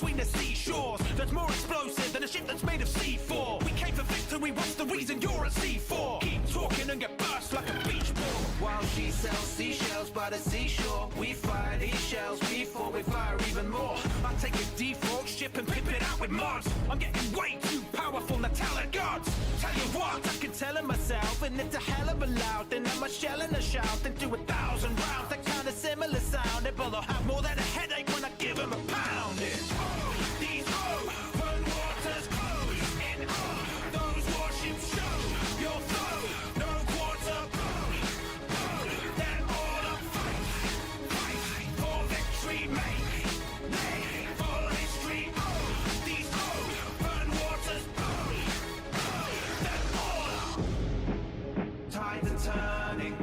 between the seashores that's more explosive than a ship that's made of C4. We came for victory, what's the reason you're at C4? Keep talking and get burst like a beach ball. While she sells seashells by the seashore, we fire these shells before we fire even more. I take a default ship and pimp it out with mods. I'm getting way too powerful, now tell the gods. Tell you what, I can tell it myself, and it's a hell of a loud. Then I'm a shell and a shout, then do 1,000 rounds. That kind of similar sound, but I'll have more than a headache when I give him a pound. These open waters close in those warships show your flow. No quarter then all up fight for victory, make for history. These open waters then all up. Tides are turning,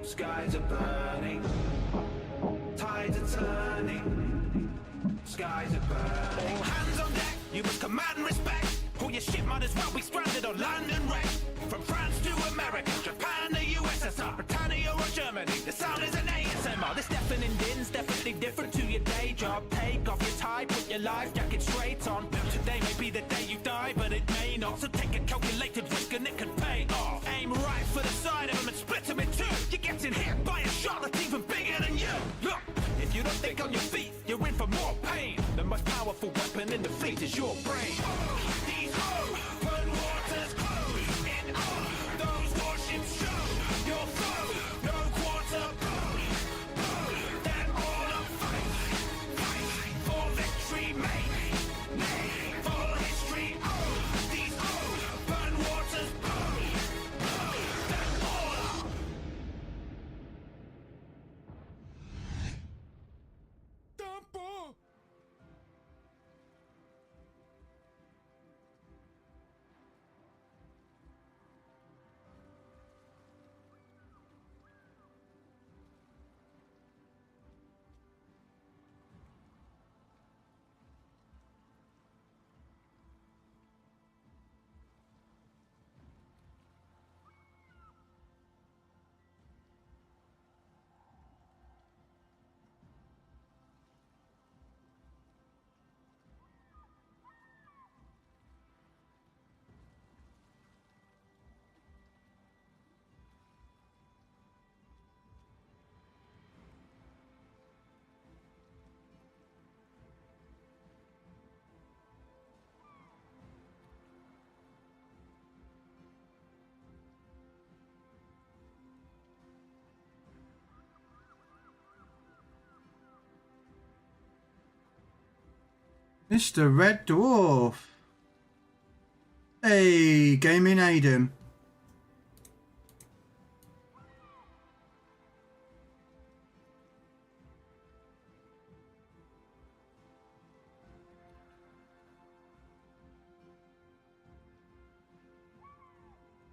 skies are burning. Tides are turning, skies are burning. All hands on deck, you must command respect. Or your ship might as well be stranded on land and wreck. From France to America, Japan to USSR, Britannia or Germany, the sound is an ASMR. This deafening din's definitely different to your day job. Take off your tie, put your life jacket straight on. Today may be the day you die, but it may not. So take a calculated risk and it can pay off. Aim right for the side of them and split them in two. You're getting hit by a shot that's even bigger than you. Look, if you don't think on your feet, you're in for more pain. The most powerful weapon in the fleet is your brain. These open waters close in those warships show your flow. No quarter then all up fight for victory, make for history. These open waters then all up. Dumbo. Mr. Red Dwarf. Hey, Gaming Aiden.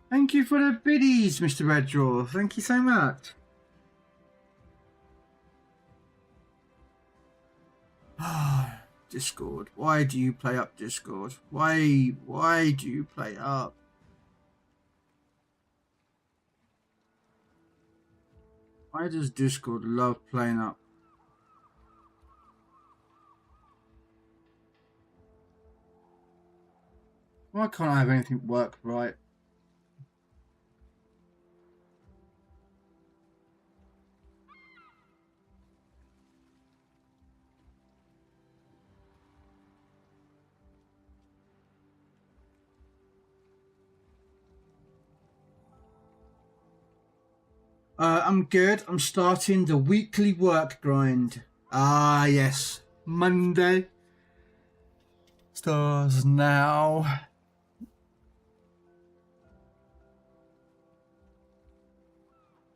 Thank you for the biddies, Mr. Red Dwarf. Thank you so much. Ah. Discord. Why do you play up Discord? Why do you play up? Why does Discord love playing up? Why can't I have anything work right? I'm good. I'm starting the weekly work grind. Ah, yes. Monday. Stars now.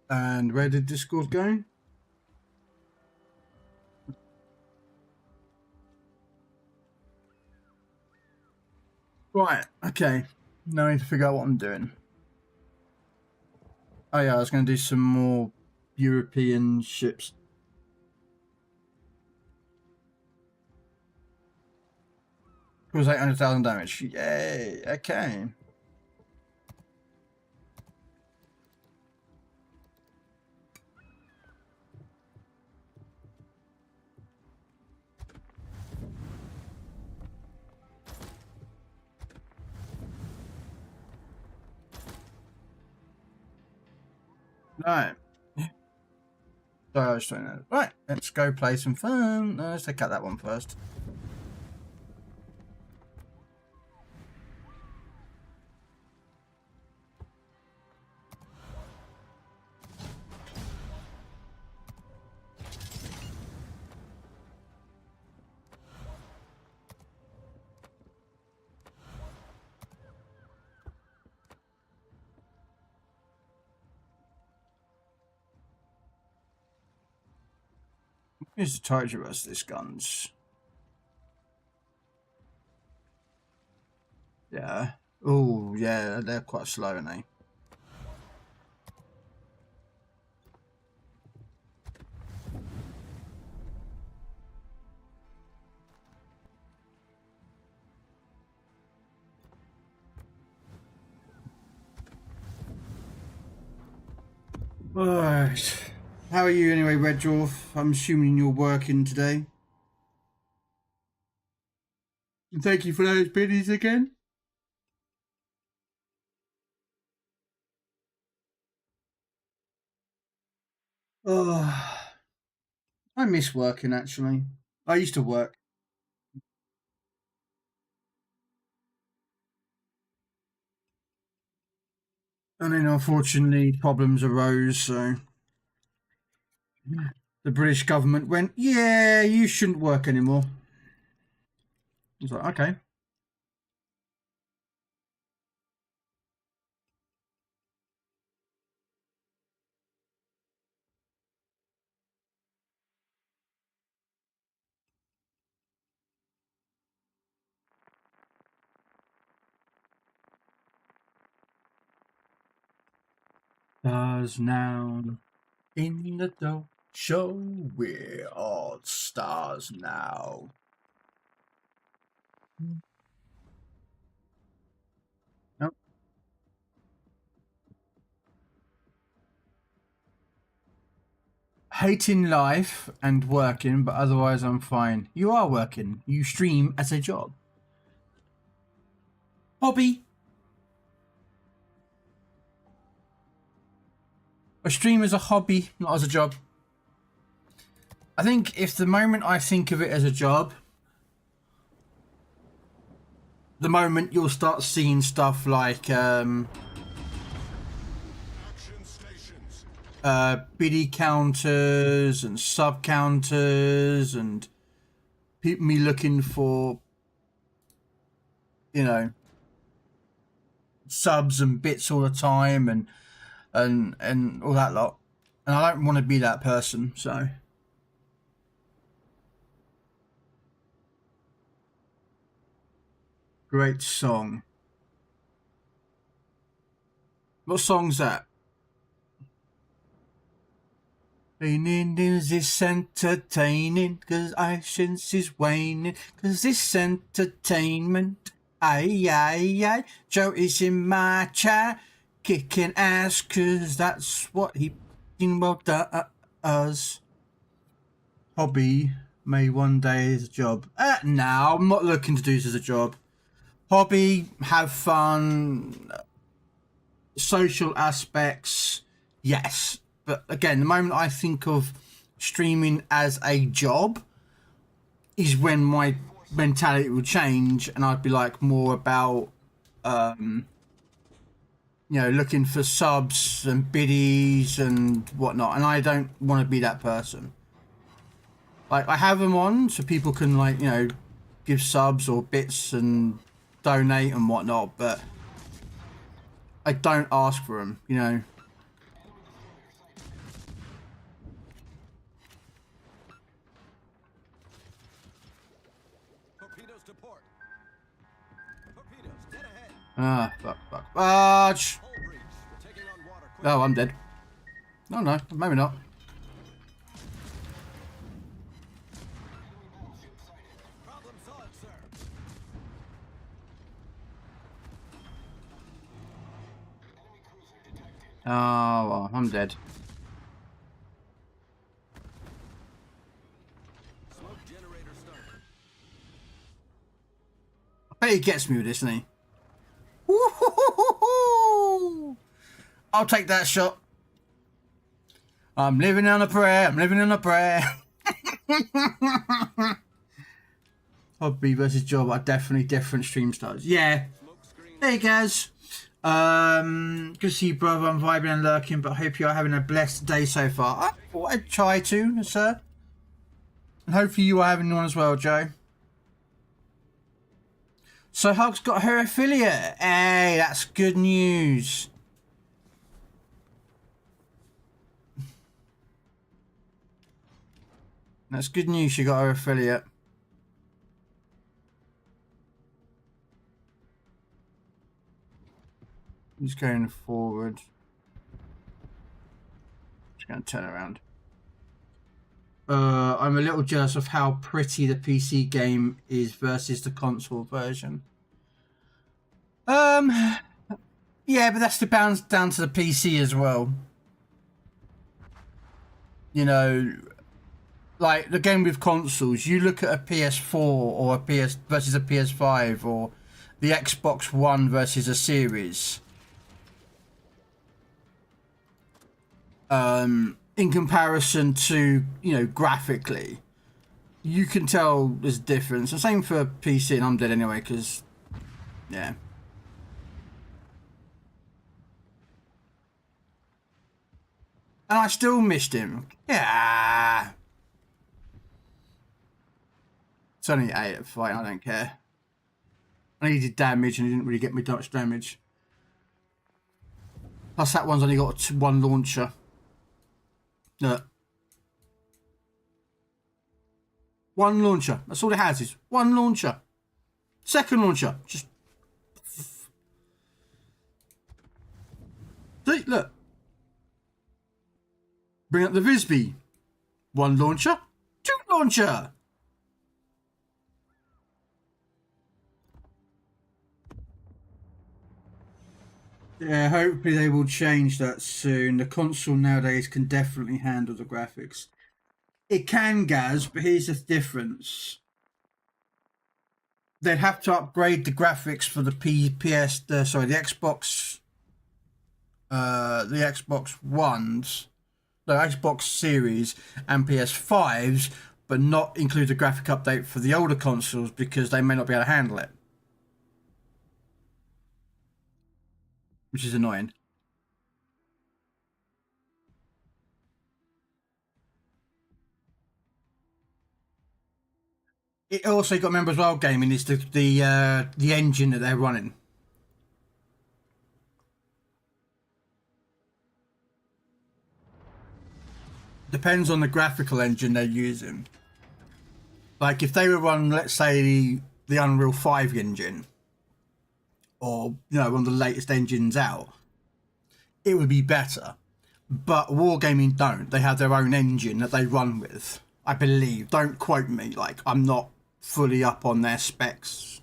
And where did Discord go? Right, okay. Now I need to figure out what I'm doing. Oh yeah, I was going to do some more European ships. It was 800,000 damage. Yay, okay. Right. Sorry, I was trying that. Right, let's go play some fun. No, let's take out that one first. Here's the charge of us, this guns. Yeah. Oh, yeah, they're quite slow, aren't they? Alright. How are you anyway, Red Dwarf? I'm assuming you're working today. And thank you for those biddies again. Oh, I miss working actually. I used to work. And then unfortunately problems arose, so the British government went, yeah, you shouldn't work anymore. I was like, okay. Stars now in the dough show, we're all stars now. Nope. Hating life and working, but otherwise I'm fine. You are working. You stream as a job. Hobby. I stream as a hobby, not as a job. I think if the moment I think of it as a job, the moment you'll start seeing stuff like biddy counters and sub counters and me looking for, you know, subs and bits all the time and all that lot. And I don't want to be that person, so. Great song. What song's that? Is this entertaining? Cause patience is waning. Cause this entertainment. Aye, aye, aye. Joe is in my chat. Kicking ass. Cause that's what he well does. Hobby. May one day as a job. No, I'm not looking to do this as a job. Hobby, have fun, social aspects, yes. But again, the moment I think of streaming as a job is when my mentality will change and I'd be like more about, you know, looking for subs and biddies and whatnot. And I don't want to be that person. Like, I have them on so people can, like, you know, give subs or bits and donate and whatnot, but I don't ask for them, you know. Torpedoes to port. Torpedoes dead ahead. Ah, fuck. Ah, Hull breach. We're taking on water quickly. oh, I'm dead. No, maybe not. Problem solved, sir. Oh, well, I'm dead. Smoke generator started. I bet he gets me with this, doesn't he? Woo-hoo-hoo-hoo-hoo! I'll take that shot. I'm living on a prayer. I'm living on a prayer. Hobby versus job are definitely different stream styles. Yeah. There you guys. Good to see you, brother. I'm vibing and lurking, but I hope you're having a blessed day so far. I thought I'd try to, sir. And hopefully you are having one as well, Joe. So Hulk's got her affiliate. Hey, that's good news. That's good news. She got her affiliate. Just going forward. Just going to turn around. I'm a little jealous of how pretty the PC game is versus the console version. Yeah, but that's down to the PC as well. You know, like the game with consoles, you look at a PS4 or a PS versus a PS5 or the Xbox One versus a Series. In comparison to, you know, graphically, you can tell there's a difference. The same for PC, and I'm dead anyway, because, yeah. And I still missed him. Yeah. It's only 8 at fight, I don't care. I needed damage, and he didn't really get me much damage. Plus, that one's only got one launcher. Look. One launcher. That's all it has is one launcher. Second launcher. Just. See, look. Bring up the Visby. One launcher. Two launcher. Yeah, hopefully they will change that soon. The console nowadays can definitely handle the graphics. It can, Gaz, but here's the difference. They'd have to upgrade the graphics for the the Xbox, the Xbox Ones, the Xbox Series and PS5s, but not include the graphic update for the older consoles because they may not be able to handle it. Which is annoying. It also got to remember as well, gaming is the engine that they're running. Depends on the graphical engine they're using. Like if they were running, let's say, the Unreal 5 engine, or you know, one of the latest engines out, it would be better. But Wargaming don't. They have their own engine that they run with, I believe. Don't quote me. Like, I'm not fully up on their specs.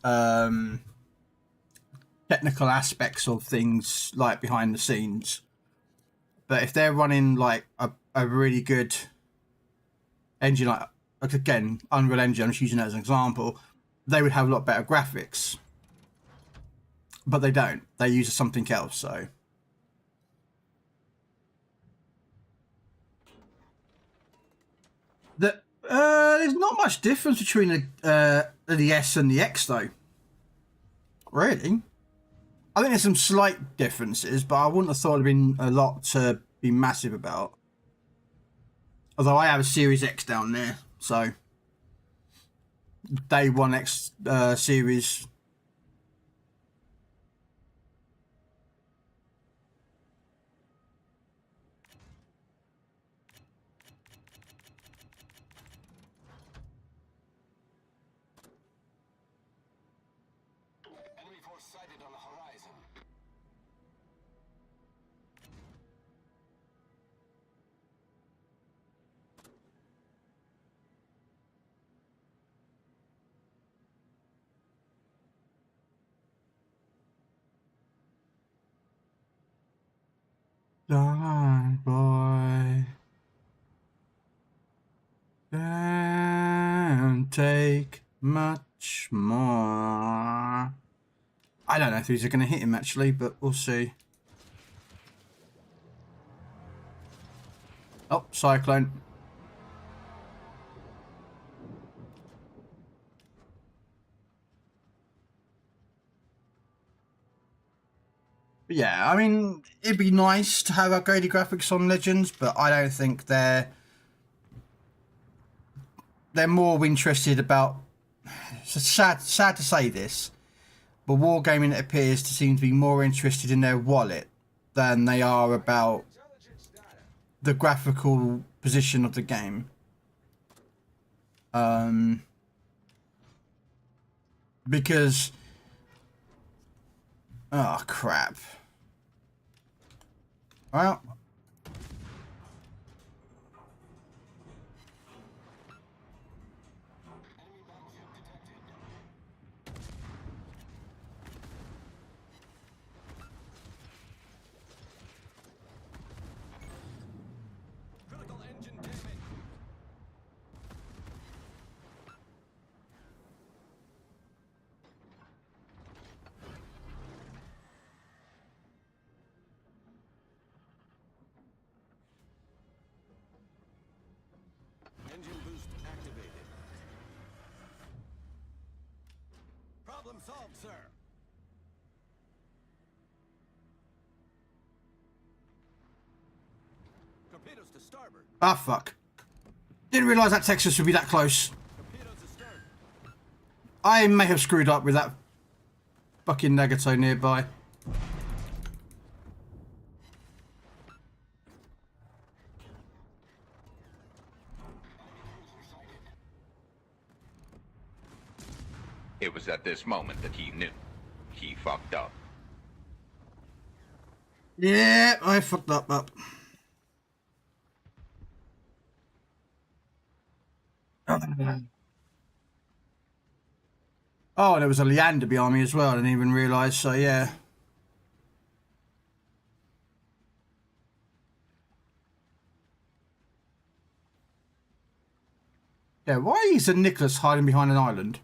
Technical aspects of things, like behind the scenes. But if they're running like a really good engine, like again, Unreal Engine, I'm just using that as an example, they would have a lot better graphics. But they don't. They use something else, so. There's not much difference between the S and the X, though. Really? I think there's some slight differences, but I wouldn't have thought it'd been a lot to be massive about. Although I have a Series X down there, so day one X series. Enemy force sighted on the horizon. Die, boy. Don't take much more. I don't know if these are going to hit him actually, but we'll see. Oh, cyclone. But yeah, I mean, it'd be nice to have upgraded graphics on Legends, but I don't think they're more interested about. It's sad to say this, but Wargaming, it appears to seem to be more interested in their wallet than they are about the graphical position of the game. Because, oh crap. Well, Critical engine damage. Engine boost activated. Problem solved, sir. Torpedoes to starboard. ah fuck. Didn't realise that Texas would be that close. Torpedoes to stern. I may have screwed up with that fucking Nagato nearby. It was at this moment that he knew. He fucked up. Yeah, I fucked up. Oh, there was a Leander behind me as well. I didn't even realise, so yeah. Yeah, why is a Nicholas hiding behind an island?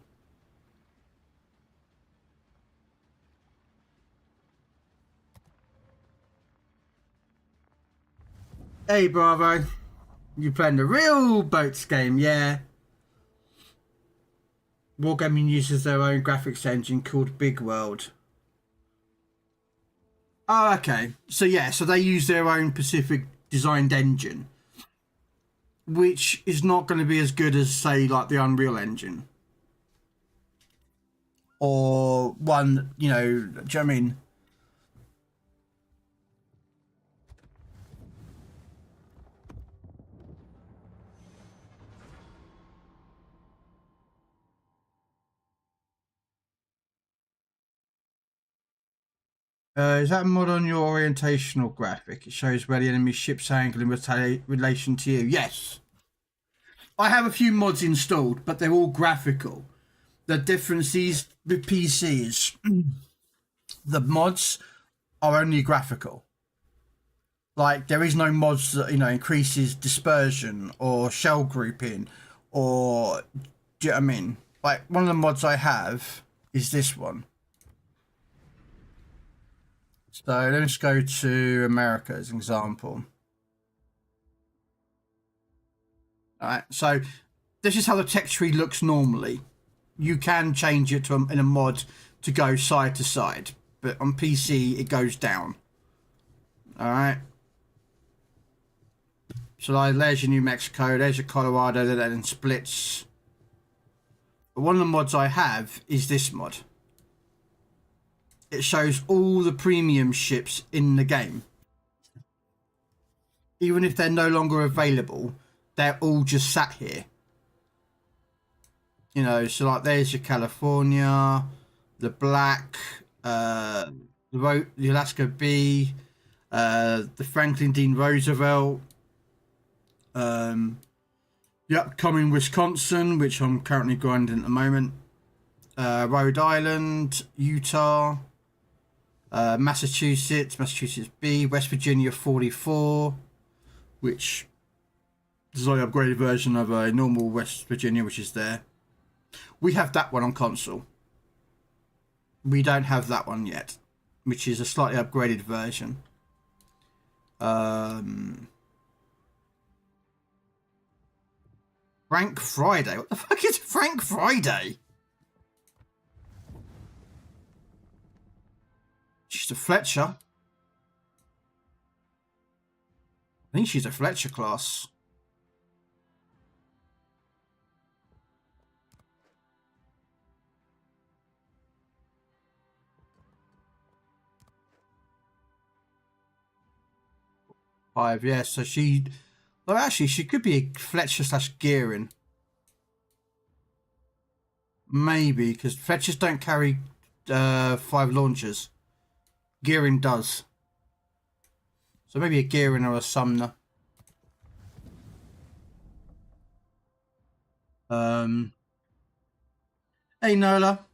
Hey, Bravo. You playing the real boats game, yeah. Wargaming uses their own graphics engine called Big World. Oh, okay. So yeah, so they use their own Pacific designed engine, which is not going to be as good as, say, like the Unreal Engine. Or one, you know, do you know what I mean? Is that a mod on your orientational graphic? It shows where the enemy ship's angle in relation to you. Yes. I have a few mods installed, but they're all graphical. The difference is with PCs, the mods are only graphical. Like, there is no mods that, you know, increases dispersion or shell grouping or, do you know what I mean? Like, one of the mods I have is this one. So let's go to America as an example. Alright, so this is how the text tree looks normally. You can change it to in a mod to go side to side, but on PC it goes down. Alright. So like, there's your New Mexico, there's your Colorado, that then splits. But one of the mods I have is this mod. It shows all the premium ships in the game. Even if they're no longer available, they're all just sat here. You know, so like there's your California, the Black, the Alaska B, the Franklin D. Roosevelt, the upcoming Wisconsin, which I'm currently grinding at the moment, Rhode Island, Utah, Massachusetts B, West Virginia 44, which is like an upgraded version of a normal West Virginia, which is there. We have that one on console. We don't have that one yet, which is a slightly upgraded version. Frank Friday. What the fuck is Frank Friday? She's a Fletcher. I think she's a Fletcher class. Five, yeah. So she, well, actually, she could be a Fletcher / Gearing. Maybe because Fletchers don't carry 5 launchers. Gearing does. So maybe a Gearing or a Sumner. Hey Nola.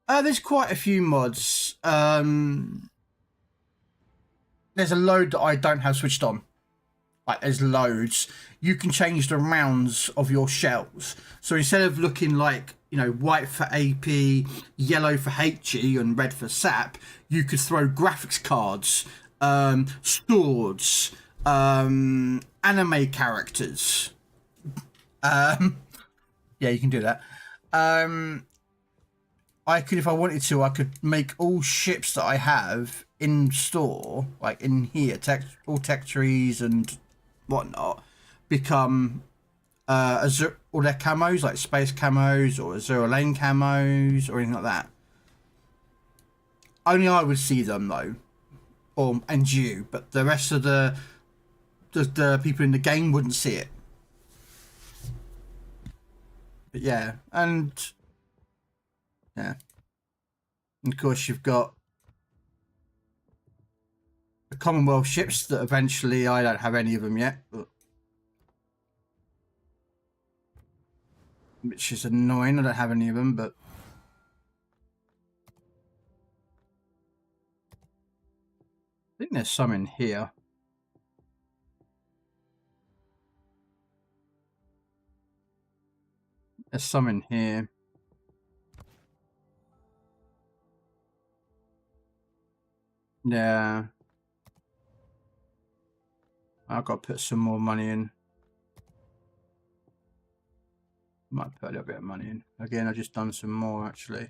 There's quite a few mods. There's a load that I don't have switched on. Like there's loads. You can change the rounds of your shells. So instead of looking like, you know, white for AP, yellow for HE, and red for SAP, you could throw graphics cards, swords, anime characters. Yeah, you can do that. I could, if I wanted to, I could make all ships that I have in store, like in here, all tech trees and whatnot, become Azure, all their camos, like space camos or Azure Lane camos or anything like that. Only I would see them though, and you, but the rest of the people in the game wouldn't see it. But yeah, and yeah, and of course you've got the Commonwealth ships that eventually, I don't have any of them yet, but which is annoying. I don't have any of them, but I think there's some in here. There's some in here. Yeah. I've got to put some more money in. Might put a little bit of money in. Again, I've just done some more actually.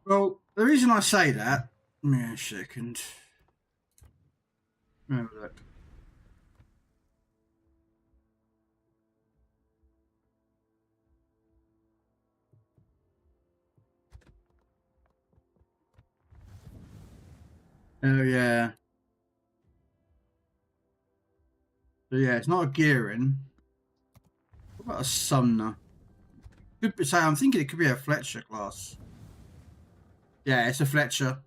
Well, the reason I say that, give me a second. Have a look. Oh yeah. So yeah, it's not a Gearing. What about a Sumner? Could be, so I'm thinking it could be a Fletcher class. Yeah, it's a Fletcher.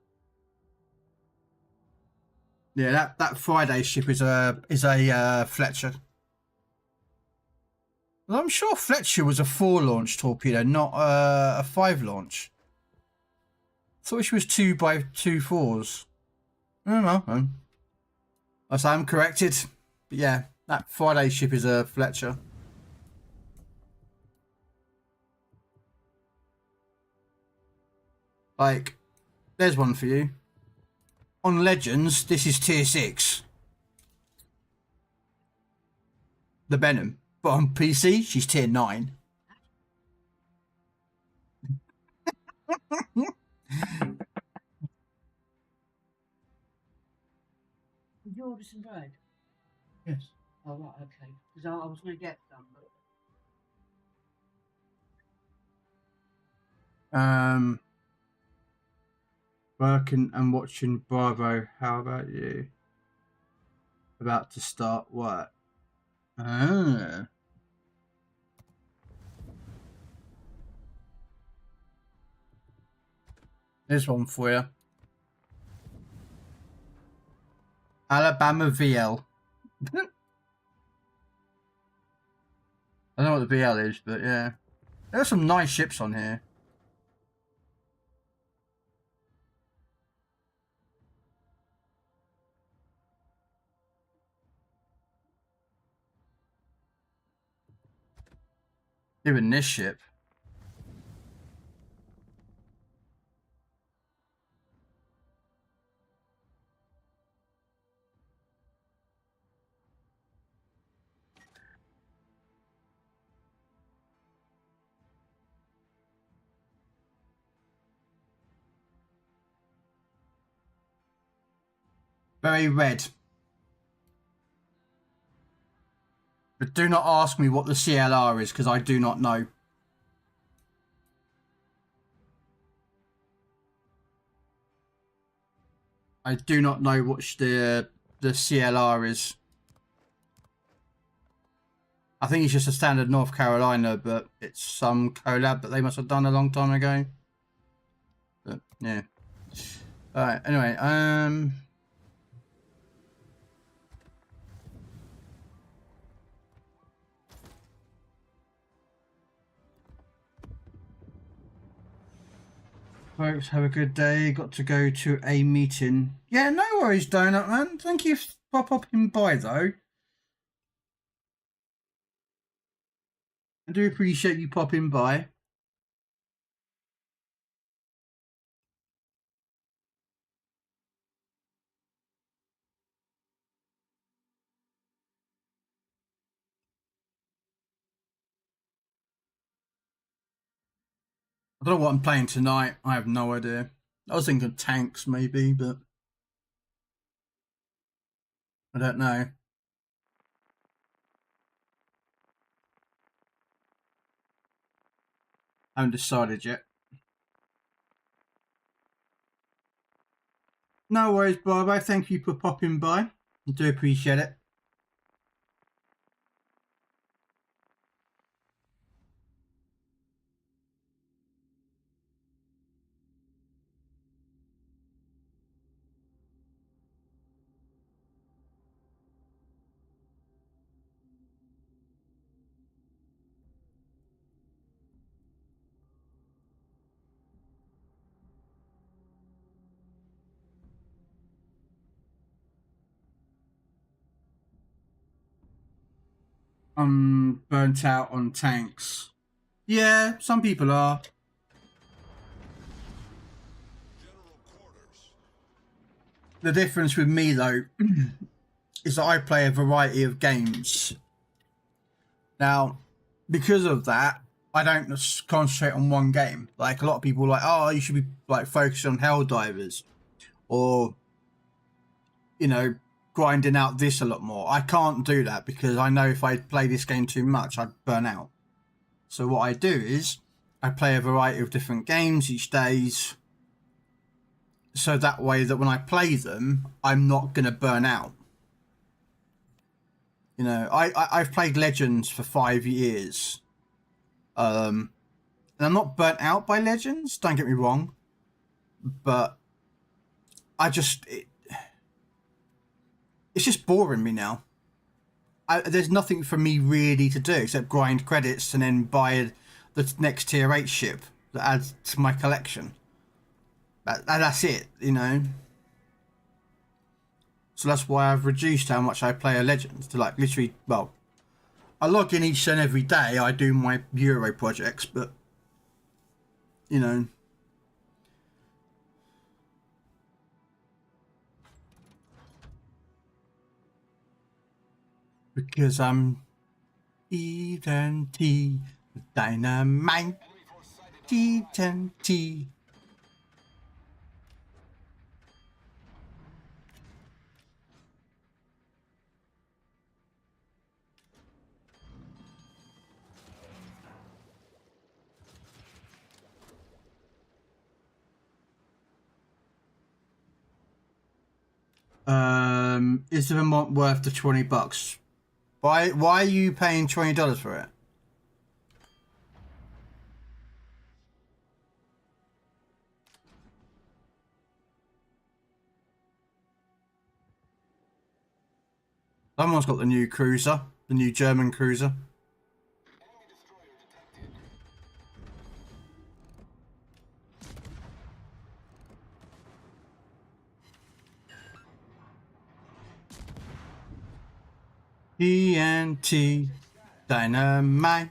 Yeah, that Friday ship is a Fletcher. Well, I'm sure Fletcher was a 4-launch torpedo, not a 5-launch. I thought she was 2x2 4s. I don't know. I say I'm corrected. But yeah, that Friday ship is a Fletcher. Like, there's one for you. On Legends, this is tier 6. The Benham. But on PC, she's tier 9. Did you order some bread? Yes. Oh, right, okay. Because I was going to get some. But... Working and watching Bravo. How about you? About to start work. Ah. There's one for you. Alabama VL. I don't know what the VL is, but yeah. There are some nice ships on here. Even this ship. Very red. But do not ask me what the CLR is, because I do not know. I do not know what the CLR is. I think it's just a standard North Carolina, but it's some collab that they must have done a long time ago. But yeah. Alright, anyway, folks, have a good day. Got to go to a meeting. Yeah, no worries, Donut Man. Thank you for popping by, though. I do appreciate you popping by. I don't know what I'm playing tonight. I have no idea. I was thinking tanks, maybe, but I don't know. I haven't decided yet. No worries, Barbo. Thank you for popping by. I do appreciate it. I'm burnt out on tanks. Yeah, some people are. The difference with me, though, is that I play a variety of games. Now, because of that, I don't just concentrate on one game. Like, a lot of people are like, oh, you should be like focused on Helldivers, or, you know, grinding out this a lot more. I can't do that because I know if I play this game too much, I'd burn out. So what I do is I play a variety of different games each day, so that way that when I play them, I'm not going to burn out. You know, I've played Legends for 5 years. And I'm not burnt out by Legends, don't get me wrong. But I just... it's just boring me now. There's nothing for me really to do except grind credits and then buy the next tier 8 ship that adds to my collection. That's it, you know. So that's why I've reduced how much I play a Legends to, like, literally, well, I log in each and every day. I do my Euro projects, but, you know. Because I'm TNT, dynamite, TNT. Is the Vermont worth the $20? Why are you paying $20 for it? Someone's got the new cruiser, the new German cruiser. TNT, dynamite.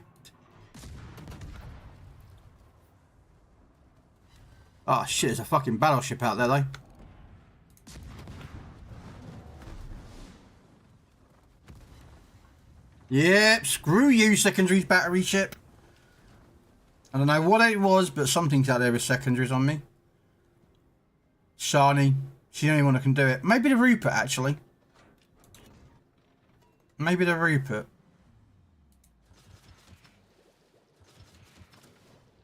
Oh shit, there's a fucking battleship out there though. Yep, screw you, secondaries battery ship. I don't know what it was, but something's out there with secondaries on me. Shani, She's the only one that can do it. Maybe the Rupert, actually. Maybe the Rupert.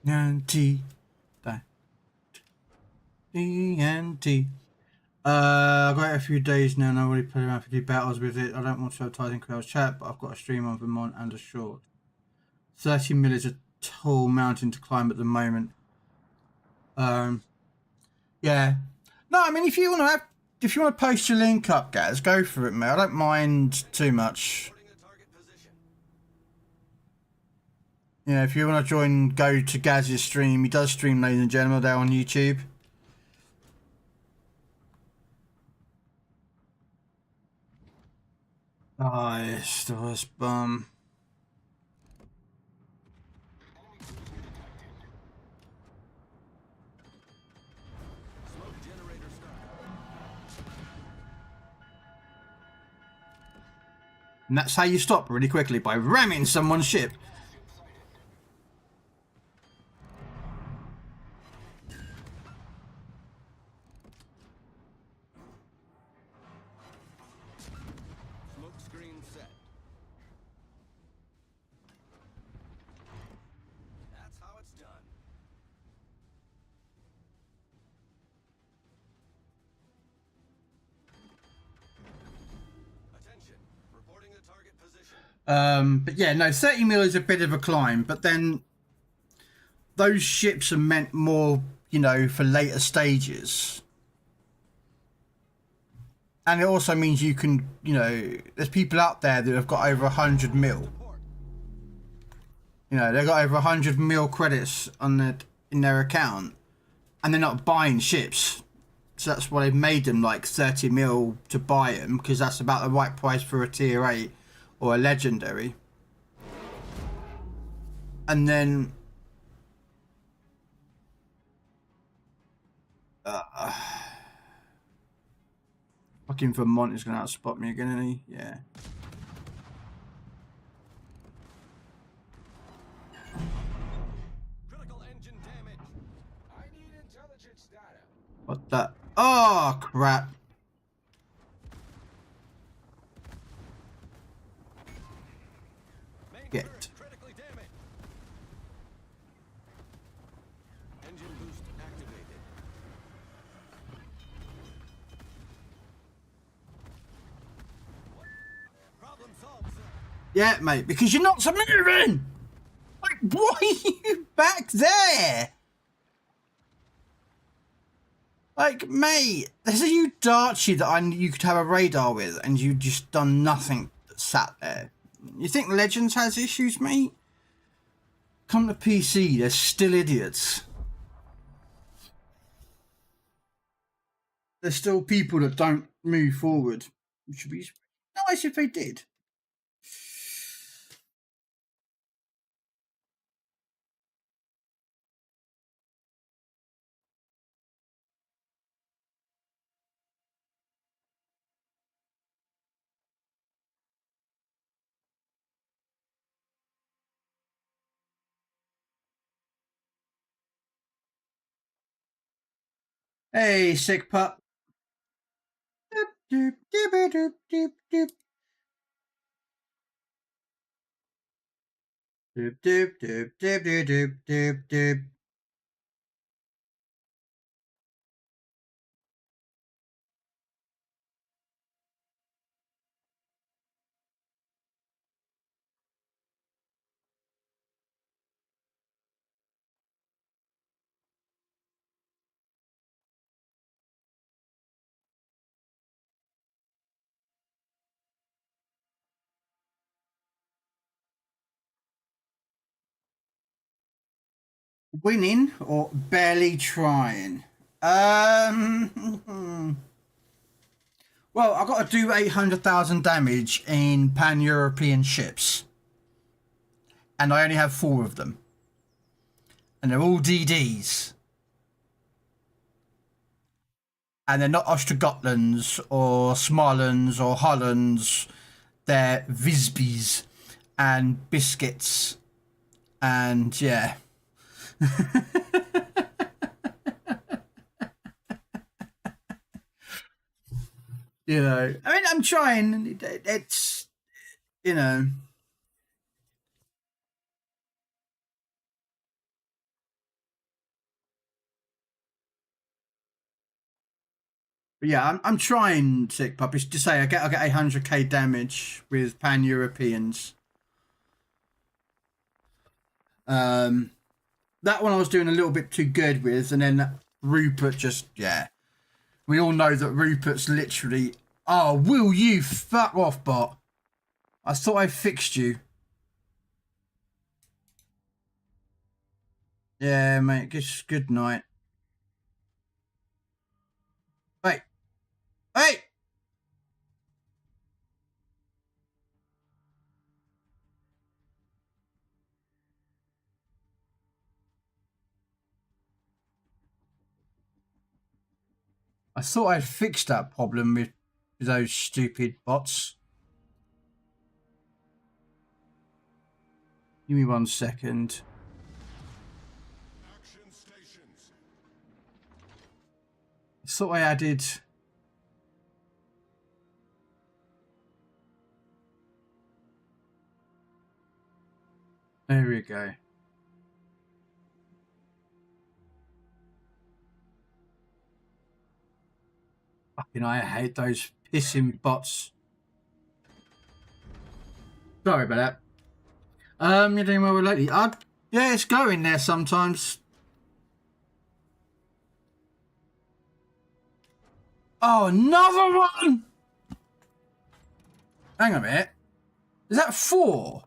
TNT. TNT. I've got it a few days now and I've already played around 50 battles with it. I don't want to advertise in Krell's chat, but I've got a stream on Vermont and a short. 30 mil is a tall mountain to climb at the moment. Yeah. No, I mean, if you want to post your link up, guys, go for it, mate. I don't mind too much. Yeah, if you want to join, go to Gaz's stream. He does stream, ladies and gentlemen, there on YouTube. Oh, yes, the worst bum. And that's how you stop really quickly, by ramming someone's ship. But yeah, no, 30 mil is a bit of a climb, but then those ships are meant more, you know, for later stages. And it also means you can, you know, there's people out there that have got over 100 mil. You know, they've got over 100 mil credits on in their account, and they're not buying ships. So that's why they've made them like 30 mil to buy them, because that's about the right price for a tier 8 or a legendary. And then fucking Vermont is gonna outspot me again, isn't he? Yeah. Critical engine damage. I need intelligence data. What that? Oh crap. Get. Critically damaged. Engine boost activated. Problem solved, sir. Yeah, mate, because you're not moving. Like, why are you back there? Like, mate, there's a you Darchie that you could have a radar with, and you just done nothing that sat there. You think Legends has issues, mate? Come to PC, they're still idiots. There's still people that don't move forward. Which would be nice if they did. Hey, sick pup. Doop, doop, doop, doop, doop, doop. Doop, doop, doop, doop, doop, doop, doop, doop. Winning or barely trying? Well, I've got to do 800,000 damage in pan-European ships. And I only have 4 of them. And they're all DDs. And they're not Ostrogothlands or Smollens or Hollands. They're Visbys and Biscuits. And yeah. You know, I mean, I'm trying. It's, you know. But yeah, I'm trying, Sick Puppies, to say I get 100k damage with Pan Europeans. That one I was doing a little bit too good with, and then Rupert just, yeah. We all know that Rupert's literally, oh, will you fuck off, bot? I thought I fixed you. Yeah, mate, just good night. Hey! Hey! I thought I'd fixed that problem with those stupid bots. Give me 1 second. Action stations. I thought I added... There we go. Fucking I hate those pissing bots. Sorry about that. You're doing well with lately. Yeah, it's going there sometimes. Oh, another one! Hang on a minute. Is that 4?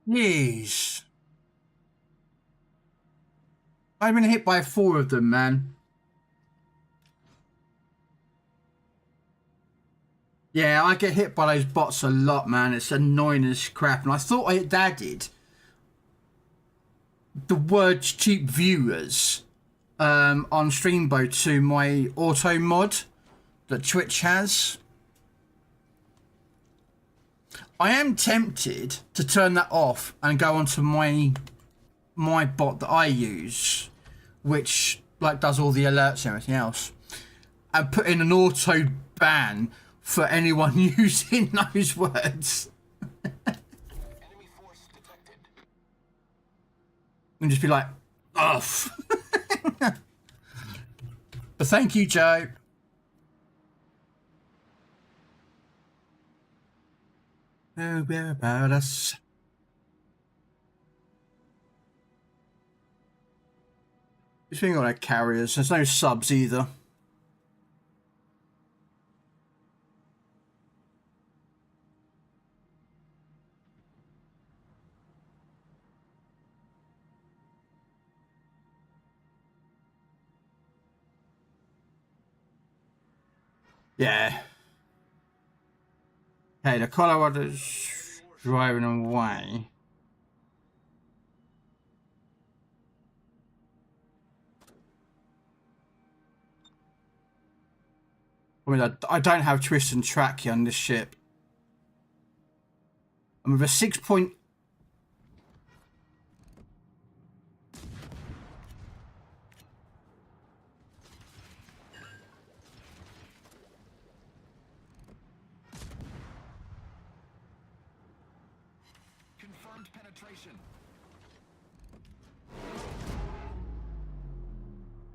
Jeez. I've been hit by 4 of them, man. Yeah, I get hit by those bots a lot, man. It's annoying as crap. And I thought I had added the word cheap viewers on Streambo to my auto mod that Twitch has. I am tempted to turn that off and go onto my bot that I use, which like does all the alerts and everything else, and put in an auto ban for anyone using those words. Enemy force detected. And just be like, off. But thank you, Joe. Oh, where about us? This thing got no carriers. There's no subs either. Yeah. Hey, the Colorado's driving away. I mean, I don't have twist and track on this ship. I'm with a 6 point. Confirmed penetration.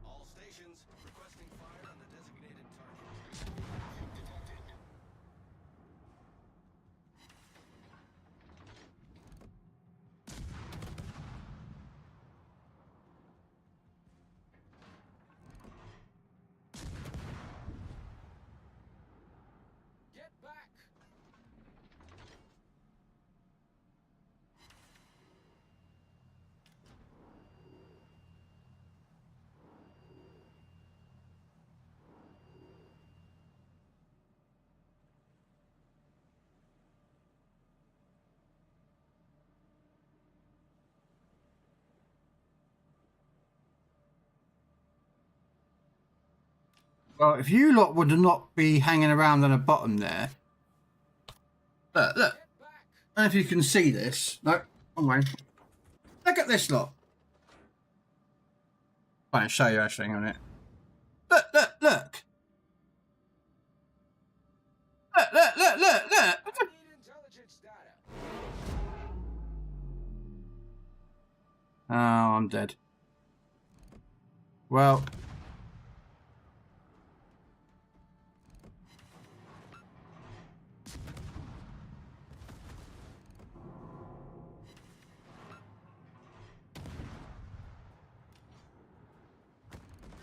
All stations requesting fire on the designated target. Detected. Get back! Well, if you lot would not be hanging around on the bottom there. Look. Get back! I don't know if you can see this. No, wrong way. Look at this lot. I'll show you actually on it. look, look, look. Look, look, look, look, look. Need intelligence data. Oh, I'm dead. Well.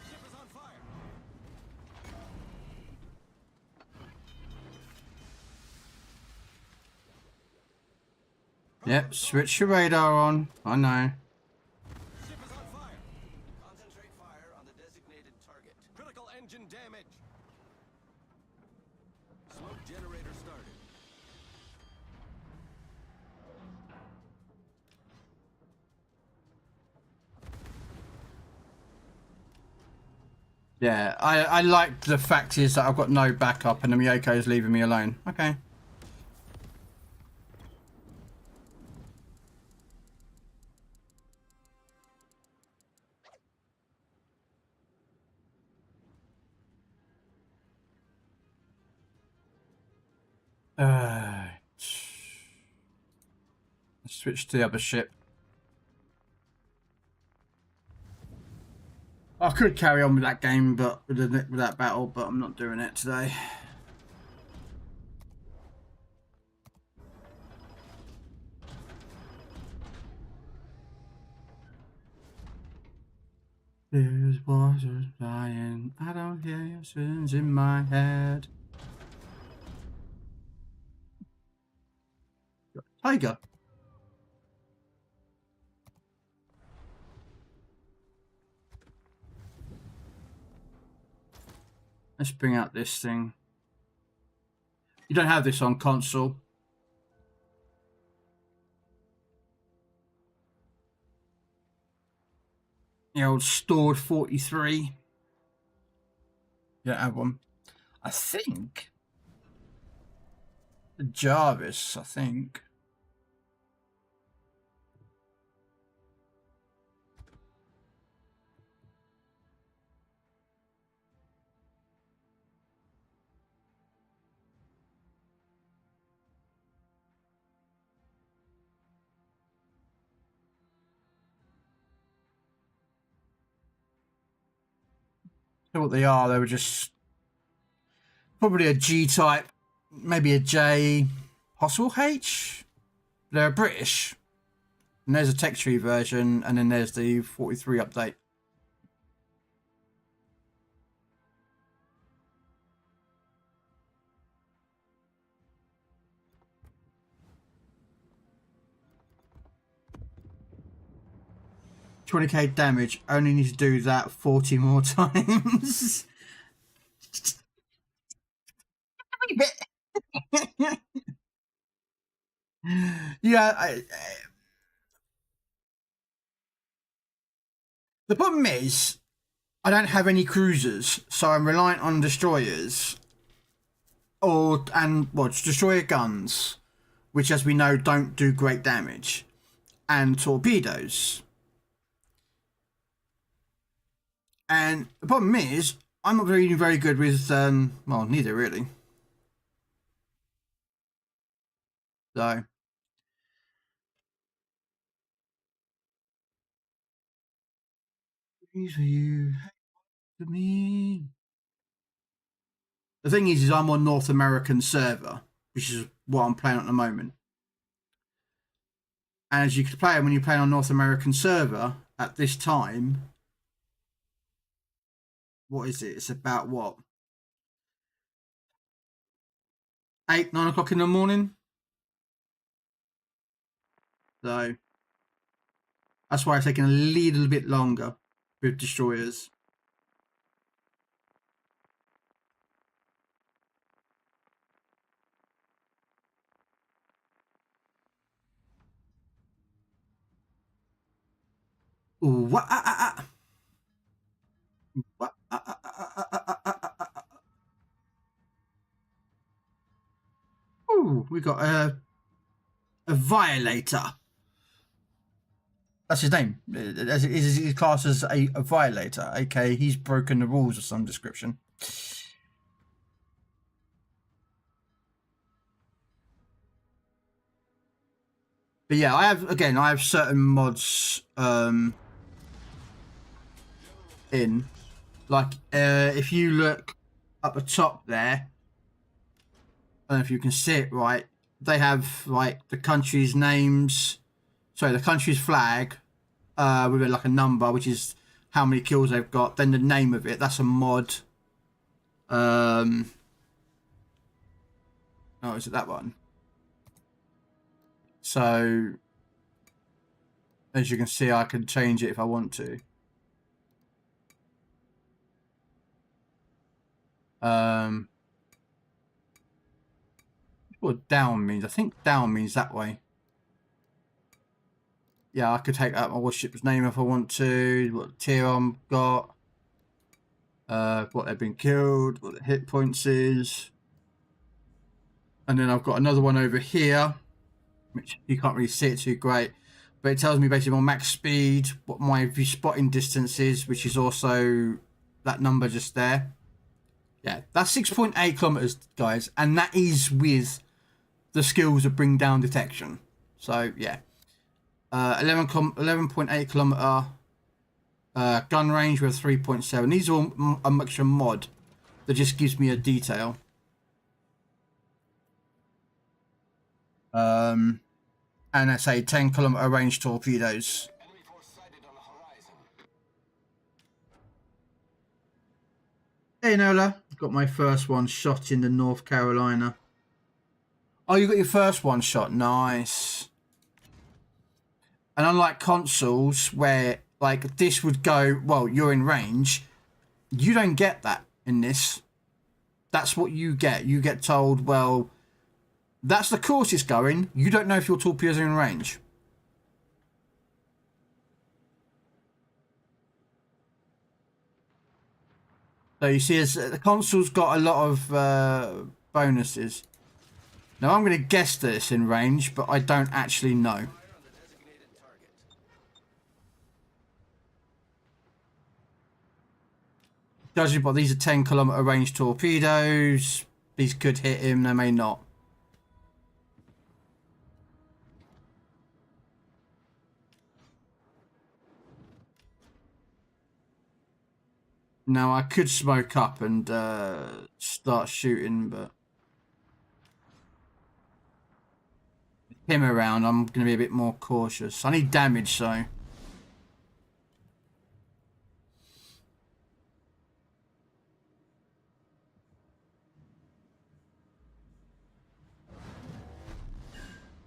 Ship is on fire. Yep, switch your radar on. I know. Ship is on fire. Concentrate fire on the designated target. Critical engine damage. Smoke generator started. Yeah, I like the fact is that I've got no backup and the Miyoko's leaving me alone. Okay. Switch to the other ship. I could carry on with that game, but with that battle, but I'm not doing it today. There's water flying. I don't hear your sins in my head. Tiger. Let's bring out this thing. You don't have this on console. The old stored 43. You don't have one. I think. The Jarvis, I think. So what they are, they were just probably a G type, maybe a J, possible H. They're British. And there's a tech tree version, and then there's the 43 update. $20k damage. Only need to do that 40 more times. Yeah, the problem is I don't have any cruisers, so I'm reliant on destroyers destroyer guns, which, as we know, don't do great damage, and torpedoes. And the problem is I'm not really very good with well, neither really. So these are you to me. The thing is I'm on North American server, which is what I'm playing at the moment. And as you can play when you're playing on North American server at this time, what is it? It's about what? 8, 9 o'clock in the morning. So that's why it's taking a little bit longer with destroyers. Ooh, what? What? Ooh, we got a violator. That's his name. As is his class as a violator. Okay, he's broken the rules of some description. But yeah, I have certain mods in. Like if you look up the top there, I don't know if you can see it right. They have like the country's names, sorry, the country's flag, with like a number, which is how many kills they've got. Then the name of it. That's a mod. Oh, is it that one? So, as you can see, I can change it if I want to. What down means? I think down means that way. Yeah, I could take out my warship's name if I want to. What tier I've got. What they've been killed. What the hit points is. And then I've got another one over here, which you can't really see it too great. But it tells me basically my max speed, what my view spotting distance is, which is also that number just there. Yeah, that's 6.8 kilometers, guys. And that is with the skills that bring down detection. So, yeah. 11.8 kilometer gun range with 3.7. These are all a mixture mod that just gives me a detail. And I say 10 kilometer range torpedoes. Enemy force sighted on the horizon. Hey Nola, got my first one shot in the North Carolina. Oh, you got your first one shot, nice. And unlike consoles where like this would go, well, you're in range, you don't get that in this. That's what you get. You get told, well, that's the course it's going. You don't know if your torpedoes are in range. So you see, as the console's got a lot of bonuses. Now I'm going to guess that it's in range, but I don't actually know. Fire on the designated target. Judging by these are 10 kilometer range torpedoes. These could hit him, they may not. Now I could smoke up and start shooting, but with him around, I'm going to be a bit more cautious. I need damage, so.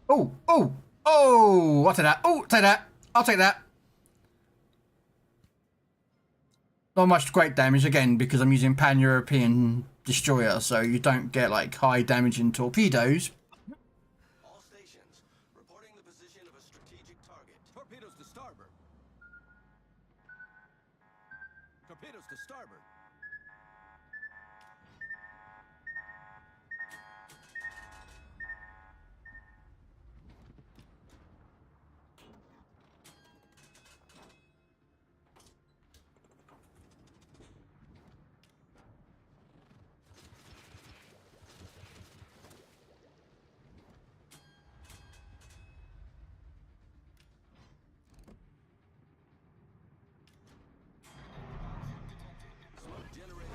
Oh, oh, oh! I'll take that. Oh, take that. I'll take that. Not much great damage, again, because I'm using Pan-European Destroyer, so you don't get, like, high damage in torpedoes. All stations, reporting the position of a strategic target. Torpedoes to starboard. Torpedoes to starboard. Smoke generator.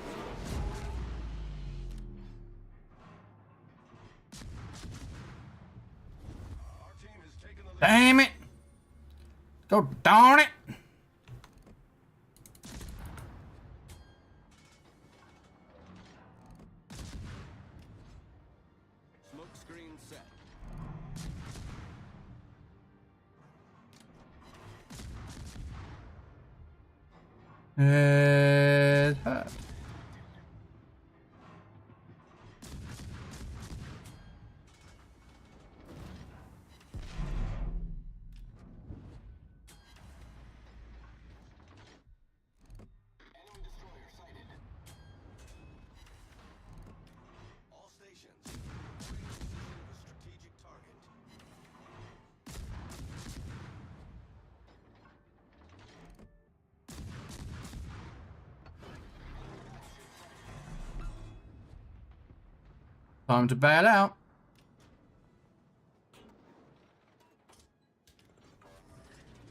Our team has taken the lead. Damn it! Go darn it! Smoke screen set. It hurt. Enemy destroyer sighted. All stations, reporting the position of a strategic target. Time to bail out.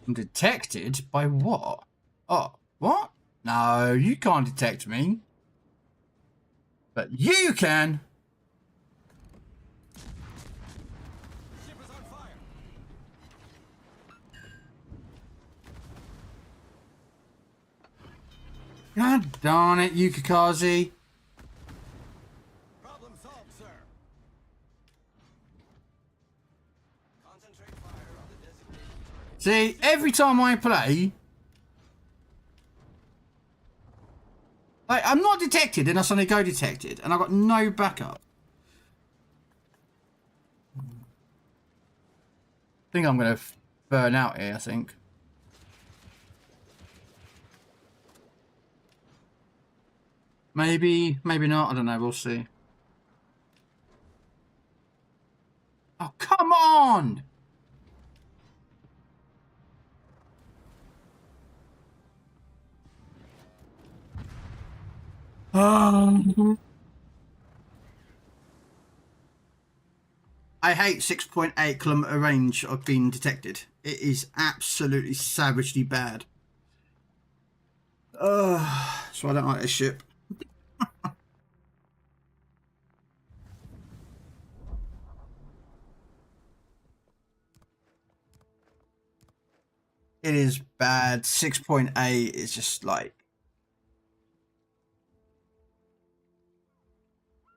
I'm detected by what? Oh, what? No, you can't detect me. But you can. Ship is on fire. God darn it, Yukikaze. Problem solved, sir. Concentrate fire on the designated target. See, every time I play, like, I'm not detected and I suddenly go detected and I've got no backup. I think I'm going to burn out here, I think. Maybe, maybe not. I don't know. We'll see. Oh, come on! I hate 6.8 kilometer range of being detected. It is absolutely savagely bad. So I don't like this ship. It is bad. 6.8 is just like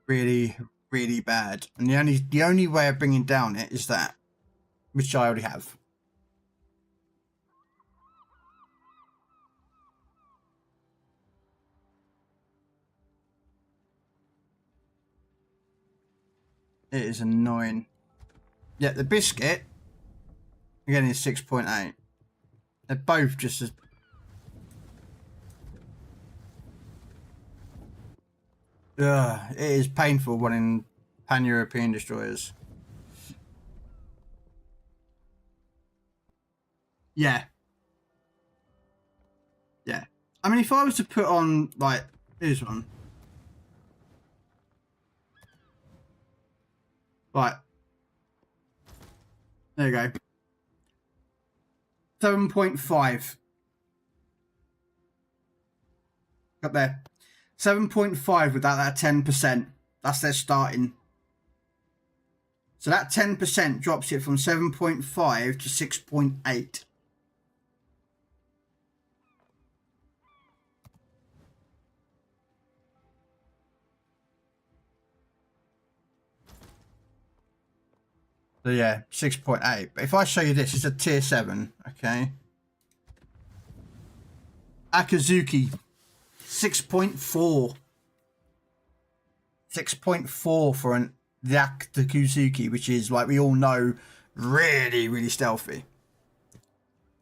really, really bad. And the only way of bringing down it is that, which I already have. It is annoying. Yeah, the biscuit again is 6.8. They're both just as. Ugh, it is painful running pan-European destroyers. Yeah. Yeah. I mean, if I was to put on, like, here's one. Right. There you go. 7.5. Up there. 7.5 without that 10%. That's their starting. So that 10% drops it from 7.5 to 6.8. So yeah, 6.8. But if I show you this, it's a tier 7, okay? Akazuki, 6.4. 6.4 for an Akazuki, which is, like we all know, really, really stealthy.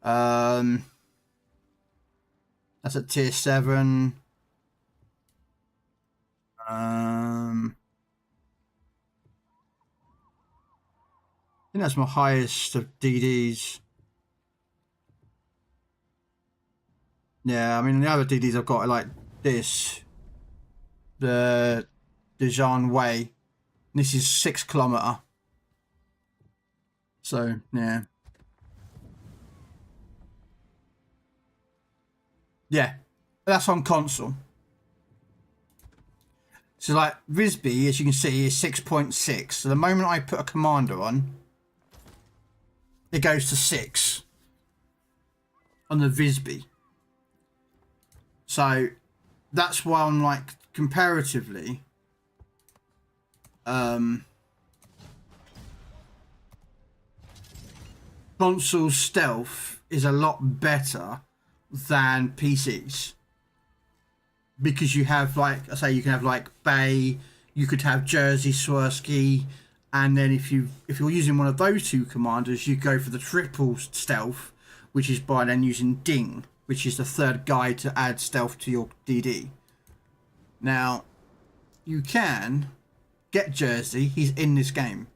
That's a tier 7. I think that's my highest of DDs. Yeah, I mean, the other DDs I've got are like this. The Dijon Way. This is 6 kilometer. So, yeah. Yeah. That's on console. So, like, Risby, as you can see, is 6.6. So, the moment I put a commander on, it goes to 6 on the Visby. So that's why I'm like, comparatively, console stealth is a lot better than PCs, because you have, like I say, you can have like Bay, you could have Jersey Swirsky, and then if you're using one of those two commanders, you go for the triple stealth, which is by then using Ding, which is the third guy to add stealth to your DD. Now, you can get Jersey. He's in this game.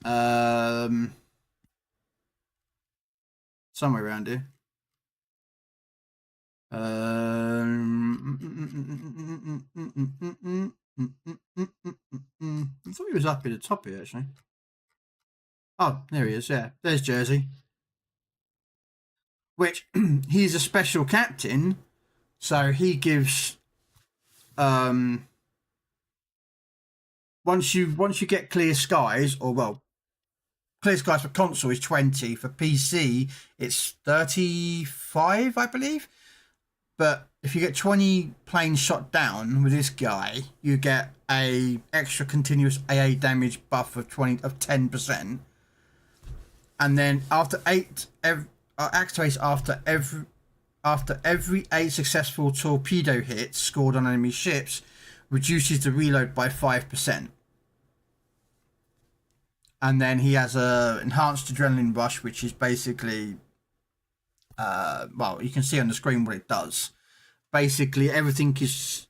Somewhere around here. I thought he was up at the top here, actually. Oh, there he is. Yeah, there's Jersey. Which he's a special captain, so he gives. Once you get clear skies, or well, clear skies for console is 20. For PC, it's 35, I believe. But if you get 20 planes shot down with this guy, you get a extra continuous AA damage buff of 10%. And then after activates after every 8 successful torpedo hits scored on enemy ships, reduces the reload by 5%. And then he has a enhanced adrenaline rush, which is basically, well, you can see on the screen what it does. Basically, everything is,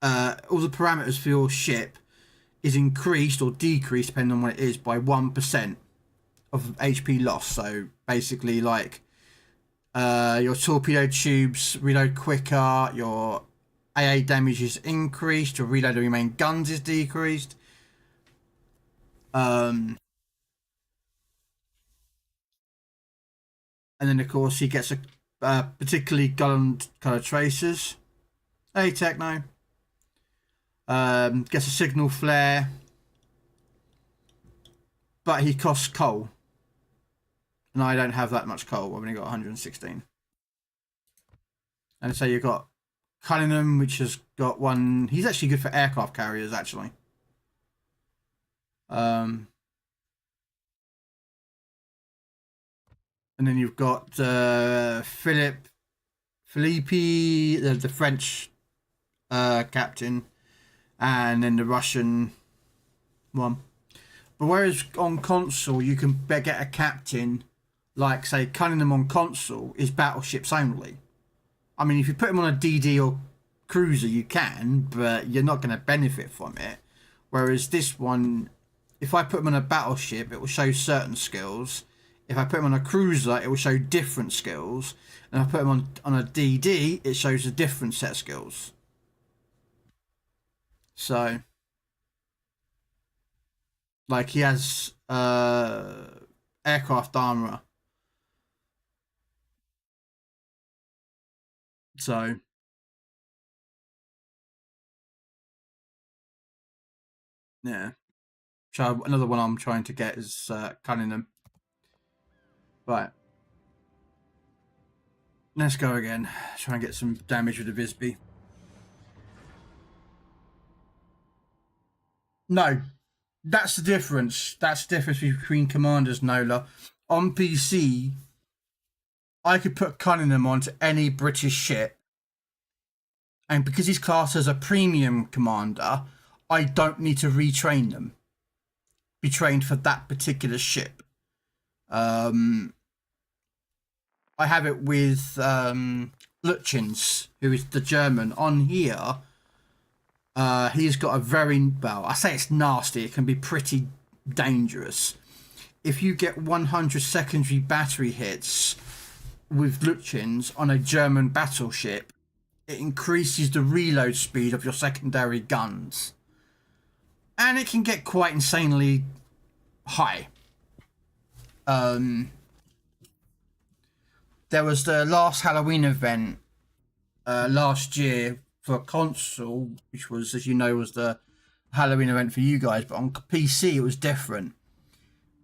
all the parameters for your ship is increased or decreased, depending on what it is, by 1% of HP loss. So basically, like, your torpedo tubes reload quicker, your AA damage is increased, your reload of your main guns is decreased. And then of course he gets a particularly gunned kind of tracers. Hey Techno. Gets a signal flare, but he costs coal, and I don't have that much coal. I've only got 116. And so you've got Cunningham, which has got one. He's actually good for aircraft carriers, actually. And then you've got Philippe, the French captain, and then the Russian one. But whereas on console you can get a captain, like say Cunningham on console is battleships only. I mean, if you put him on a DD or cruiser, you can, but you're not going to benefit from it. Whereas this one, if I put him on a battleship, it will show certain skills. If I put him on a cruiser, it will show different skills. And if I put him on a DD, it shows a different set of skills. So, like, he has aircraft armor. So, yeah. So another one I'm trying to get is Cunningham. Right. Let's go again. Try and get some damage with the Visby. No. That's the difference. That's the difference between commanders, Nola. On PC, I could put Cunningham onto any British ship. And because he's classed as a premium commander, I don't need to retrain them. Be trained for that particular ship. I have it with Lutyens, who is the German. On here, he's got a very, well, I say it's nasty. It can be pretty dangerous. If you get 100 secondary battery hits with Lutyens on a German battleship, it increases the reload speed of your secondary guns. And it can get quite insanely high. There was the last Halloween event last year for console, which was, as you know, was the Halloween event for you guys, but on PC it was different.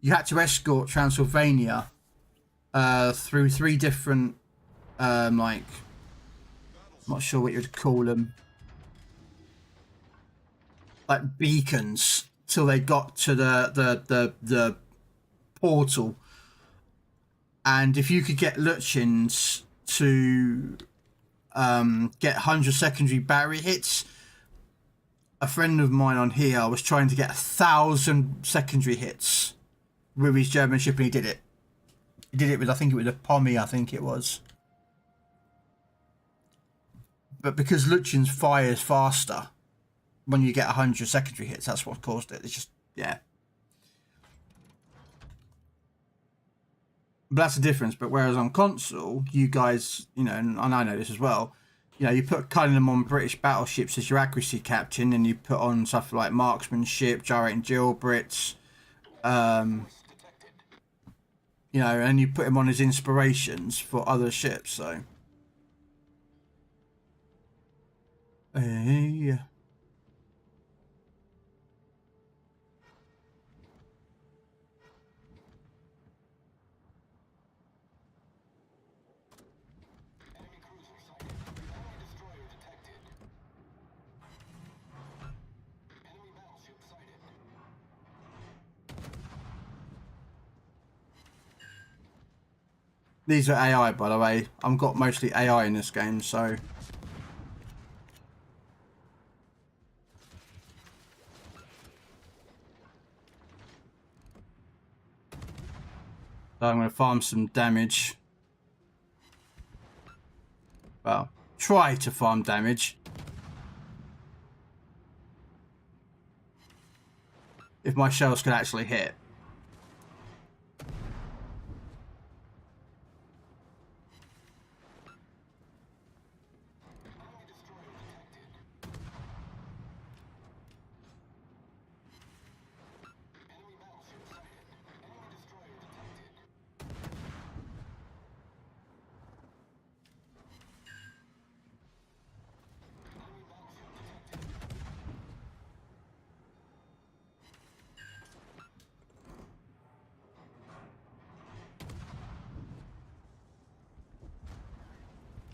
You had to escort Transylvania through 3 different, like, I'm not sure what you'd call them, like beacons, till they got to the portal. And if you could get Lutyens to get 100 secondary battery hits, a friend of mine on here was trying to get 1,000 secondary hits with his German ship, and he did it. He did it with, I think it was a Pommy, I think it was. But because Lutyens fires faster when you get 100 secondary hits, that's what caused it. It's just, yeah. But that's the difference. But whereas on console, you guys, you know, and I know this as well, You know, you put cutting them on British battleships as your accuracy captain, and you put on stuff like marksmanship, gyrating drill Brits, you know, and you put him on as inspirations for other ships. So, hey. These are AI, by the way. I've got mostly AI in this game, so. So I'm going to farm some damage. Well, try to farm damage. If my shells can actually hit.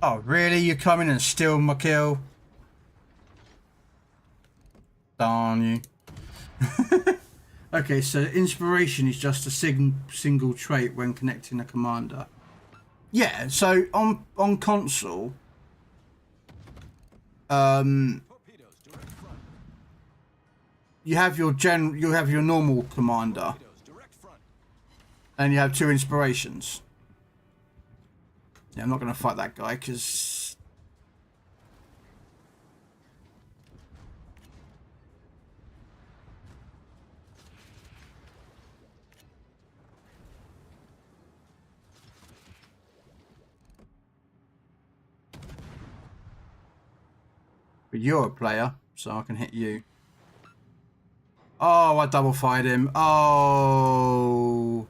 Oh, really? You come in and steal my kill? Darn you. Okay, so inspiration is just a single trait when connecting a commander. Yeah, so on console, you have your normal commander, and you have 2 inspirations. Yeah, I'm not going to fight that guy because but you're a player, so I can hit you. Oh, I double fired him. Oh.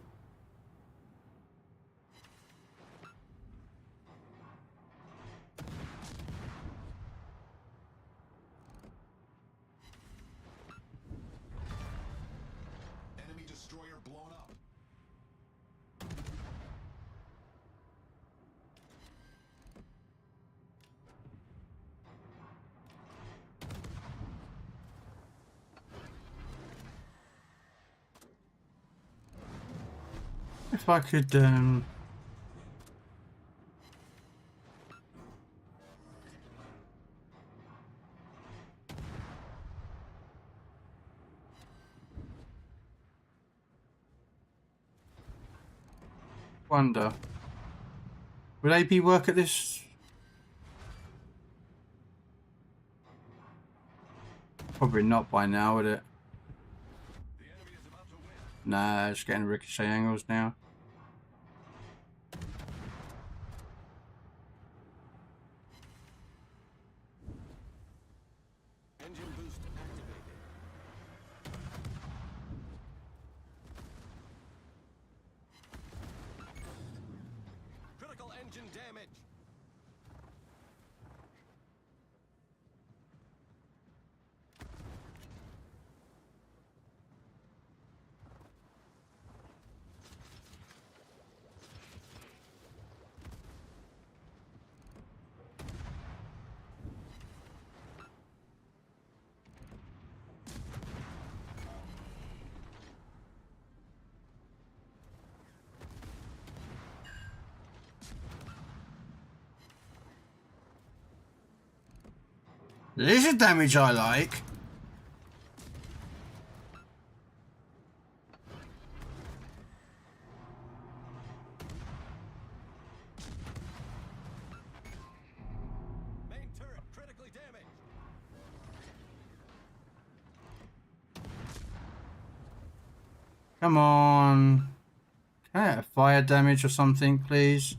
Enemy destroyer blown up. If I could, wonder, would AP work at this? Probably not by now, would it? The enemy is about to win. Nah, it's getting ricochet angles now. Engine boost activated. Critical engine damage. This is damage I like. Main turret critically damaged. Come on. Can I have fire damage or something, please?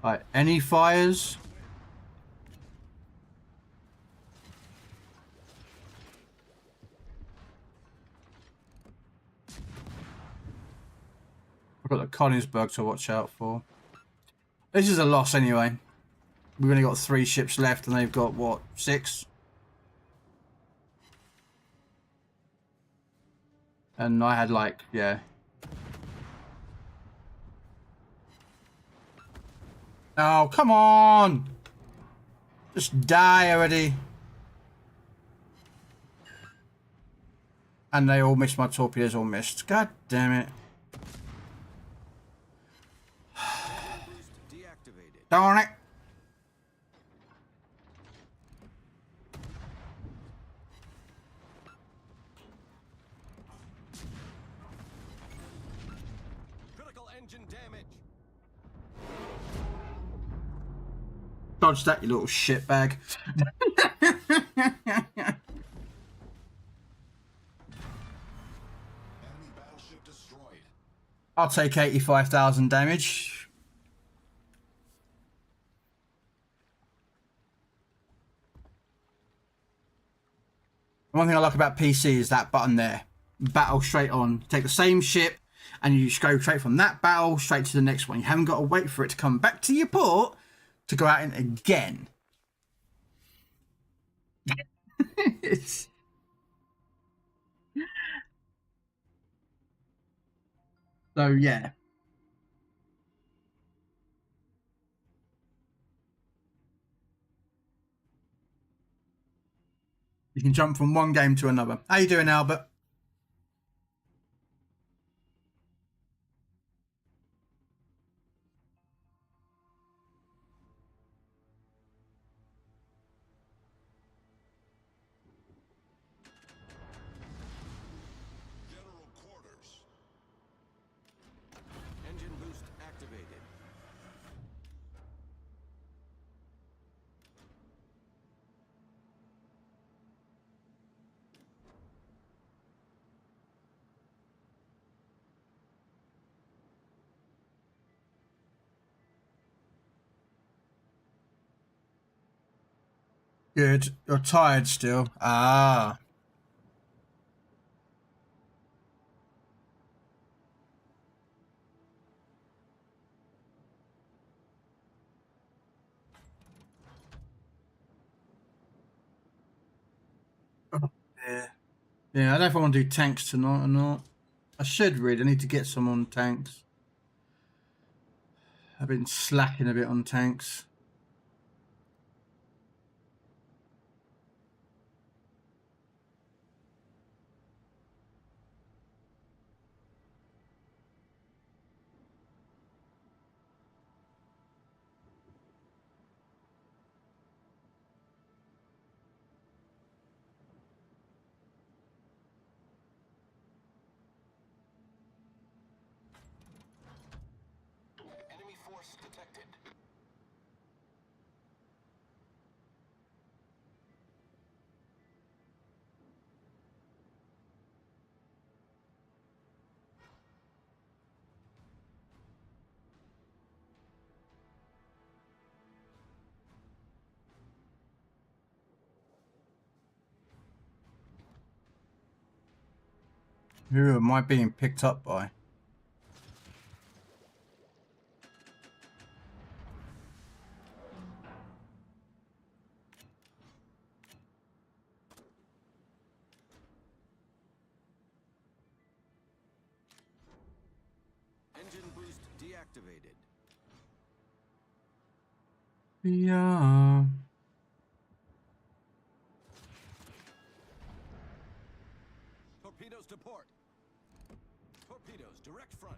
Right, any fires? I've got the Königsberg to watch out for. This is a loss anyway. We've only got 3 ships left and they've got, what, 6? And I had like, yeah. Oh, come on! Just die already. And they all missed, my torpedoes all missed. God damn it. Boost deactivated. Darn it. Critical engine damage. Dodge that, you little shitbag. Enemy battleship destroyed. I'll take 85,000 damage. One thing I like about PC is that button there. Battle straight on. Take the same ship and you just go straight from that battle straight to the next one. You haven't got to wait for it to come back to your port to go out in again. So yeah. You can jump from one game to another. How you doing, Albert? General quarters. Engine boost activated. Good. You're tired still. Ah. Yeah. Yeah, I don't know if I want to do tanks tonight or not. I should really. I need to get some on tanks. I've been slacking a bit on tanks. Enemy force detected. Who am I being picked up by? Engine boost deactivated. Yeah. Torpedoes to port. Torpedoes direct front.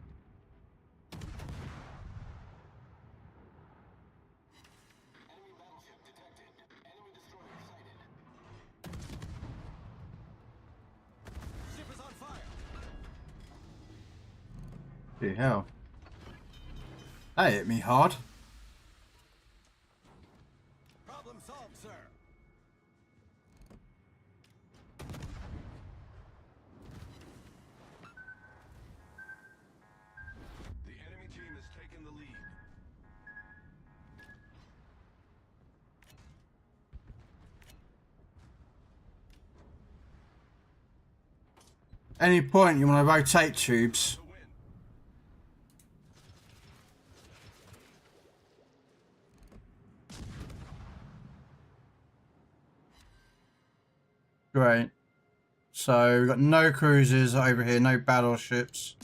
Enemy battleship detected. Enemy destroyer sighted. Ship is on fire. The hell. That hit me hard. Problem solved, sir. The enemy team has taken the lead. Any point you want to rotate tubes? Great. So we've got no cruisers over here, no battleships.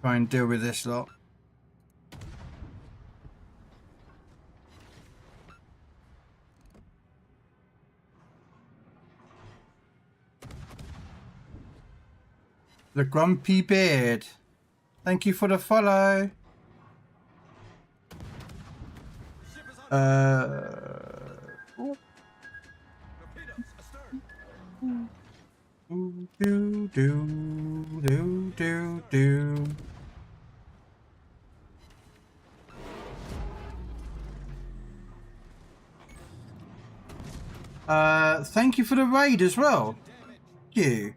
Try and deal with this lot. The Grumpy Beard. Thank you for the follow. Torpedoes astern. Do. Thank you for the raid as well. Thank you.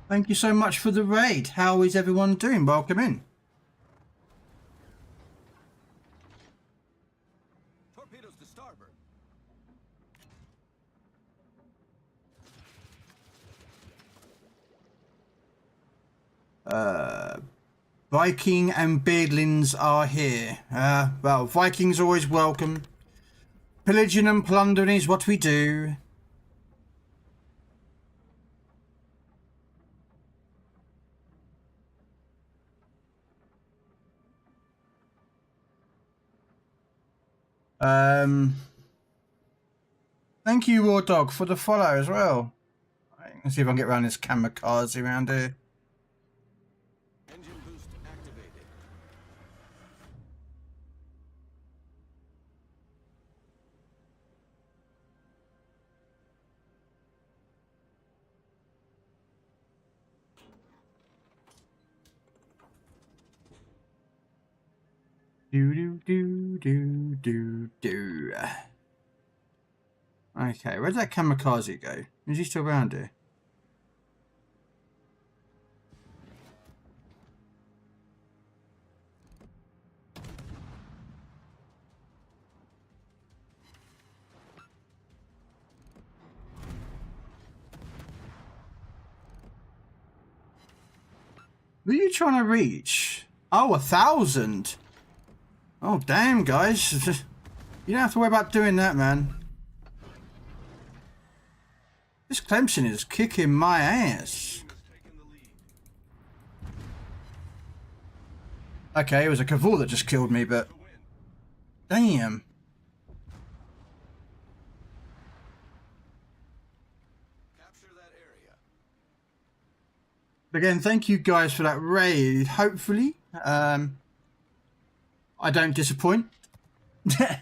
Thank you so much for the raid. How is everyone doing? Welcome in. Torpedoes to starboard. Viking and beardlings are here. Well, Vikings always welcome. Pillaging and plundering is what we do. Thank you, Raw Dog, for the follow as well. Right, let's see if I can get around this kamikaze around here. Engine boost activated. Do. Okay, where'd that kamikaze go? Is he still around here? Who are you trying to reach? Oh, 1,000. Oh, damn, guys. You don't have to worry about doing that, man. This Clemson is kicking my ass. Taking the lead. Okay, it was a Cavall that just killed me, but... Damn. Capture that area. Again, thank you guys for that raid. Hopefully, I don't disappoint. But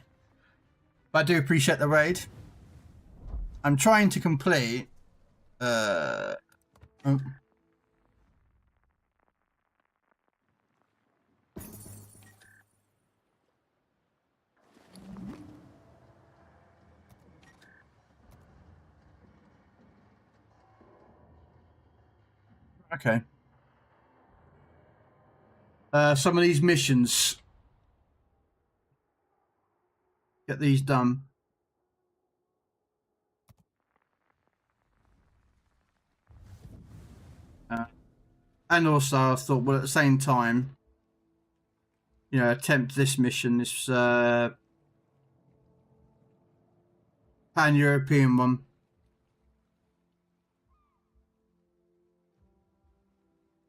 I do appreciate the raid. I'm trying to complete... oh. Okay. Some of these missions. Get these done. And also I thought, well, at the same time, you know, attempt this mission, this pan-European one.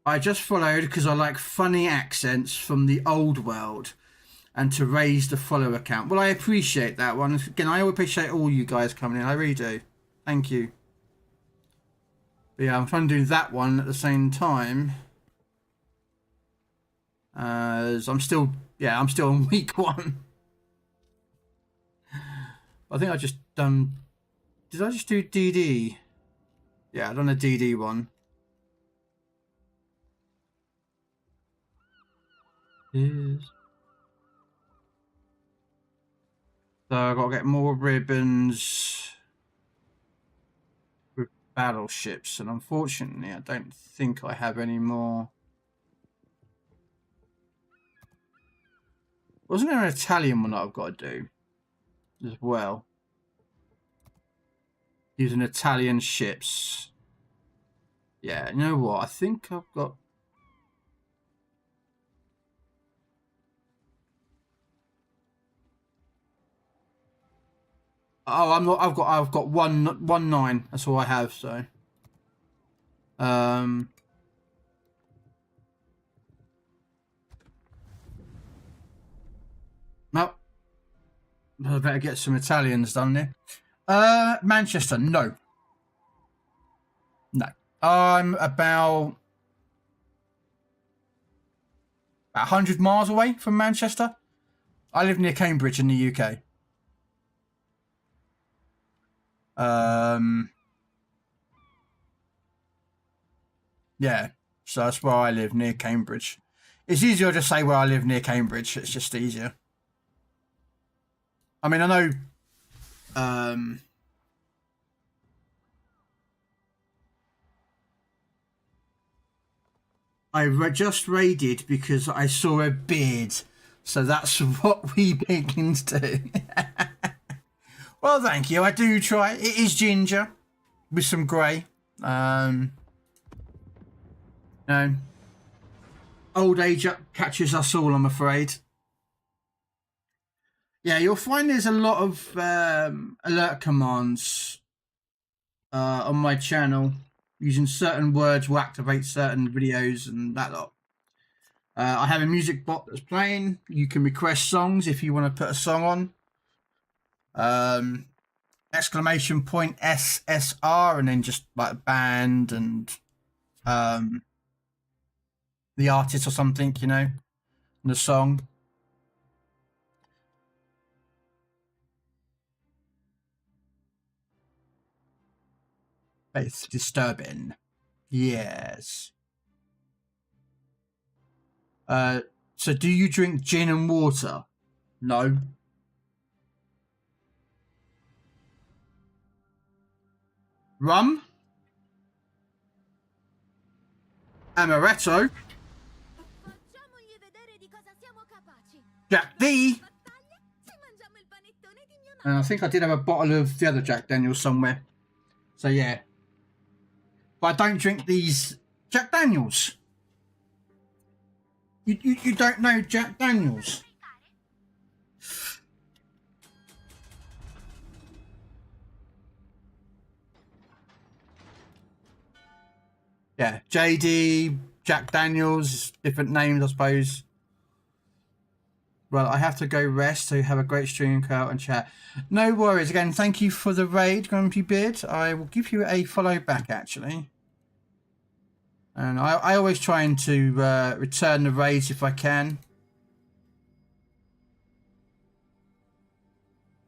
I just followed because I like funny accents from the old world and to raise the follower account. Well, I appreciate that one. Again, I appreciate all you guys coming in. I really do. Thank you. But yeah, I'm trying to do that one at the same time. As I'm still on week 1. I think I just done... Did I just do DD? Yeah, I done a DD one. Yes. So I've got to get more ribbons with battleships, and unfortunately I don't think I have any more. Wasn't there an Italian one that I've got to do? as well. Using Italian ships. Yeah, you know what? I think I've got. Oh, I'm not. I've got 119. That's all I have. So. No. I better get some Italians done there. Manchester, no. No. I'm about 100 miles away from Manchester. I live near Cambridge in the UK. Yeah, so that's where I live, near Cambridge. It's easier to say where I live near Cambridge. It's just easier. I mean, I know. I just raided because I saw a beard, so that's what we begin to do. Well, thank you. I do try. It is ginger with some grey. No. Old age catches us all, I'm afraid. Yeah, you'll find there's a lot of alert commands on my channel. Using certain words will activate certain videos and that lot. I have a music bot that's playing. You can request songs if you want to put a song on. Exclamation point SSR and then just like band and the artist or something, you know, the song. It's disturbing. Yes. So do you drink gin and water? No. Rum? Amaretto? Jack D? And I think I did have a bottle of the other Jack Daniels somewhere. So yeah. But I don't drink these Jack Daniels. You don't know Jack Daniels? Yeah, JD, Jack Daniels, different names, I suppose. Well, I have to go rest, so have a great stream, out and chat. No worries. Again, thank you for the raid, Grumpy Beard. I will give you a follow back, actually. And I always try and to return the raids if I can.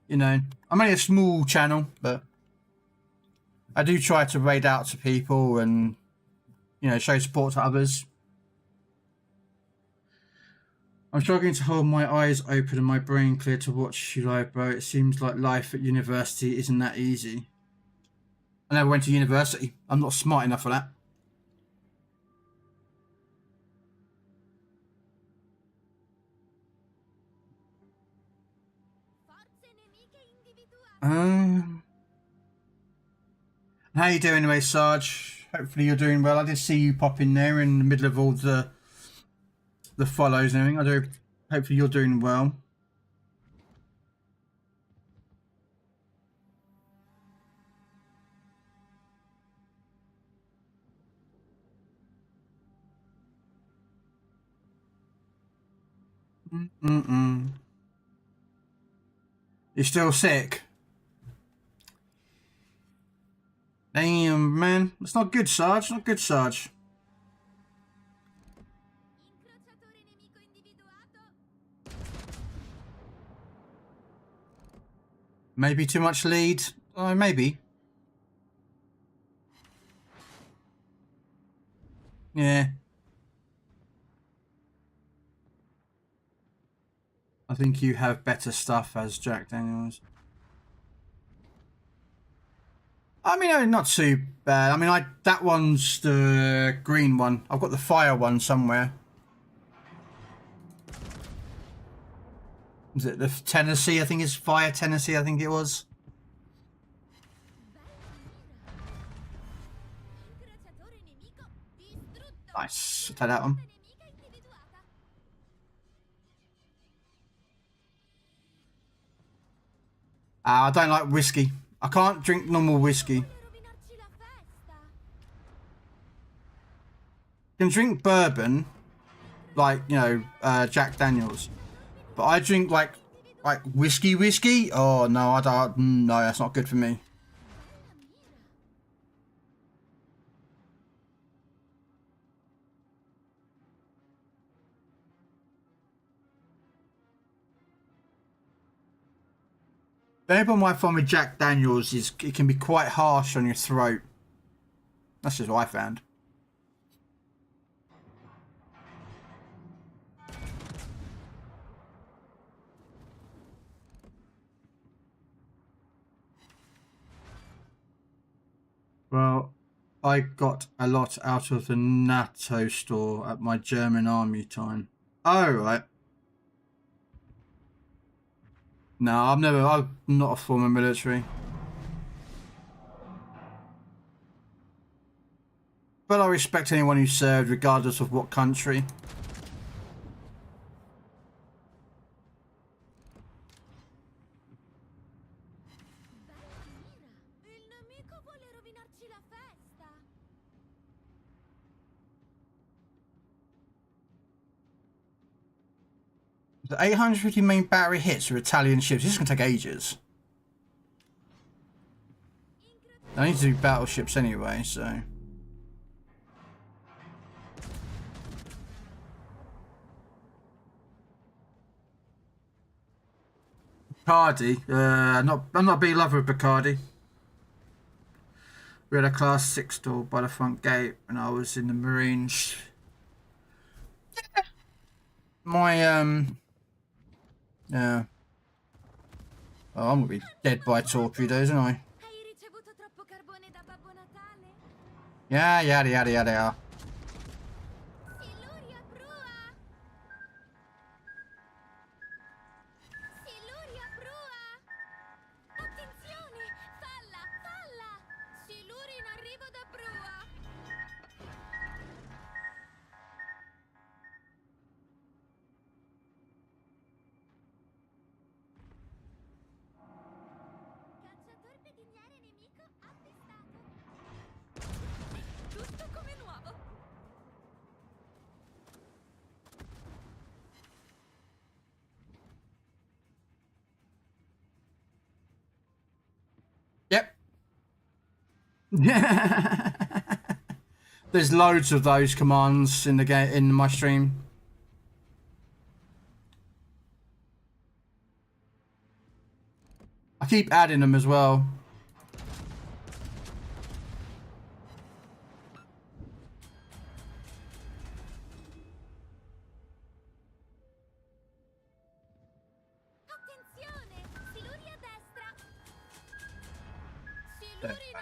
You know, I'm only a small channel, but I do try to raid out to people and, you know, show support to others. I'm struggling to hold my eyes open and my brain clear to watch you live, bro. It seems like life at university isn't that easy. I never went to university. I'm not smart enough for that. How you doing anyway, Sarge? Hopefully you're doing well. I did see you pop in there in the middle of all the follows and everything. Hopefully you're doing well. You're still sick? Damn, man. That's not good, Sarge. Not good, Sarge. Maybe too much lead? Maybe. Yeah. I think you have better stuff as Jack Daniels. I mean, not too bad. I mean, that one's the green one. I've got the fire one somewhere. Was it the Tennessee? I think it's Fire Tennessee. I think it was. Nice. I'll take that one. I don't like whiskey. I can't drink normal whiskey. I can drink bourbon, like, you know, Jack Daniels, but I drink like whiskey. Oh no, I don't. No, that's not good for me. The only problem I find with Jack Daniels is it can be quite harsh on your throat. That's just what I found. Well, I got a lot out of the NATO store at my German army time. Oh, right. No, I'm not a former military. But I respect anyone who served, regardless of what country. The 850 main battery hits for Italian ships. This is going to take ages. I need to do battleships anyway, so... Bacardi. I'm not a big lover of Bacardi. We had a class 6 door by the front gate when I was in the Marines. My, yeah. Oh, I'm gonna be dead by torpedoes, aren't I? Yeah, yada yada yada yada. Yep. There's loads of those commands in the game, in my stream. I keep adding them as well.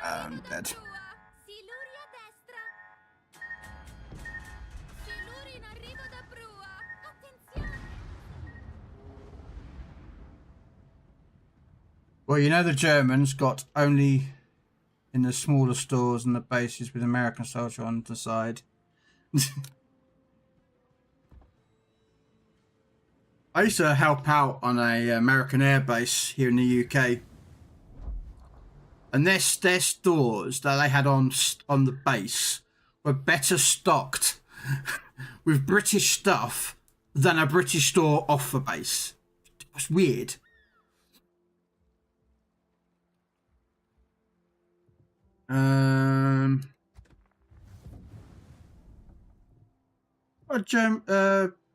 I'm dead. Well, you know the Germans got only in the smaller stores and the bases with American soldier on the side. I used to help out on a American air base here in the UK. And their stores that they had on the base were better stocked with British stuff than a British store off the base. It's weird.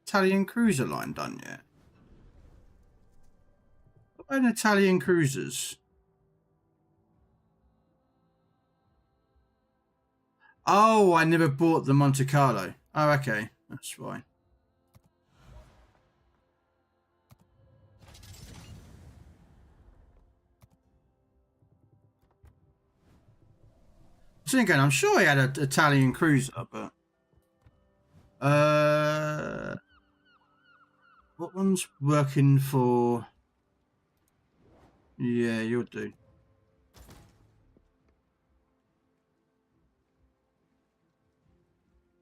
Italian cruiser line done yet? An Italian cruisers. Oh, I never bought the Monte Carlo. Oh, okay. That's fine. I was thinking, I'm sure I had an Italian cruiser, but... What one one's working for... Yeah, you'll do.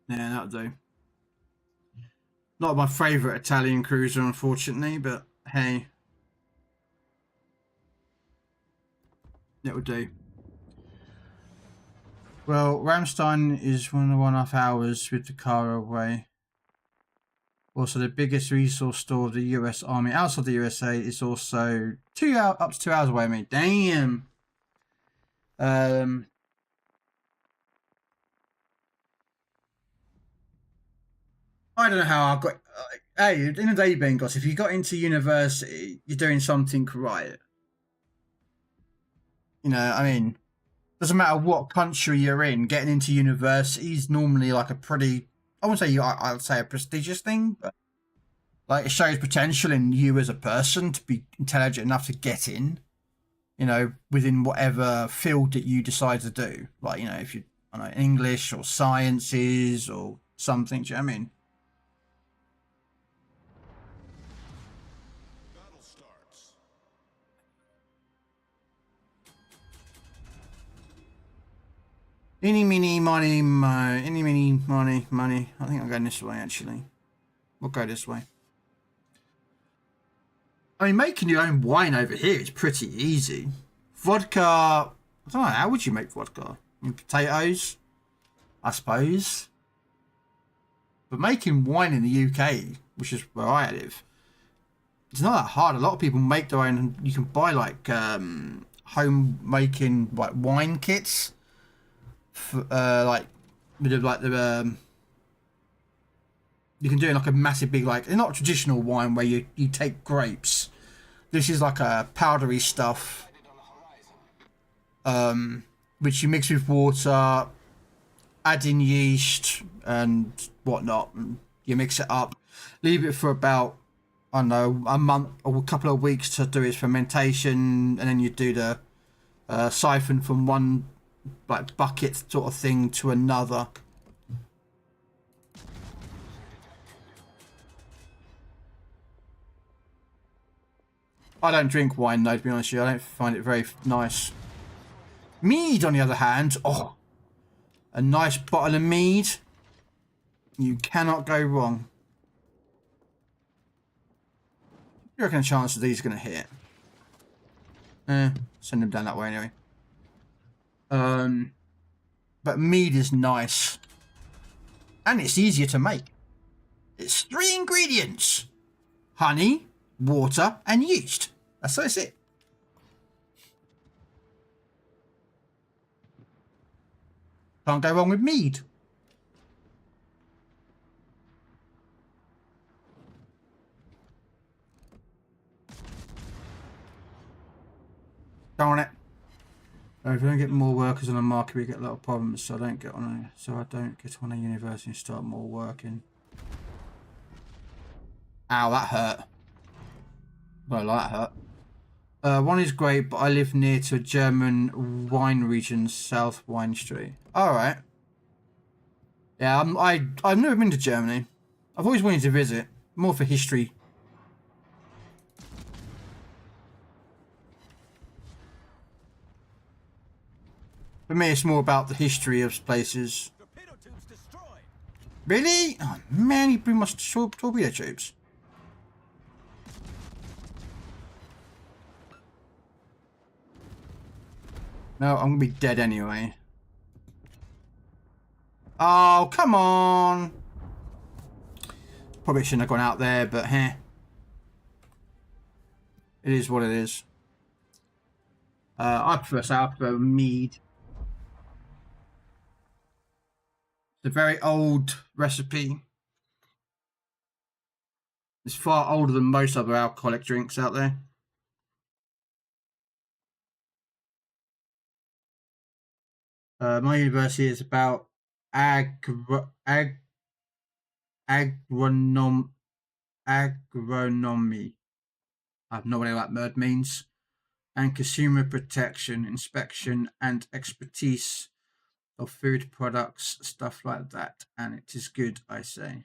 Yeah, that'll do. Not my favourite Italian cruiser, unfortunately, but hey. It will do. Well, Ramstein is 1.5 hours with the car away. Also, the biggest resource store of the US Army outside the USA is also up to 2 hours away from me. Damn. I don't know how I got. Hey, in the day, Bengals, if you got into university, you're doing something right. You know, I mean, doesn't matter what country you're in, getting into university is normally like a pretty, I wouldn't say I'd say a prestigious thing, but like it shows potential in you as a person to be intelligent enough to get in, you know, within whatever field that you decide to do. Like, you know, if you, I don't know, English or sciences or something, do you know what I mean? Battle starts. Any, mini, money, any, mini, money, money. I think I'm going this way, actually. We'll go this way. I mean, making your own wine over here is pretty easy. Vodka, I don't know, how would you make vodka? I mean, potatoes, I suppose. But making wine in the UK, which is where I live, it's not that hard. A lot of people make their own. You can buy like home making like wine kits. For, like with the you can do like a massive big, like, not traditional wine where you take grapes. This is like a powdery stuff, which you mix with water, add in yeast and whatnot, and you mix it up, leave it for about, I don't know, a month or a couple of weeks to do its fermentation, and then you do the siphon from one like bucket sort of thing to another. I don't drink wine though, to be honest with you. I don't find it very nice. Mead, on the other hand, oh, a nice bottle of mead. You cannot go wrong. You reckon the chance of these are going to hit? Send them down that way anyway. But mead is nice. And it's easier to make. It's 3 ingredients. Honey, water, and yeast. That's it. Can't go wrong with mead. Darn it. If we don't get more workers on the market, we get a lot of problems. So I don't get on a university and start more working. Ow, that hurt. Well, that hurt. One is great, but I live near to a German wine region, South Wine Street. All right. Yeah, I've never been to Germany. I've always wanted to visit, more for history. For me, it's more about the history of places. Torpedo tubes destroyed. Really? Oh man, you bring my torpedo tubes. No, I'm gonna be dead anyway. Oh, come on. Probably shouldn't have gone out there, but heh. It is what it is. I prefer mead. It's a very old recipe. It's far older than most other alcoholic drinks out there. My university is about agronomy. I have no idea what that word means. And consumer protection, inspection, and expertise of food products, stuff like that. And it is good, I say.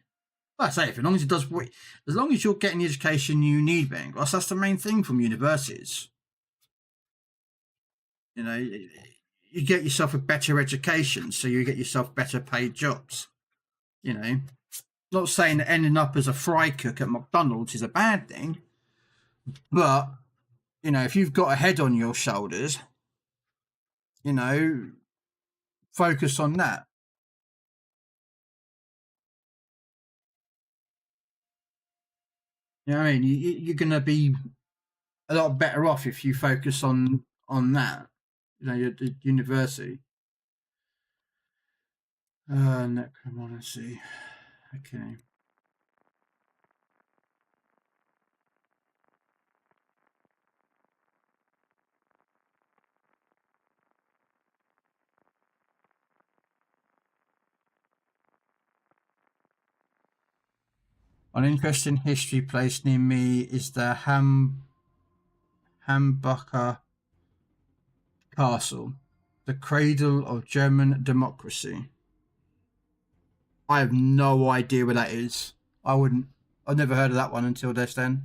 Like I say, as long as it does, as long as you're getting the education you need, Ben, that's the main thing from universities. You know, you get yourself a better education, so you get yourself better paid jobs. You know, not saying that ending up as a fry cook at McDonald's is a bad thing, but you know, if you've got a head on your shoulders, you know, focus on that. You know what I mean? You're going to be a lot better off if you focus on that. You know, your university. Necromancy. Okay. An interesting history place near me is the Hambacher Castle, the cradle of German democracy. I have no idea where that is. I've never heard of that one until just then.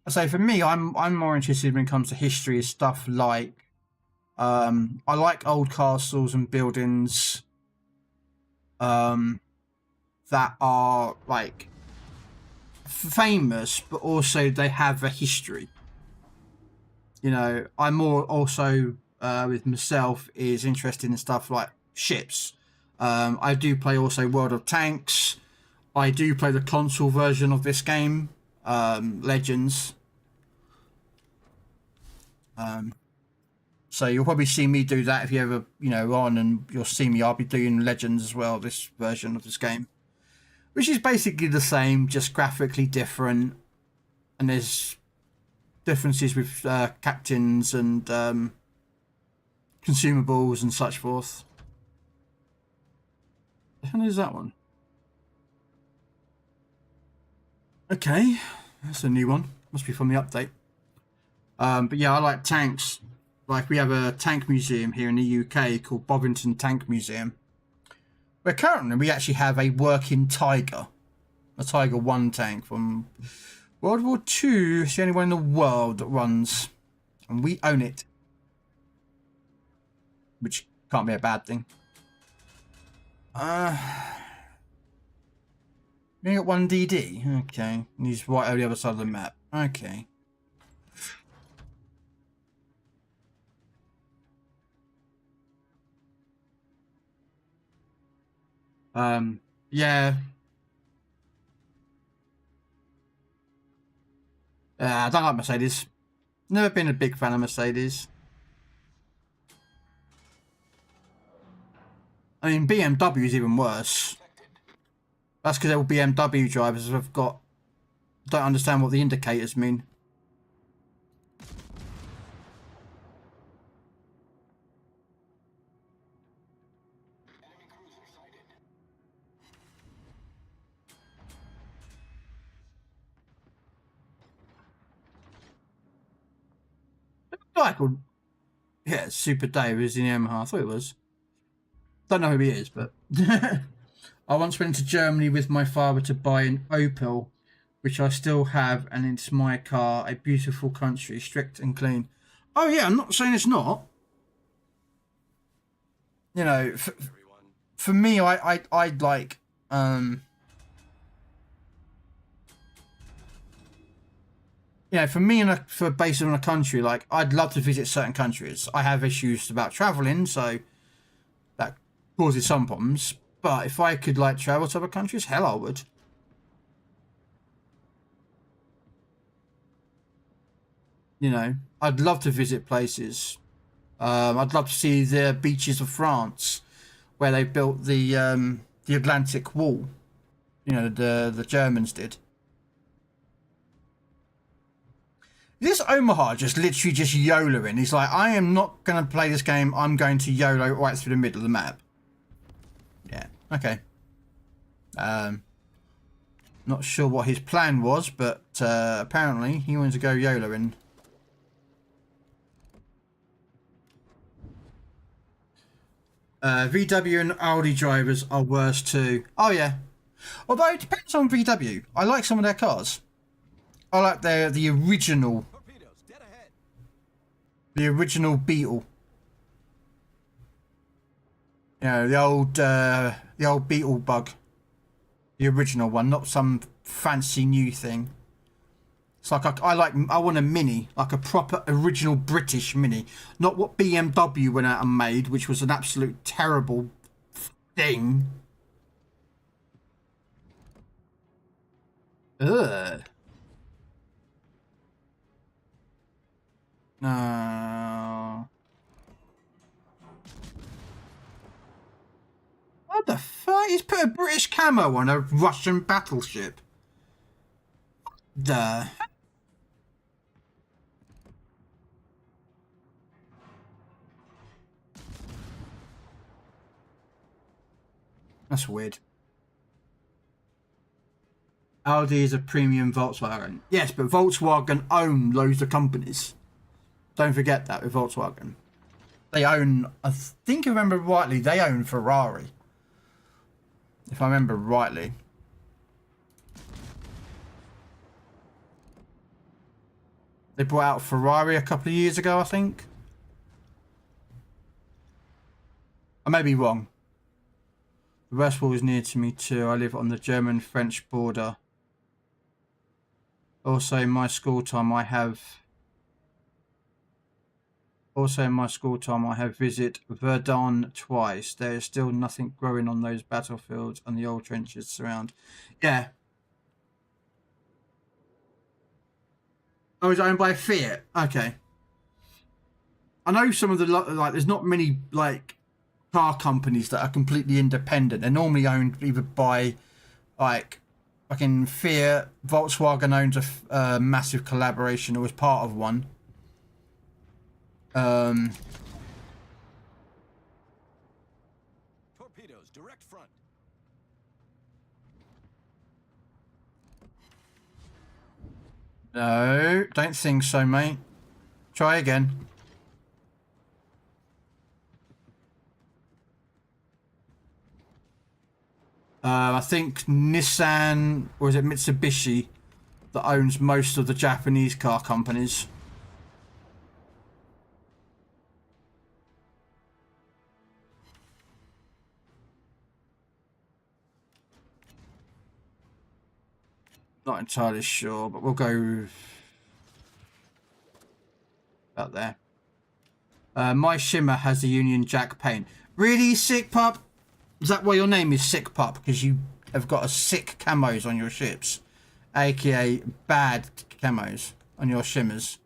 I say for me, I'm more interested when it comes to history, stuff like I like old castles and buildings that are like famous, but also they have a history. You know, I'm more also with myself is interested in stuff like ships. I do play also World of Tanks. I do play the console version of this game, Legends. So you'll probably see me do that if you ever, you know, on, and you'll see me. I'll be doing Legends as well, this version of this game, which is basically the same, just graphically different, and there's differences with captains and consumables and such forth. The hell is that one? Okay, that's a new one. Must be from the update. But yeah, I like tanks. Like, we have a tank museum here in the UK called Bovington Tank Museum, where currently we actually have a working Tiger, a Tiger 1 tank from World War II. It's the only one in the world that runs, and we own it, which can't be a bad thing. We got 1 DD. Okay, and he's right over the other side of the map. Okay. Yeah. I don't like Mercedes. Never been a big fan of Mercedes. I mean, BMW is even worse. That's because all BMW drivers have don't understand what the indicators mean. Guy called, yeah, Super Dave is in Yamaha. I thought it was. Don't know who he is, but I once went to Germany with my father to buy an Opel, which I still have, and it's my car. A beautiful country, strict and clean. Oh yeah, I'm not saying it's not. You know, for me, I'd like you know, for me, for based on a country, like, I'd love to visit certain countries. I have issues about traveling, so that causes some problems. But if I could, like, travel to other countries, hell, I would. You know, I'd love to visit places. I'd love to see the beaches of France, where they built the Atlantic Wall. You know, the Germans did. This Omaha just literally just YOLOing. He's like, I am not going to play this game. I'm going to YOLO right through the middle of the map. Yeah, okay. Not sure what his plan was, but apparently he wanted to go YOLOing. VW and Audi drivers are worse too. Oh yeah. Although it depends on VW. I like some of their cars. I like the original. Torpedoes, dead ahead. The original Beetle. You know, the old Beetle bug. The original one, not some fancy new thing. It's like I want a Mini, like a proper original British Mini, not what BMW went out and made, which was an absolute terrible thing. Ugh. No. What the fuck? He's put a British camo on a Russian battleship. Duh. That's weird. Audi is a premium Volkswagen. Yes, but Volkswagen own loads of companies. Don't forget that with Volkswagen. They own, I think I remember rightly, they own Ferrari. If I remember rightly. They brought out Ferrari a couple of years ago, I think. I may be wrong. The West Wall is near to me too. I live on the German-French border. Also, in my school time, I have visited Verdun twice. There is still nothing growing on those battlefields and the old trenches surround. Yeah. Oh, it's owned by Fiat. Okay. I know some of the like. There's not many like car companies that are completely independent. They're normally owned either by like fucking Fiat. Volkswagen owns a massive collaboration or was part of one. Torpedoes, direct front. No, don't think so, mate. Try again. I think Nissan, or is it Mitsubishi, that owns most of the Japanese car companies. Not entirely sure, but we'll go about there. My Shimmer has a Union Jack paint. Really, Sick Pup? Is that why your name is Sick Pup? Because you have got a sick camos on your ships, aka bad camos on your shimmers.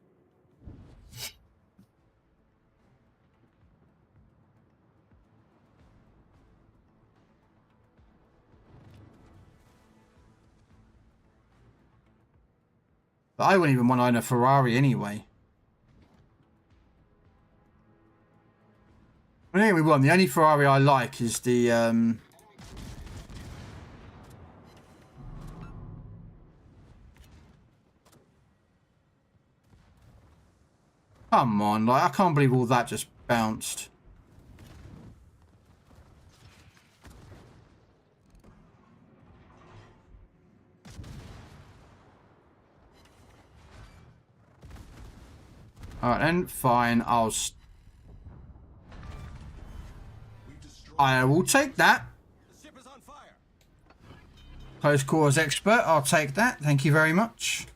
But I wouldn't even want to own a Ferrari anyway. Well, anyway, the only Ferrari I like is the come on, like I can't believe all that just bounced. Alright then, fine, I will take that. The ship is on fire. Close quarters expert, I'll take that. Thank you very much.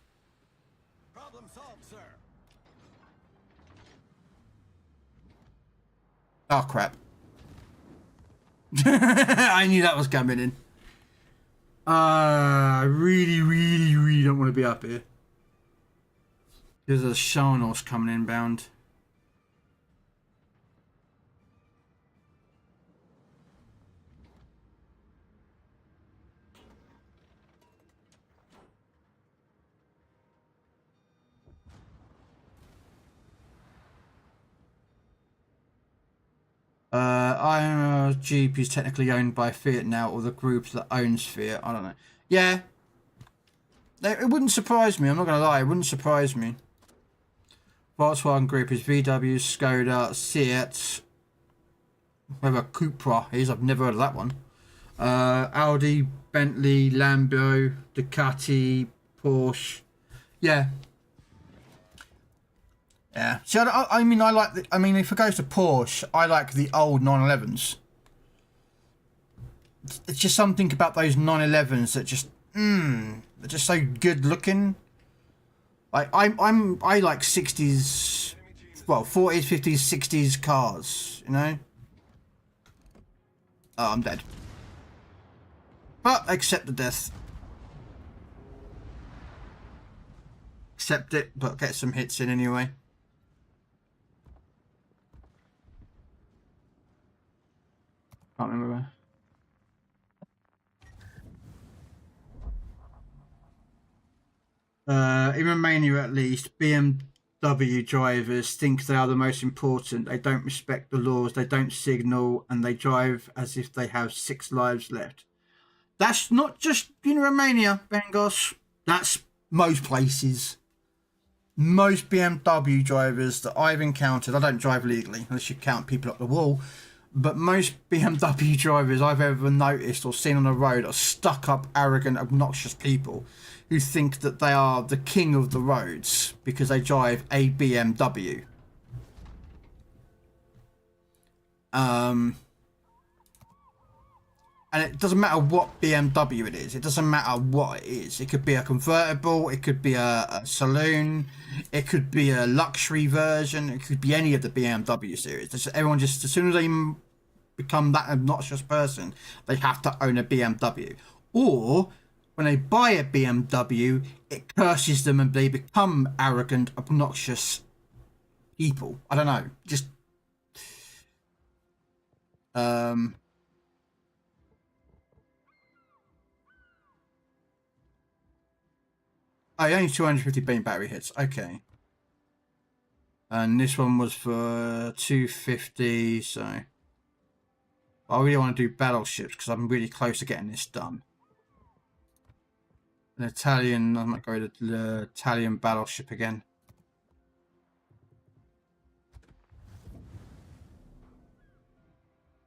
Problem solved, sir. Oh crap. I knew that was coming in. I really don't want to be up here. There's a Sharnos coming inbound. Jeep is technically owned by Fiat now, or the group that owns Fiat. I don't know. Yeah. It wouldn't surprise me, I'm not going to lie. It wouldn't surprise me. Volkswagen Group is VW, Skoda, Seat, Whatever Cupra is, I've never heard of that one. Audi, Bentley, Lambo, Ducati, Porsche. Yeah. Yeah. See, I mean, I like I mean, if it goes to Porsche, I like the old 911s. It's just something about those 911s that just, they're just so good looking. Like, I like 60s, well, 40s, 50s, 60s cars, you know? Oh, I'm dead. But accept the death. Accept it, but get some hits in anyway. Can't remember. In Romania, at least, BMW drivers think they are the most important. They don't respect the laws, they don't signal, and they drive as if they have 6 lives left. That's not just in Romania, Bengals. That's most places. Most BMW drivers that I've encountered, I don't drive legally unless you count people up the wall, but most BMW drivers I've ever noticed or seen on the road are stuck up, arrogant, obnoxious people who think that they are the king of the roads because they drive a BMW. And it doesn't matter what BMW it is. It doesn't matter what it is. It could be a convertible. It could be a saloon. It could be a luxury version. It could be any of the BMW series. Everyone just, as soon as they become that obnoxious person, they have to own a BMW. Or when they buy a BMW, it curses them and they become arrogant, obnoxious people. I don't know. Just oh, only 250 beam battery hits. Okay. And this one was for 250, so I really want to do battleships because I'm really close to getting this done. An Italian, I might go to the Italian battleship again.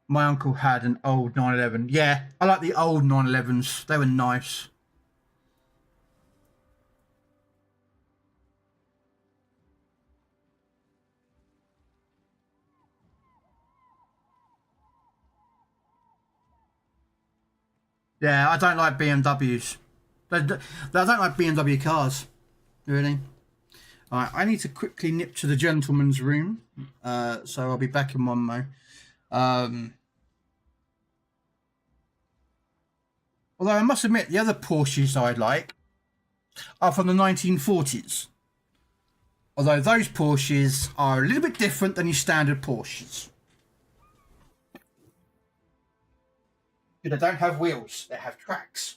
My uncle had an old 911. Yeah, I like the old 911s. They were nice. Yeah, I don't like BMWs. I don't like BMW cars, really. All right, I need to quickly nip to the gentleman's room, so I'll be back in one mo. Although I must admit, the other Porsches I like are from the 1940s. Although those Porsches are a little bit different than your standard Porsches. They don't have wheels, they have tracks.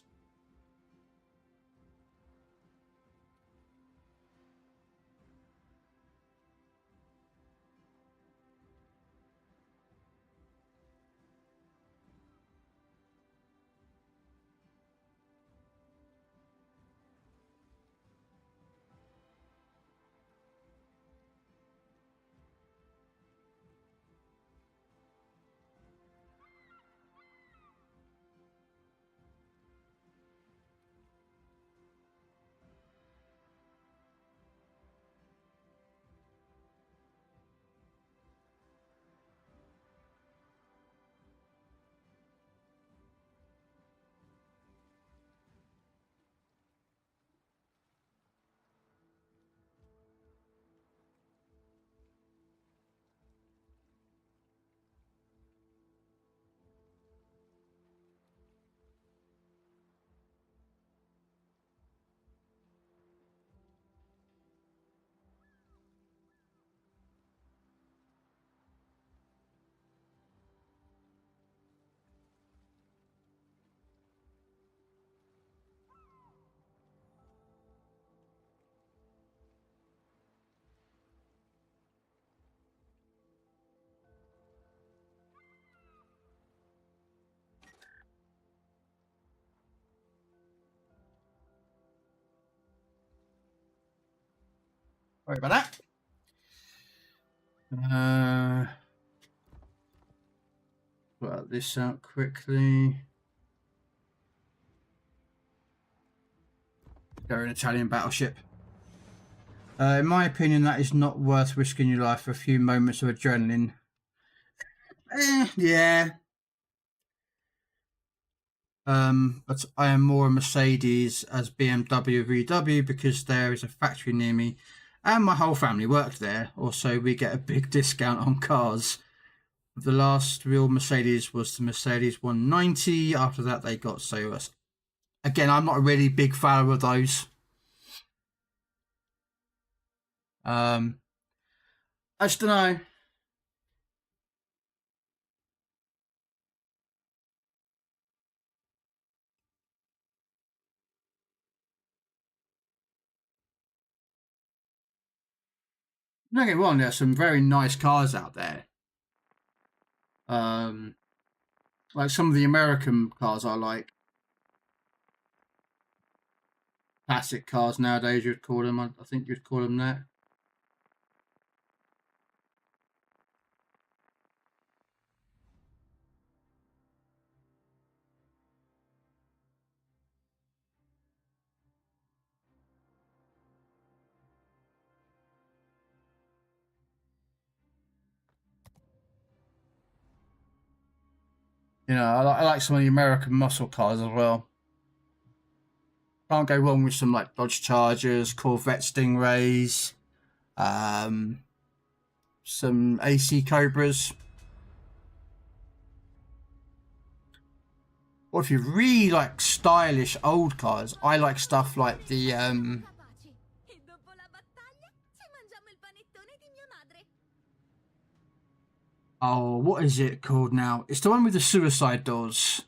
Sorry about that. Put this out quickly. They're an Italian battleship. In my opinion, that is not worth risking your life for a few moments of adrenaline. Yeah. But I am more a Mercedes as BMW VW because there is a factory near me and my whole family worked there. Also, we get a big discount on cars. The last real Mercedes was the Mercedes 190. After that, they got so. Again, I'm not a really big fan of those. I just don't know. Don't get me wrong, there's some very nice cars out there. Like some of the American cars I like. Classic cars nowadays, you'd call them. I think you'd call them that. You know, I like some of the American muscle cars as well. Can't go wrong with some like Dodge Chargers, Corvette Stingrays, some AC Cobras. Or if you really like stylish old cars, I like stuff like the oh, what is it called now? It's the one with the suicide doors.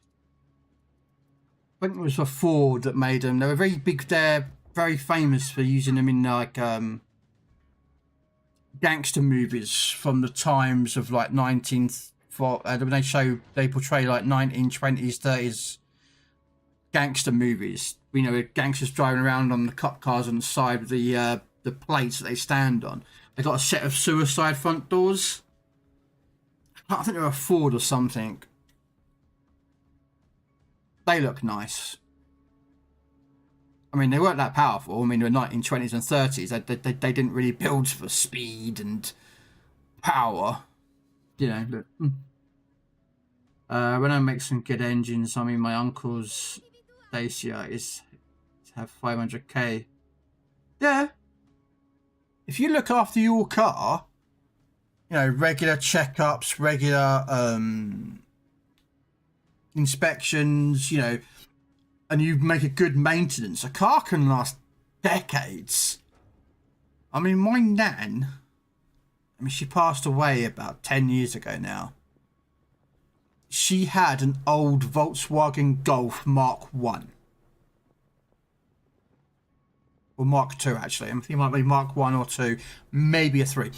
I think it was a Ford that made them. They were very big. They're very famous for using them in like gangster movies from the times of like 19th. When they portray like 1920s, 30s gangster movies. You know, gangsters driving around on the cop cars on the side with the plates that they stand on. They got a set of suicide front doors. I think they're a Ford or something. They look nice. I mean, they weren't that powerful. I mean, they were 1920s and 30s. They didn't really build for speed and power. You know, look. When I make some good engines, I mean, my uncle's Dacia is to have 500k. Yeah. If you look after your car, you know, regular checkups, regular inspections, you know, and you make a good maintenance, a car can last decades. I mean, my nan, I mean, she passed away about 10 years ago now. She had an old Volkswagen Golf Mark 1. Or Mark 2, actually. I think it might be Mark 1 or 2, maybe a 3.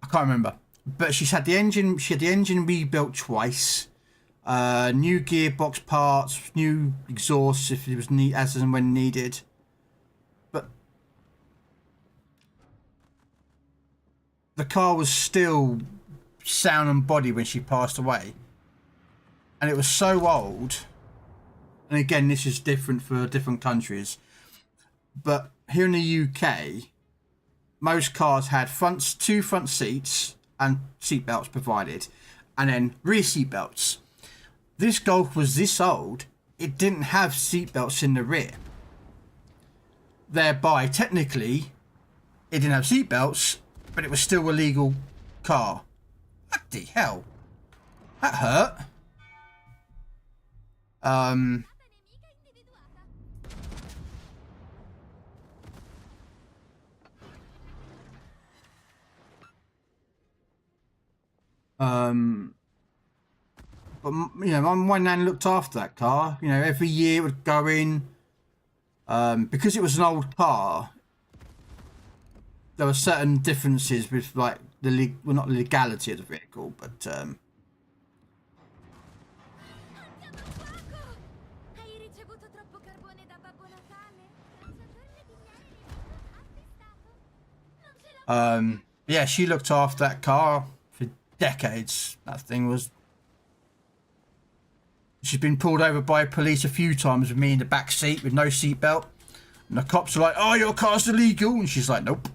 I can't remember. But she had the engine rebuilt twice. New gearbox parts, new exhausts if it was as and when needed. But the car was still sound and body when she passed away. And it was so old. And again, this is different for different countries. But here in the UK, most cars had two front seats and seat belts provided. And then rear seat belts. This Golf was this old, it didn't have seat belts in the rear. Thereby, technically, it didn't have seat belts, but it was still a legal car. What the hell? That hurt. But, you know, my nan looked after that car. You know, every year it would go in. Because it was an old car, there were certain differences with, like, well, not the legality of the vehicle, but, yeah, she looked after that car for decades. That thing was She's been pulled over by police a few times with me in the back seat with no seatbelt. And the cops are like, oh, your car's illegal. And she's like, nope.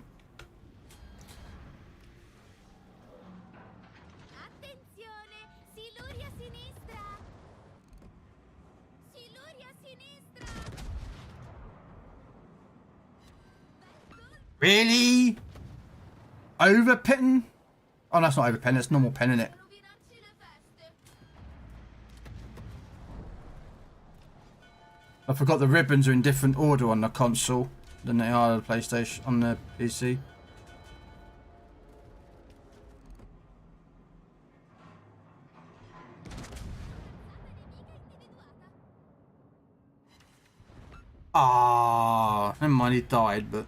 Attenzione, Siluria sinistra. Siluria sinistra. Really? Overpen? Oh, that's not overpen. That's normal pen, isn't it? Rovinarci le feste. I forgot the ribbons are in different order on the console than they are on the PlayStation, on the PC. Ah, never mind, he died, but...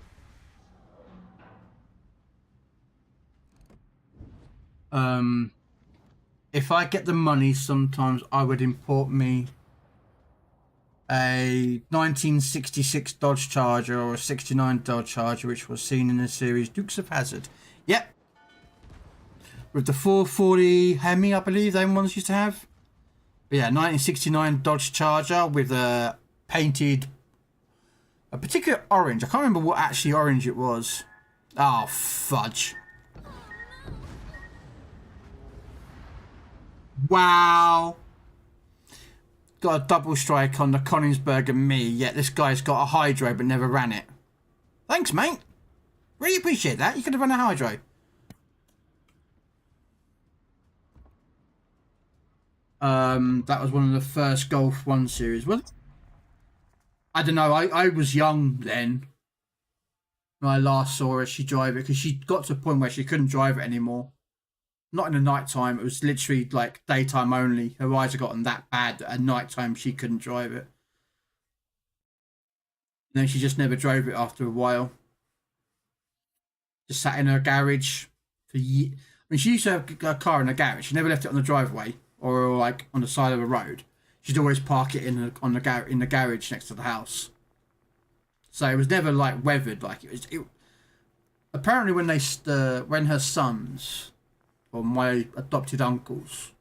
if I get the money, sometimes I would import me a 1966 Dodge Charger or a 69 Dodge Charger, which was seen in the series Dukes of Hazzard. Yep. With the 440 Hemi, I believe they ones used to have. But yeah, 1969 Dodge Charger with a painted, a particular orange. I can't remember what actually orange it was. Oh, fudge. Wow. Got a double strike on the Konigsberg and me, yet this guy's got a hydro but never ran it. Thanks, mate. Really appreciate that. You could have run a hydro. That was one of the first Golf 1 series. Well, I don't know. I was young then when I last saw her. She drive it because she got to a point where she couldn't drive it anymore. Not in the night time. It was literally like daytime only. Her eyes had gotten that bad that at night time she couldn't drive it. And then she just never drove it after a while. Just sat in her garage for years. I mean, she used to have a car in her garage. She never left it on the driveway or like on the side of a road. She'd always park it in the garage next to the house. So it was never like weathered. Like it apparently when her sons, or my adopted uncles,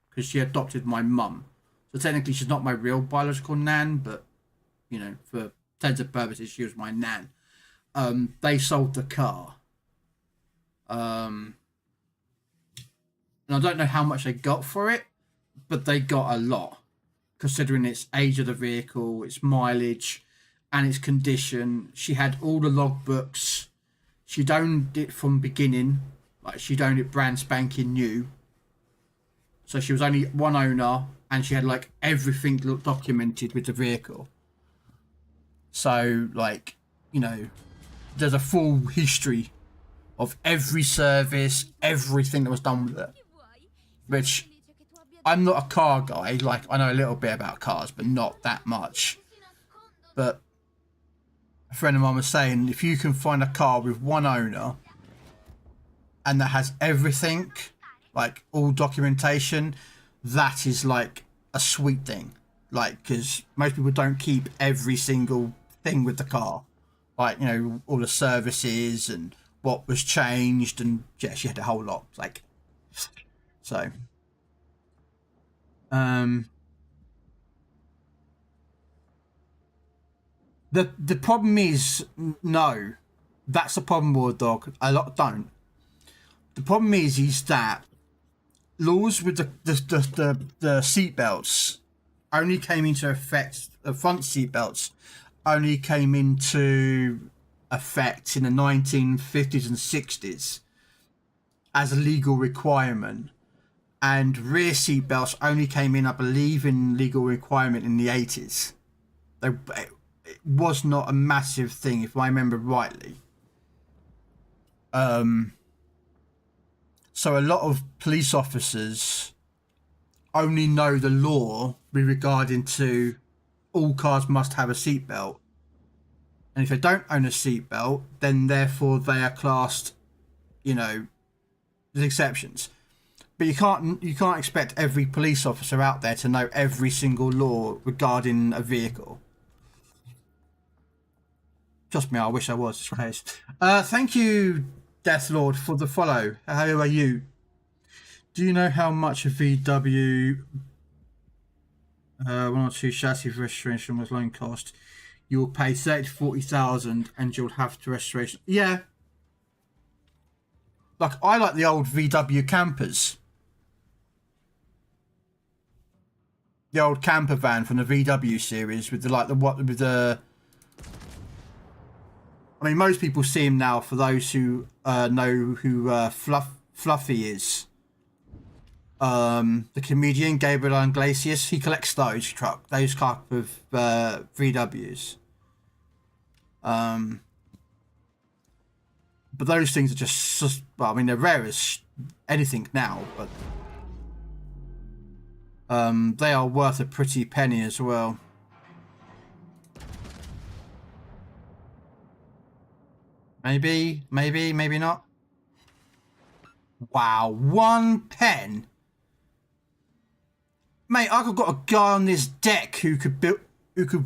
because she adopted my mum. So technically she's not my real biological nan, but, you know, for intents and purposes, she was my nan. They sold the car. And I don't know how much they got for it, but they got a lot, considering its age of the vehicle, its mileage, and its condition. She had all the logbooks. She'd owned it from beginning. Like, she'd owned it brand spanking new. So she was only one owner, and she had like everything documented with the vehicle. So, like, you know, there's a full history of every service, everything that was done with it. Which, I'm not a car guy. Like, I know a little bit about cars, but not that much. But a friend of mine was saying, if you can find a car with one owner and that has everything, like all documentation, that is like a sweet thing. Like, because most people don't keep every single thing with the car, like, you know, all the services and what was changed, and yeah, she had a whole lot. Like, so the problem is, no, that's the problem, War Dog. A lot don't. The problem is that laws with the seat belts only came into effect. The front seat belts only came into effect in the 1950s and 60s as a legal requirement, and rear seat belts only came in, I believe, in legal requirement in the 80s. It was not a massive thing, if I remember rightly. So a lot of police officers only know the law with regarding to all cars must have a seatbelt. And if they don't own a seatbelt, then therefore they are classed, you know, there's exceptions. But you can't expect every police officer out there to know every single law regarding a vehicle. Trust me, I wish I was this case. Thank you, Deathlord, for the follow. How are you? Do you know how much a VW 1 or 2 chassis restoration was loan cost. You will pay 30 to 40,000 and you'll have to restoration. Yeah. Like, I like the old VW campers. The old camper van from the VW series with the, like, the, what, with the... I mean, most people see him now, for those who know who Fluffy is. The comedian Gabriel Iglesias, he collects those type of VWs. But those things are just, well, I mean, they're rare as anything now, but they are worth a pretty penny as well. Maybe not. Wow, 1 pen. Mate, I've got a guy on this deck who could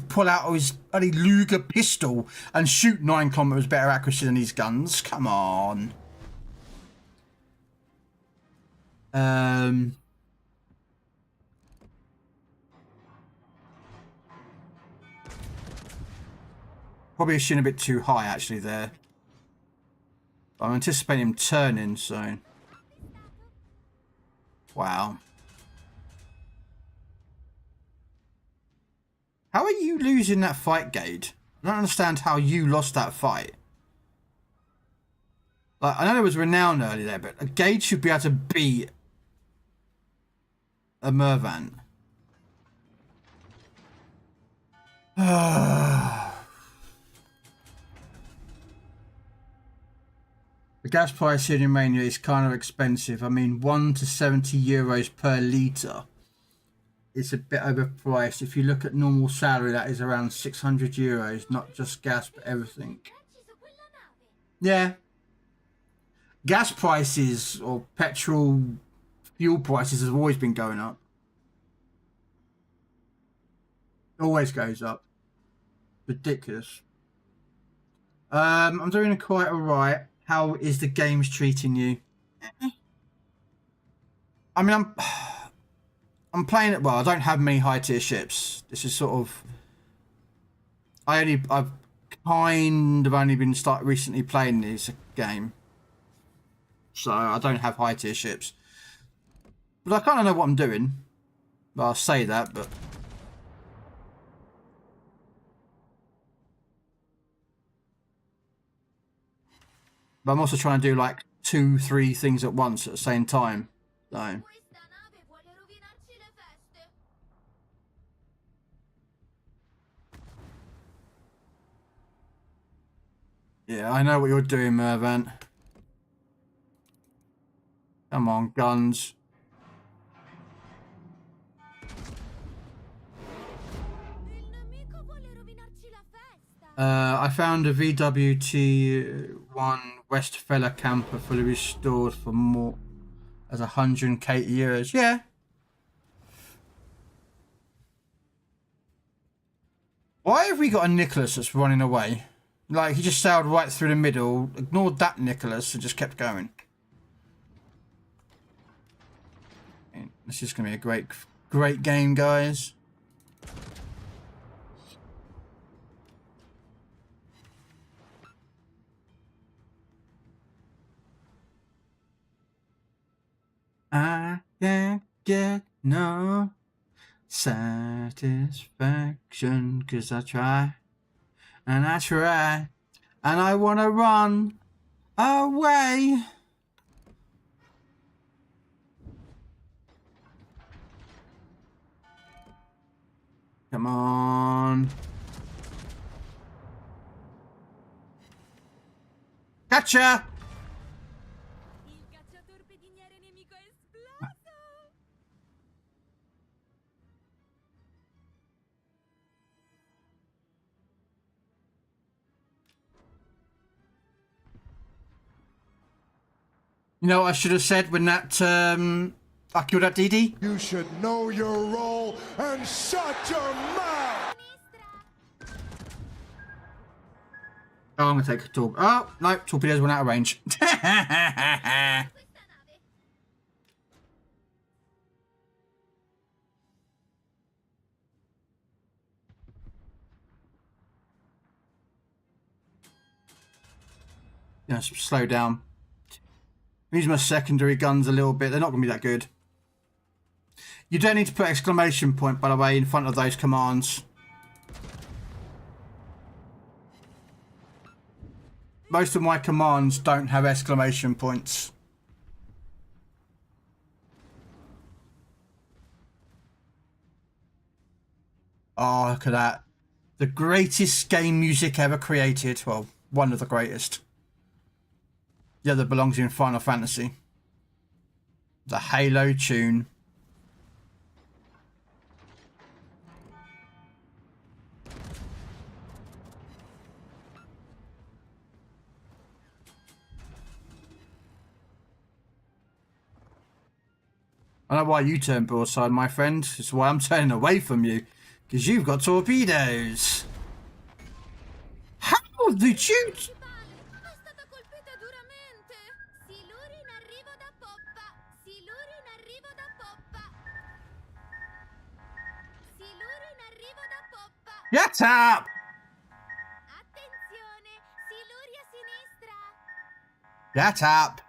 pull out his bloody Luger pistol and shoot 9 kilometers better accuracy than these guns. Come on. Probably shooting a bit too high actually there. I'm anticipating him turning, so... Wow. How are you losing that fight, Gade? I don't understand how you lost that fight. Like, I know there was renown earlier there, but a Gade should be able to beat a Mervan. The gas price here in Romania is kind of expensive. I mean, 1 to 70 euros per litre. It's a bit overpriced. If you look at normal salary, that is around 600 euros, not just gas, but everything. Yeah. Gas prices or petrol fuel prices have always been going up. Always goes up. Ridiculous. I'm doing quite alright. How is the games treating you? I mean, I'm playing it well. I don't have many high tier ships. This is sort of... I've kind of only been recently playing this game. So I don't have high tier ships. But I kind of know what I'm doing. Well, I'll say that, but... But I'm also trying to do like 2-3 things at once at the same time. So... Yeah, I know what you're doing, Mervan. Come on, guns. I found a VWT1 Westfella camper fully restored for more as 100k euros. Yeah. Why have we got a Nicholas that's running away? Like, he just sailed right through the middle, ignored that Nicholas, and just kept going. This is going to be a great game, guys. I can't get no satisfaction 'cause I try. And I try, and I want to run away. Come on. Gotcha! You know what I should have said when that, I killed that DD? You should know your role and shut your mouth! Oh, I'm gonna take a torpedo. Oh, no, torpedoes went out of range. you know, slow down. Use my secondary guns a little bit. They're not going to be that good. You don't need to put exclamation point, by the way, in front of those commands. Most of my commands don't have exclamation points. Oh, look at that. The greatest game music ever created. Well, one of the greatest. The other belongs in Final Fantasy. The Halo tune. I know why you turned broadside, my friend. It's why I'm turning away from you. Because you've got torpedoes. How did you... È stata colpita duramente. Siluri in arrivo da poppa. Siluri in arrivo da poppa. Siluri in arrivo da poppa. Get up! Attenzione, Siluri a sinistra. Get up!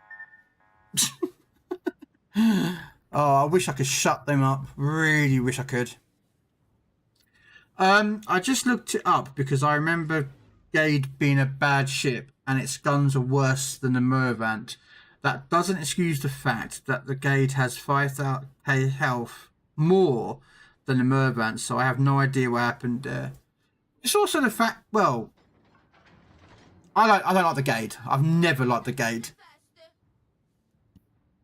Oh, I wish I could shut them up. Really wish I could. I just looked it up because I remember Gade being a bad ship and its guns are worse than the Mervant. That doesn't excuse the fact that the Gade has 5,000 health more than the Mervant, so I have no idea what happened there. It's also the fact, well, I don't like the Gade. I've never liked the Gade.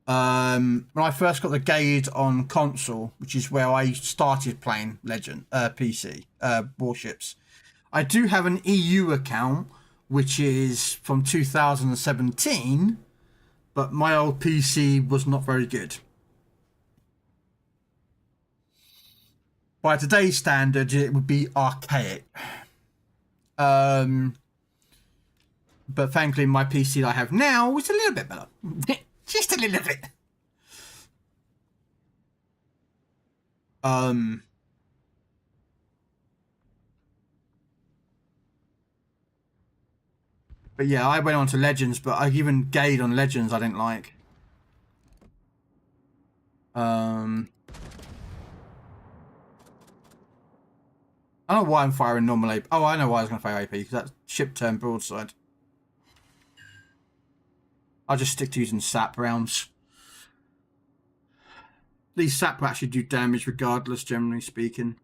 When I first got the Gade on console, which is where I started playing PC, Warships, I do have an EU account, which is from 2017, but my old PC was not very good. By today's standards, it would be archaic. But thankfully, my PC that I have now is a little bit better. Just a little bit. But yeah, I went on to Legends, but I even Gade on Legends I didn't like. I don't know why I'm firing normal AP. Oh, I know why I was going to fire AP, because that ship turned broadside. I'll just stick to using sap rounds. These sap will actually do damage regardless, generally speaking.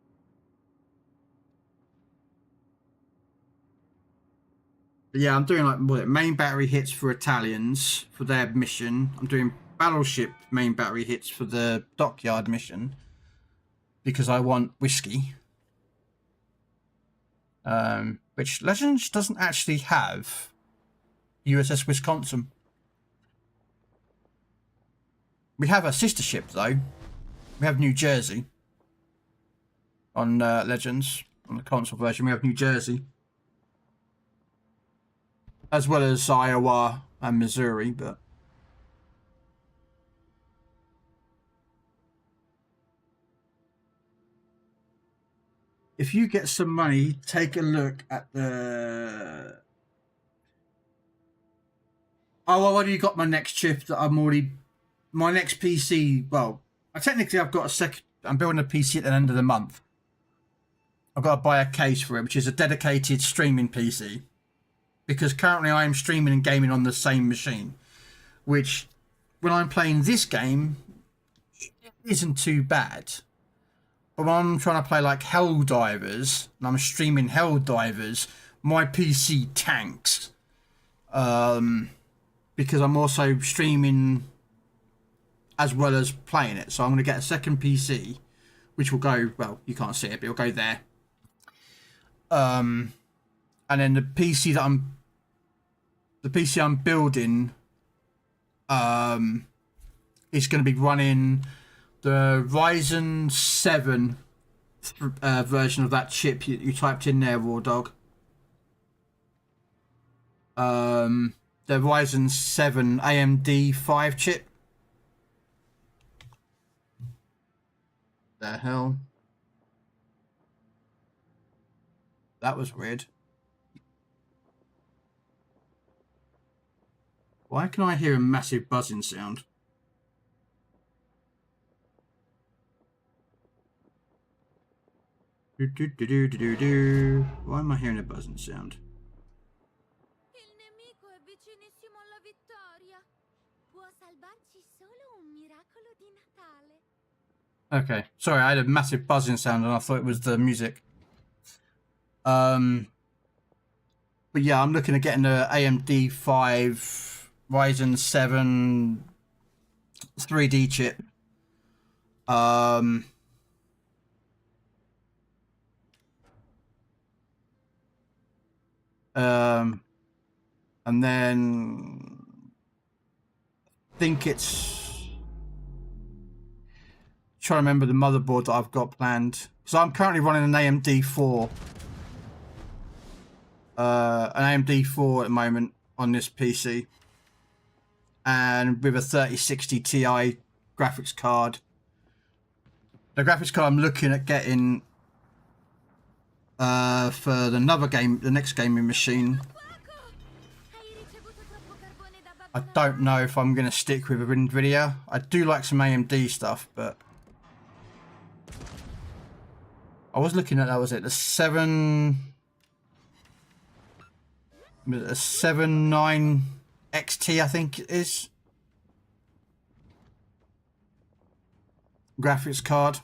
But yeah, I'm doing like main battery hits for Italians for their mission. I'm doing battleship main battery hits for the dockyard mission because I want whiskey. Which Legends doesn't actually have USS Wisconsin. We have a sister ship though. We have New Jersey. On Legends, on the console version, we have New Jersey. As well as Iowa and Missouri, but... If you get some money, take a look at the... Oh, I've already got my next chip that I'm already... My next PC, well, I've got a second... I'm building a PC at the end of the month. I've got to buy a case for it, which is a dedicated streaming PC. Because currently I am streaming and gaming on the same machine. Which, when I'm playing this game, it isn't too bad. But when I'm trying to play like Helldivers, and I'm streaming Helldivers, my PC tanks. Because I'm also streaming as well as playing it. So I'm going to get a second PC, which will go, well, you can't see it, but it'll go there. And then the PC that I'm building is going to be running the Ryzen 7 version of that chip you typed in there, Raw Dog. The Ryzen 7 AMD 5 chip. The hell? That was weird. Why can I hear a massive buzzing sound? Why am I hearing a buzzing sound? Il nemico è vicinissimo alla vittoria. Può salvarci solo un miracolo di Natale. Okay, sorry, I had a massive buzzing sound and I thought it was the music. But yeah, I'm looking at getting the AMD 5 Ryzen 7 3D chip. And then I think it's trying to remember the motherboard that I've got planned. So I'm currently running an AMD 4. An AMD 4 at the moment on this PC. And with a 3060 Ti graphics card. The graphics card I'm looking at getting for the next gaming machine. I don't know if I'm going to stick with NVIDIA. I do like some AMD stuff, but I was looking at, that was it, the 79 XT, I think it is. Graphics card.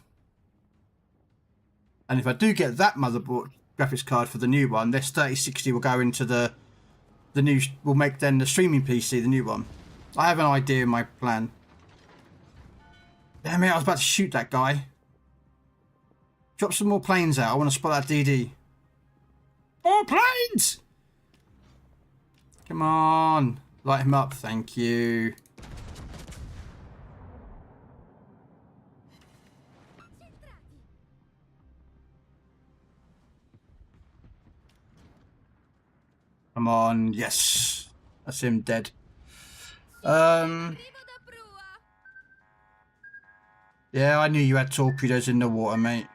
And if I do get that motherboard graphics card for the new one, this 3060 will go into the new, will make then the streaming PC the new one. I have an idea in my plan. Damn it, I was about to shoot that guy. Drop some more planes out. I want to spot that DD. More planes! Come on. Light him up, thank you. Come on, yes. That's him dead. Yeah, I knew you had torpedoes in the water, mate.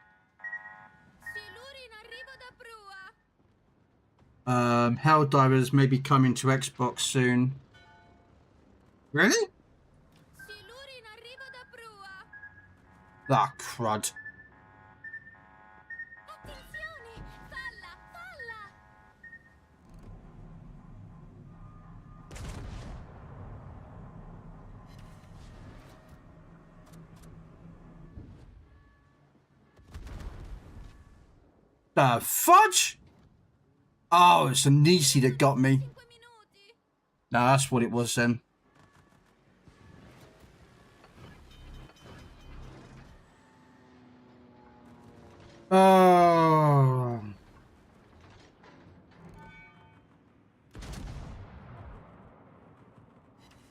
Helldivers may be coming to Xbox soon. Really? Ah, crud. The fudge? Oh, it's a Nisi that got me. No, that's what it was then. Oh.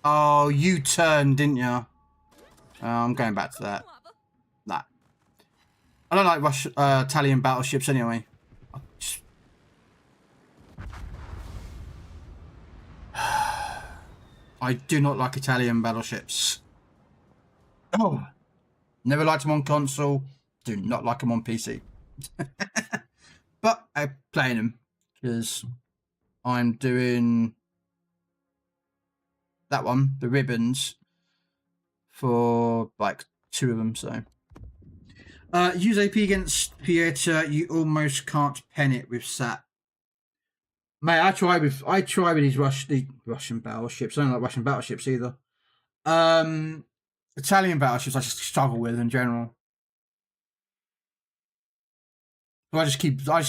Oh, you turned, didn't you? Oh, I'm going back to that. Nah. I don't like Italian battleships anyway. I do not like Italian battleships. Oh. Never liked them on console. Do not like them on PC. But I'm playing them because I'm doing that one, the ribbons, for like 2 of them. So use AP against Pieter. You almost can't pen it with SAT. Mate, I try with these Russian battleships. I don't like Russian battleships either. Italian battleships I just struggle with in general. So I just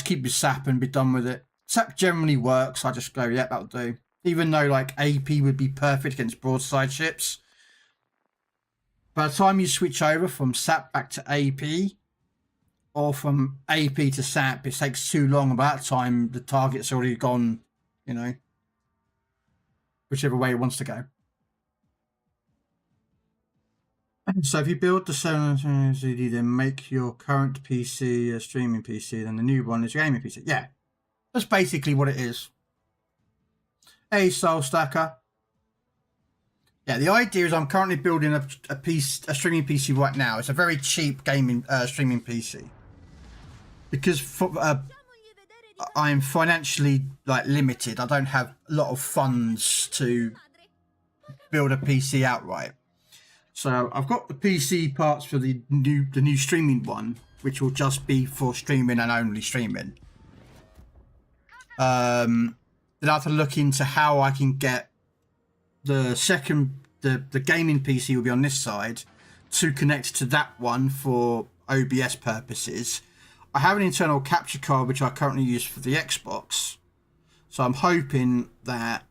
keep with SAP and be done with it. SAP generally works. I just go, yeah, that'll do. Even though like AP would be perfect against broadside ships. By the time you switch over from SAP back to AP, or from AP to SAP, it takes too long. By that time, the target's already gone, you know, whichever way it wants to go. So if you build the 7 CD, then make your current PC a streaming PC, then the new one is your gaming PC. Yeah, that's basically what it is. Hey, Soul Stacker. Yeah, the idea is I'm currently building a streaming PC right now. It's a very cheap gaming streaming PC. Because I'm financially like limited. I don't have a lot of funds to build a PC outright. So I've got the PC parts for the new streaming one, which will just be for streaming and only streaming. Then I have to look into how I can get the gaming PC will be on this side to connect to that one for OBS purposes. I have an internal capture card which I currently use for the Xbox, so I'm hoping that,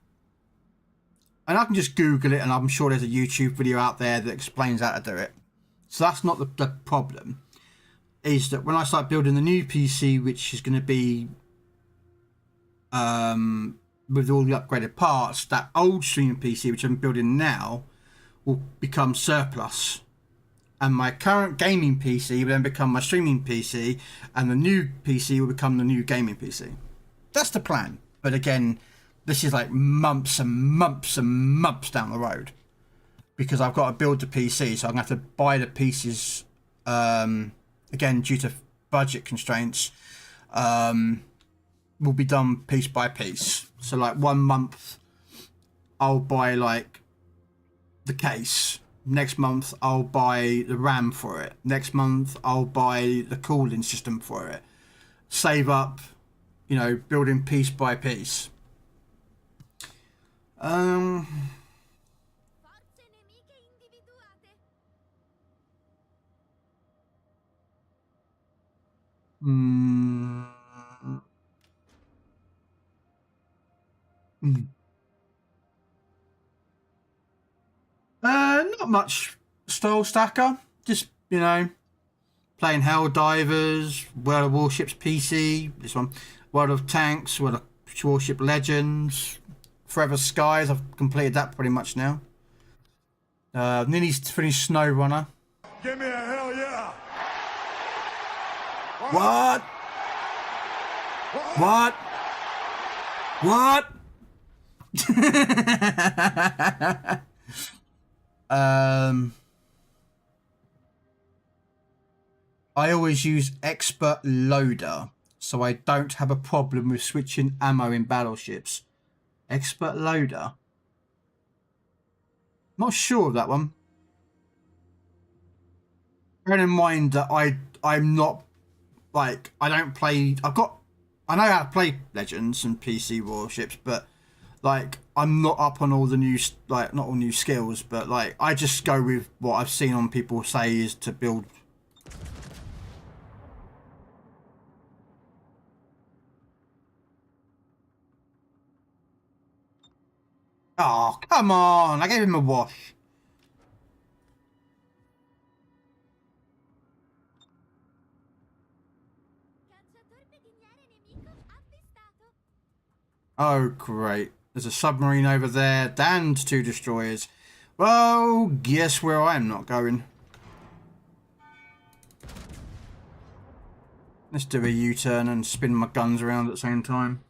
and I can just Google it, and I'm sure there's a YouTube video out there that explains how to do it. So that's not the problem. Is that when I start building the new PC, which is going to be with all the upgraded parts, that old streaming PC, which I'm building now, will become surplus. And my current gaming PC will then become my streaming PC, and the new PC will become the new gaming PC. That's the plan. But again, this is like months and months and months down the road, because I've got to build the PC, so I'm going to have to buy the pieces, again, due to budget constraints, will be done piece by piece. So like 1 month, I'll buy like the case. Next month, I'll buy the RAM for it. Next month, I'll buy the cooling system for it. Save up, you know, building piece by piece. Forze nemiche individuate. Not much style stacker. Just, you know, playing Helldivers, World of Warships PC, this one, World of Tanks, World of Warship Legends, Forever Skies. I've completed that pretty much now. Nearly finished SnowRunner. Give me a hell yeah. What? What? What? I always use expert loader, so I don't have a problem with switching ammo in battleships. Expert loader? Not sure of that one. Bear in mind that I'm not, like, I don't play, I know how to play Legends and PC Warships, but like, I'm not up on all the new, like, not all new skills, but like, I just go with what I've seen on people say is to build. Oh, come on, I gave him a wash. Cacciatore pedigniere nemico avvistato. Oh, great. There's a submarine over there and 2 destroyers. Well, guess where I'm not going. Let's do a U-turn and spin my guns around at the same time.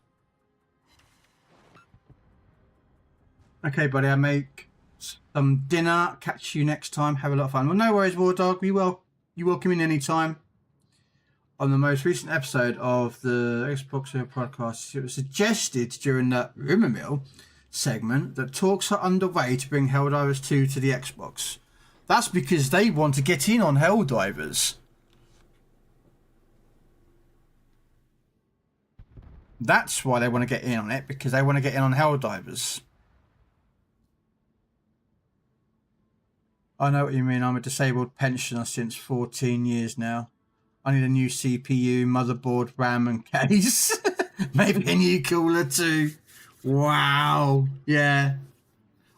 Okay, buddy, I make some dinner. Catch you next time. Have a lot of fun. Well, no worries, War Dog. You're welcome in any time. On the most recent episode of the Xbox podcast, it was suggested during the Rumour Mill segment that talks are underway to bring Helldivers 2 to the Xbox. That's because they want to get in on Helldivers. That's why they want to get in on it, because they want to get in on Helldivers. I know what you mean. I'm a disabled pensioner since 14 years now. I need a new CPU, motherboard, RAM and case. Maybe a new cooler too. Wow. Yeah.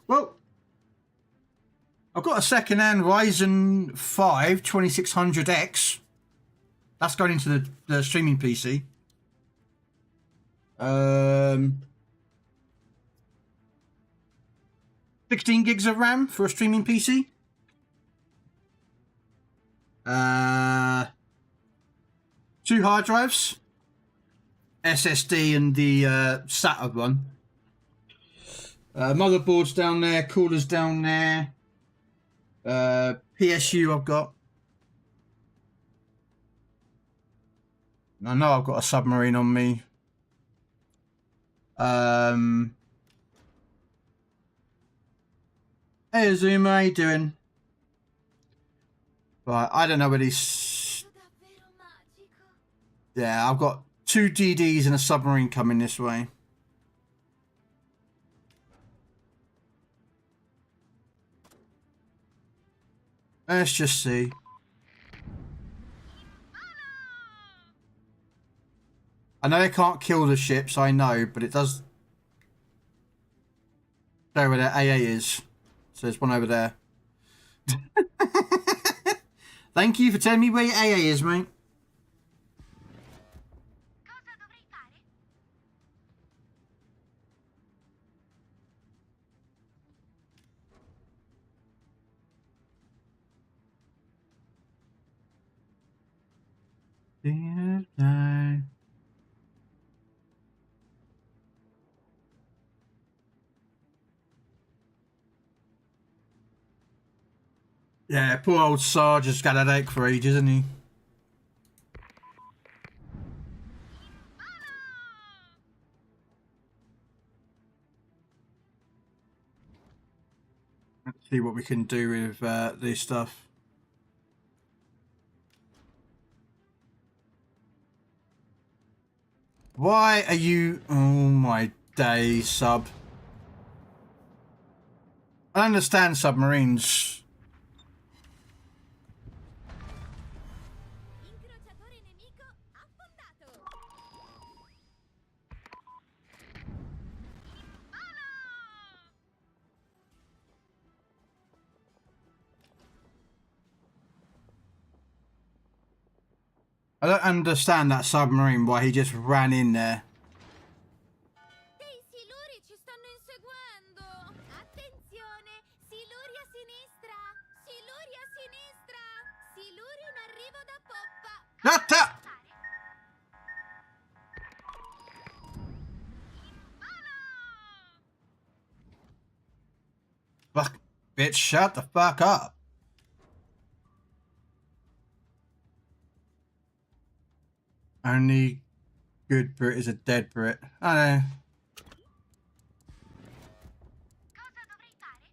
Well, I've got a second-hand Ryzen 5 2600X. That's going into the streaming PC. 16 gigs of RAM for a streaming PC. 2 hard drives, SSD and the SATA one. Motherboards down there, coolers down there. PSU I've got. I know I've got a submarine on me. Hey Zoom, how you doing? Right, I don't know where these... Davvero magico. Yeah, I've got 2 DDs and a submarine coming this way. Let's just see. I know they can't kill the ships, I know, but it does show where their AA is. So there's one over there. Thank you for telling me where your AA is, mate. Cosa dovrei fare? Yeah, poor old Sarge has got a headache for ages, hasn't he? Let's see what we can do with this stuff. Why are you... Oh my day, sub. I understand submarines. Incrociatore nemico affondato. I don't understand that submarine, why he just ran in there. Dei siluri ci stanno inseguendo. Attenzione, siluri a sinistra. Siluri a sinistra. Siluri in arrivo da poppa. Atta! Fuck, bitch, shut the fuck up. Only good Brit is a dead Brit. I know. Cosa dovrei fare?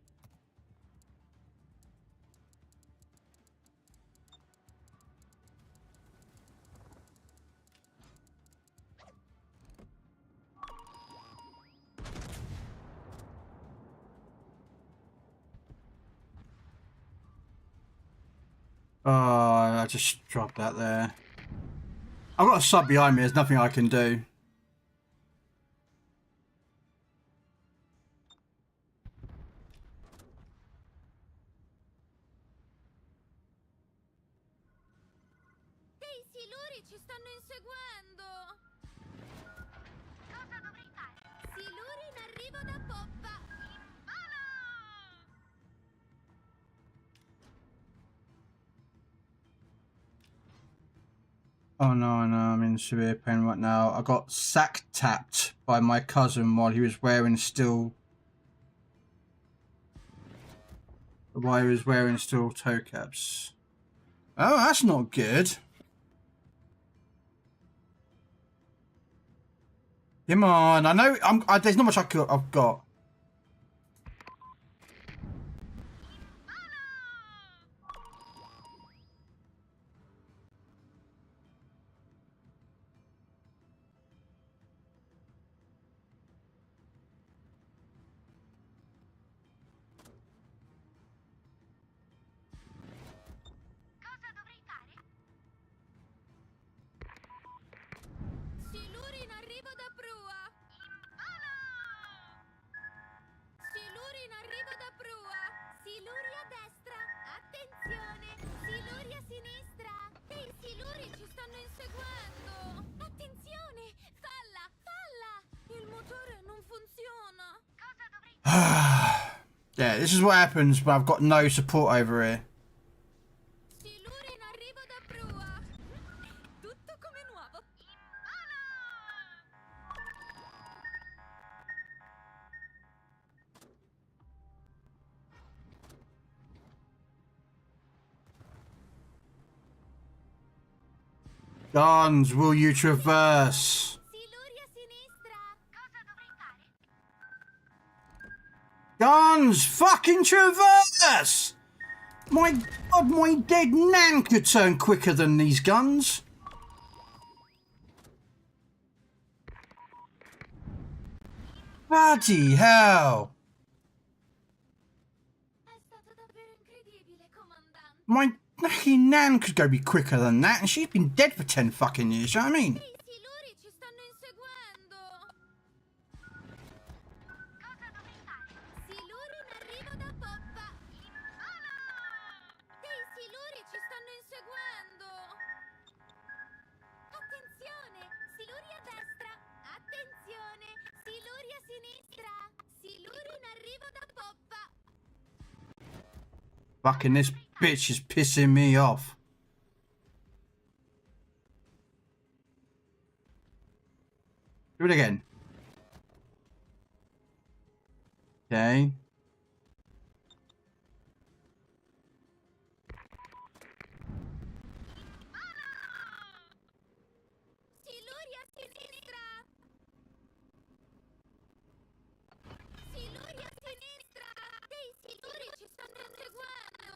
Oh, I just dropped that there. I've got a sub behind me, there's nothing I can do. Dei siluri ci stanno inseguendo. Cosa dovrei fare? Siluri in arrivo da poppa. In volo! Oh no, no, I'm in severe pain right now. I got sack tapped by my cousin while he was wearing steel toe caps. Oh, that's not good. Come on, I know there's not much I've got. Cosa dovrei fare? Siluri in arrivo da prua. In volo! Siluri in arrivo da prua. Siluri a destra. Attenzione. Siluri a sinistra. Dei siluri ci stanno inseguendo. Attenzione. Falla, falla. Il motore non funziona. Cosa dovrei fare? Yeah, this is what happens when I've got no support over here. Siluri in arrivo da prua. Tutto come nuovo. In volo! Guns, will you traverse? Siluri a sinistra. Cosa dovrei fare? Guns! Fucking traverse! My god, my dead nan could turn quicker than these guns. Bloody hell. È stato davvero incredibile, comandante. My fucking nan could go be quicker than that, and she's been dead for 10 fucking years, you know what I mean? I siluri ci stanno inseguendo. Cosa dove fare? Siluri in arrivo da poppa. In volo! Dei siluri ci stanno inseguendo. Attenzione! Siluri a destra. Attenzione! Siluri a sinistra. Siluri in arrivo da poppa. Fucking this bitch is pissing me off. Do it again. Okay. Siluri a sinistra. Siluri a sinistra. Dei siluri ci stanno inseguendo.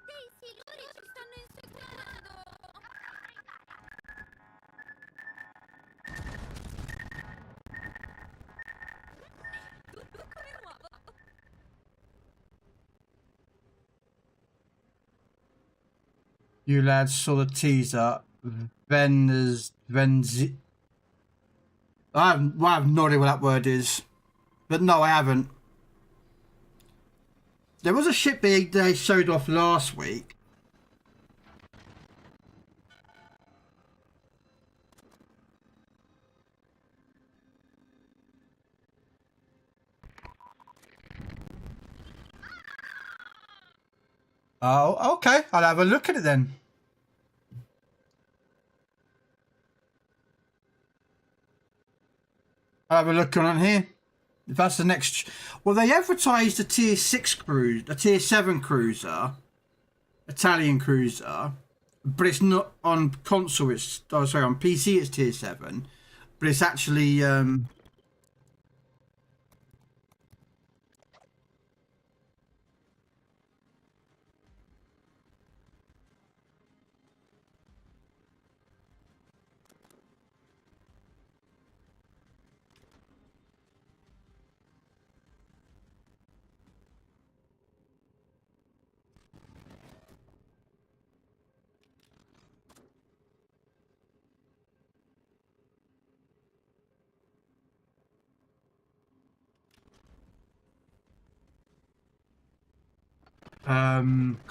Dei siluri ci stanno inseguendo. Tutto come nuovo. You lads saw the teaser. I have no idea what that word is. But no, I haven't. There was a ship they showed off last week. Oh, okay. I'll have a look at it then. I'll have a look on it here. If that's the next... Well, they advertised a tier 6 cruise, a tier 7 cruiser, Italian cruiser, but it's not on console. It's, oh, sorry, on PC it's tier 7, but it's actually...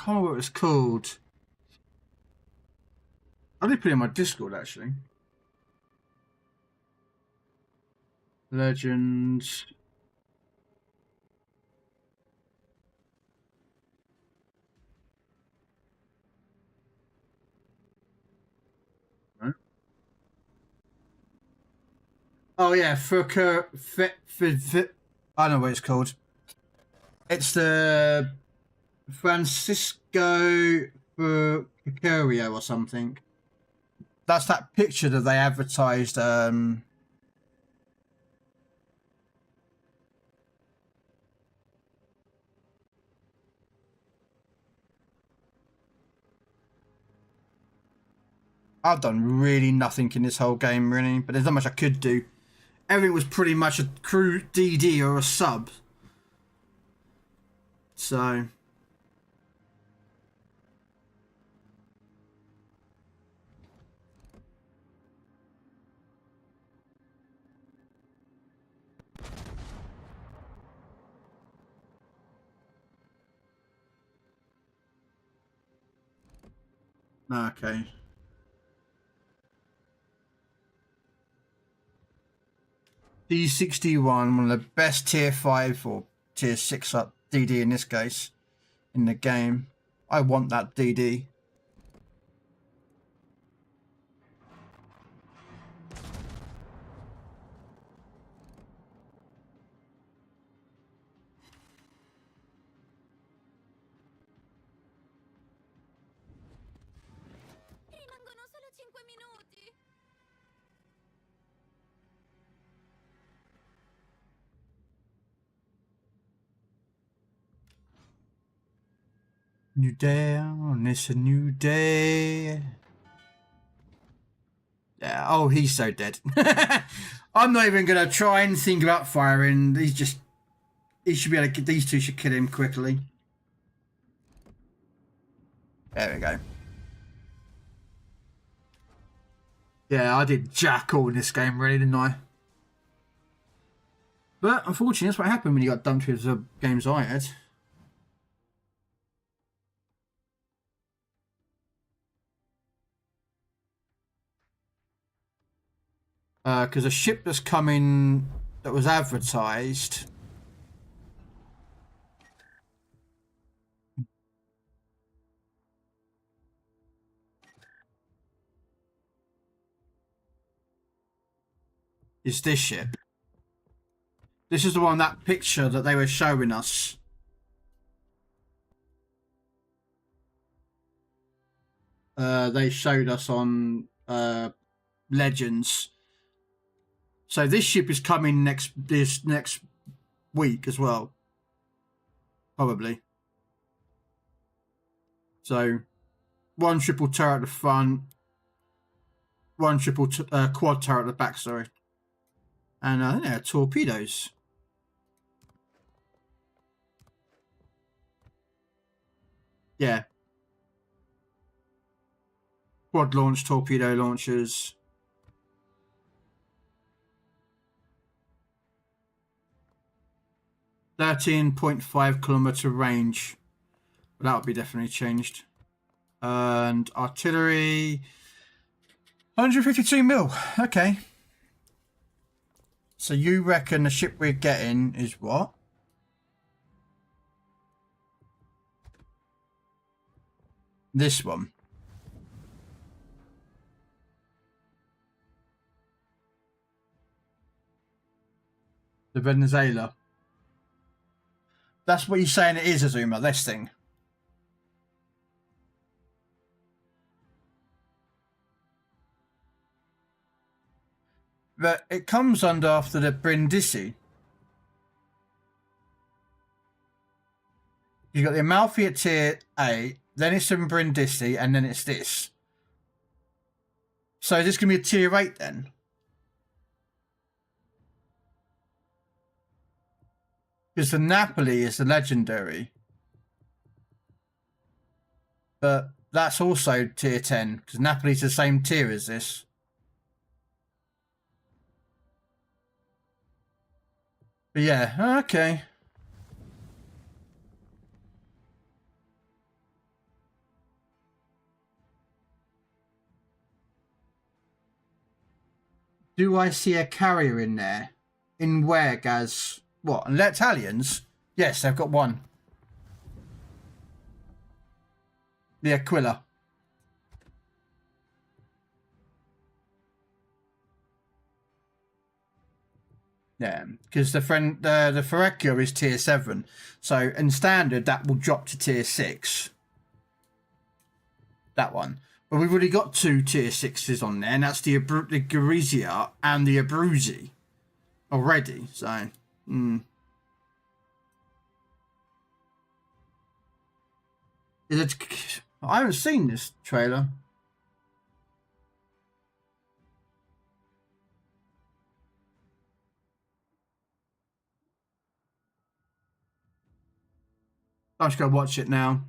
can't remember what it's called. I did put it in my Discord actually. Legends. Right. Oh yeah, I know what it's called. It's the Francisco Picario or something. That's that picture that they advertised. I've done really nothing in this whole game, really, but there's not much I could do. Everything was pretty much a crew DD or a sub. So... Okay. D61, one of the best tier 5 or tier 6 up DD in this case in the game. I want that DD. Rimangono solo 5 minuti. New day, it's a new day. Yeah, oh, he's so dead. I'm not even going to try and think about firing. He should be able to, these two should kill him quickly. There we go. Yeah, I did jack all in this game, really, didn't I? But unfortunately, that's what happened when you got dumped with the games I had. Because a ship that's coming that was advertised. Is this ship. This is the one, that picture that they were showing us. They showed us on Legends. So this ship is coming this next week as well, probably. So one triple turret at the front, one triple quad turret at the back. Sorry, and I think they're torpedoes. Yeah, quad launch torpedo launchers. 13.5 kilometer range. That would be definitely changed. And artillery, 152 mil. Okay. So you reckon the ship we're getting is what? This one. The Venezuela. That's what you're saying it is, Azuma, this thing. But it comes under after the Brindisi. You've got the Amalfi at tier 8, then it's some Brindisi, and then it's this. So is this going to be a tier 8 then? Because the Napoli is the legendary. But that's also tier 10, because Napoli's the same tier as this. But yeah, okay. Do I see a carrier in there? In where, Gaz? What, and Italians? Yes, they've got one. The Aquila. Yeah, because the Ferrecchio is tier 7. So in standard, that will drop to tier 6. That one. But we've already got 2 tier 6s on there, and that's the Gorizia and the Abruzzi already. So, Is it? I haven't seen this trailer. I'm just going to watch it now.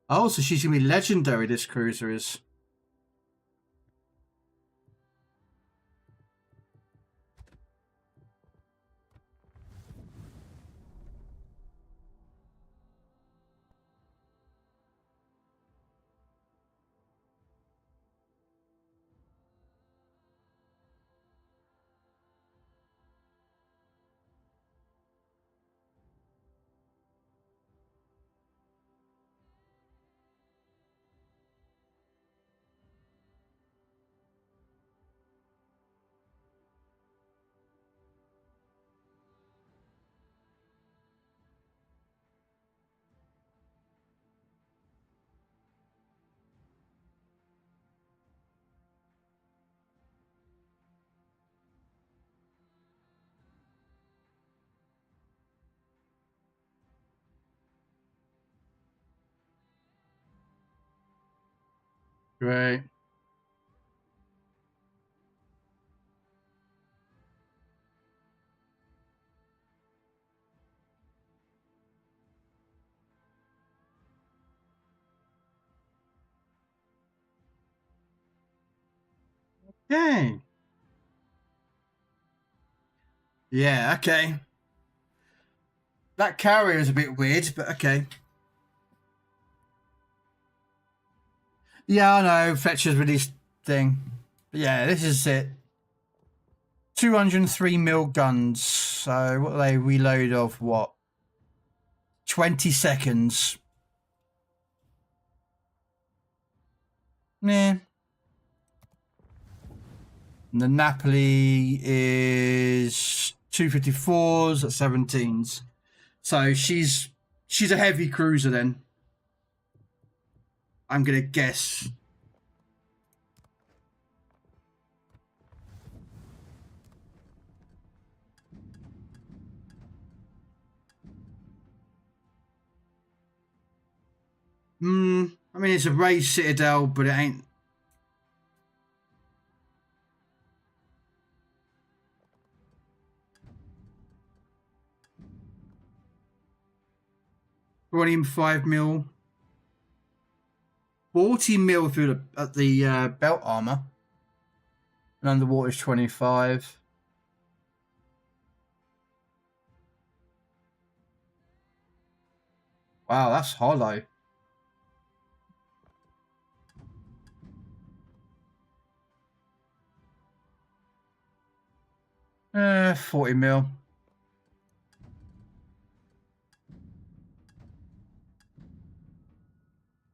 Oh, so she's going to be legendary, this cruiser is. Great. Okay. Yeah, okay. That carrier is a bit weird, but okay. Yeah, I know. Fletcher's released thing. But yeah, this is it. 203mm guns. So what they reload of what? 20 seconds. Yeah. And the Napoli is 254s at 17s. So she's a heavy cruiser then. I'm gonna guess. I mean it's a raised citadel, but it ain't. Volume 5mm. 40mm through the belt armor. And underwater is 25. Wow, that's hollow. 40mm.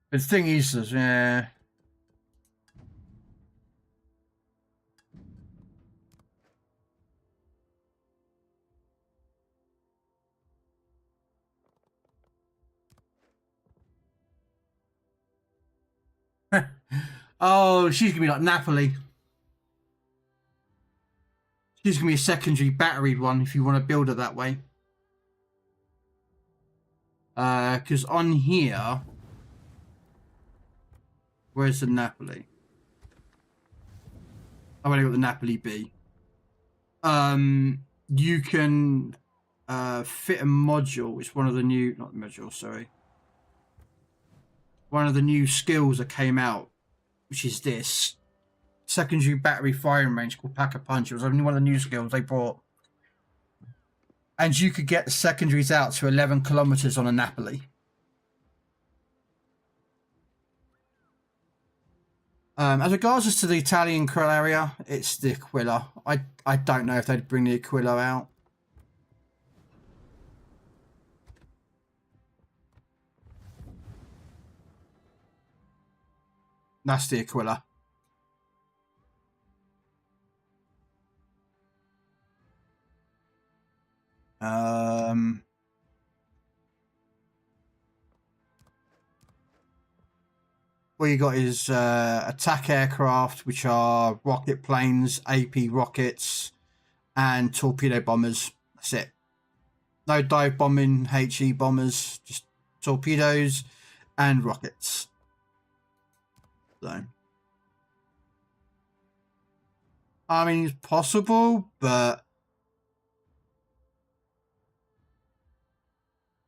The thing is, yeah. Oh, she's gonna be like Napoli. She's gonna be a secondary battery one if you want to build her that way. Because on here, where's the Napoli? I've only got the Napoli B. You can fit a module. It's one of the new, not the module, sorry. One of the new skills that came out, which is this secondary battery firing range called Pack a Punch. It was only one of the new skills they brought. And you could get the secondaries out to 11 kilometers on a Napoli. As regards to the Italian Krell area, it's the Aquila. I don't know if they'd bring the Aquila out. That's the Aquila. What you got is attack aircraft, which are rocket planes, AP rockets, and torpedo bombers. That's it. No dive bombing, HE bombers, just torpedoes and rockets. So, I mean, it's possible, but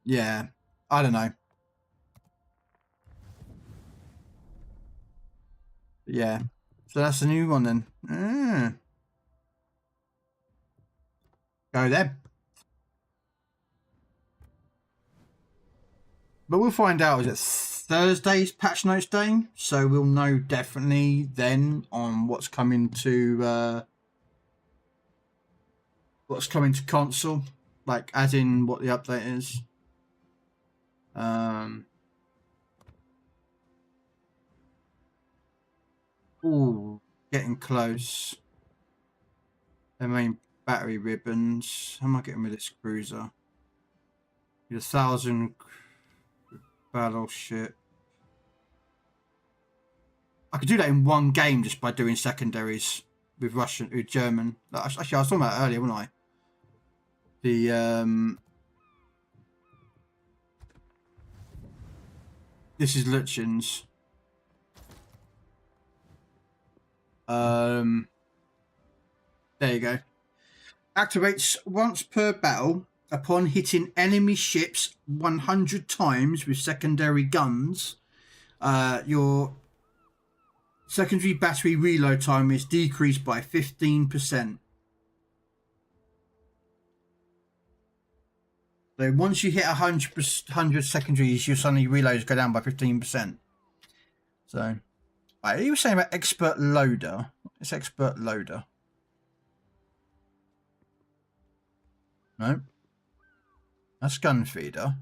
yeah, I don't know. Yeah, so that's a new one then. Go there. But we'll find out. Is it Thursday's patch notes day? So we'll know definitely then on what's coming to console, like as in what the update is. Ooh, getting close. Their main battery ribbons. How am I getting with this cruiser? 1,000 battleship. I could do that in one game just by doing secondaries with German. Actually, I was talking about it earlier, wasn't I? This is Lutyens. There you go. Activates once per battle upon hitting enemy ships 100 times with secondary guns. Your secondary battery reload time is decreased by 15%. So once you hit 100 secondaries, your suddenly reloads go down by 15%. So, right, he was saying about expert loader. It's expert loader. No. That's gun feeder.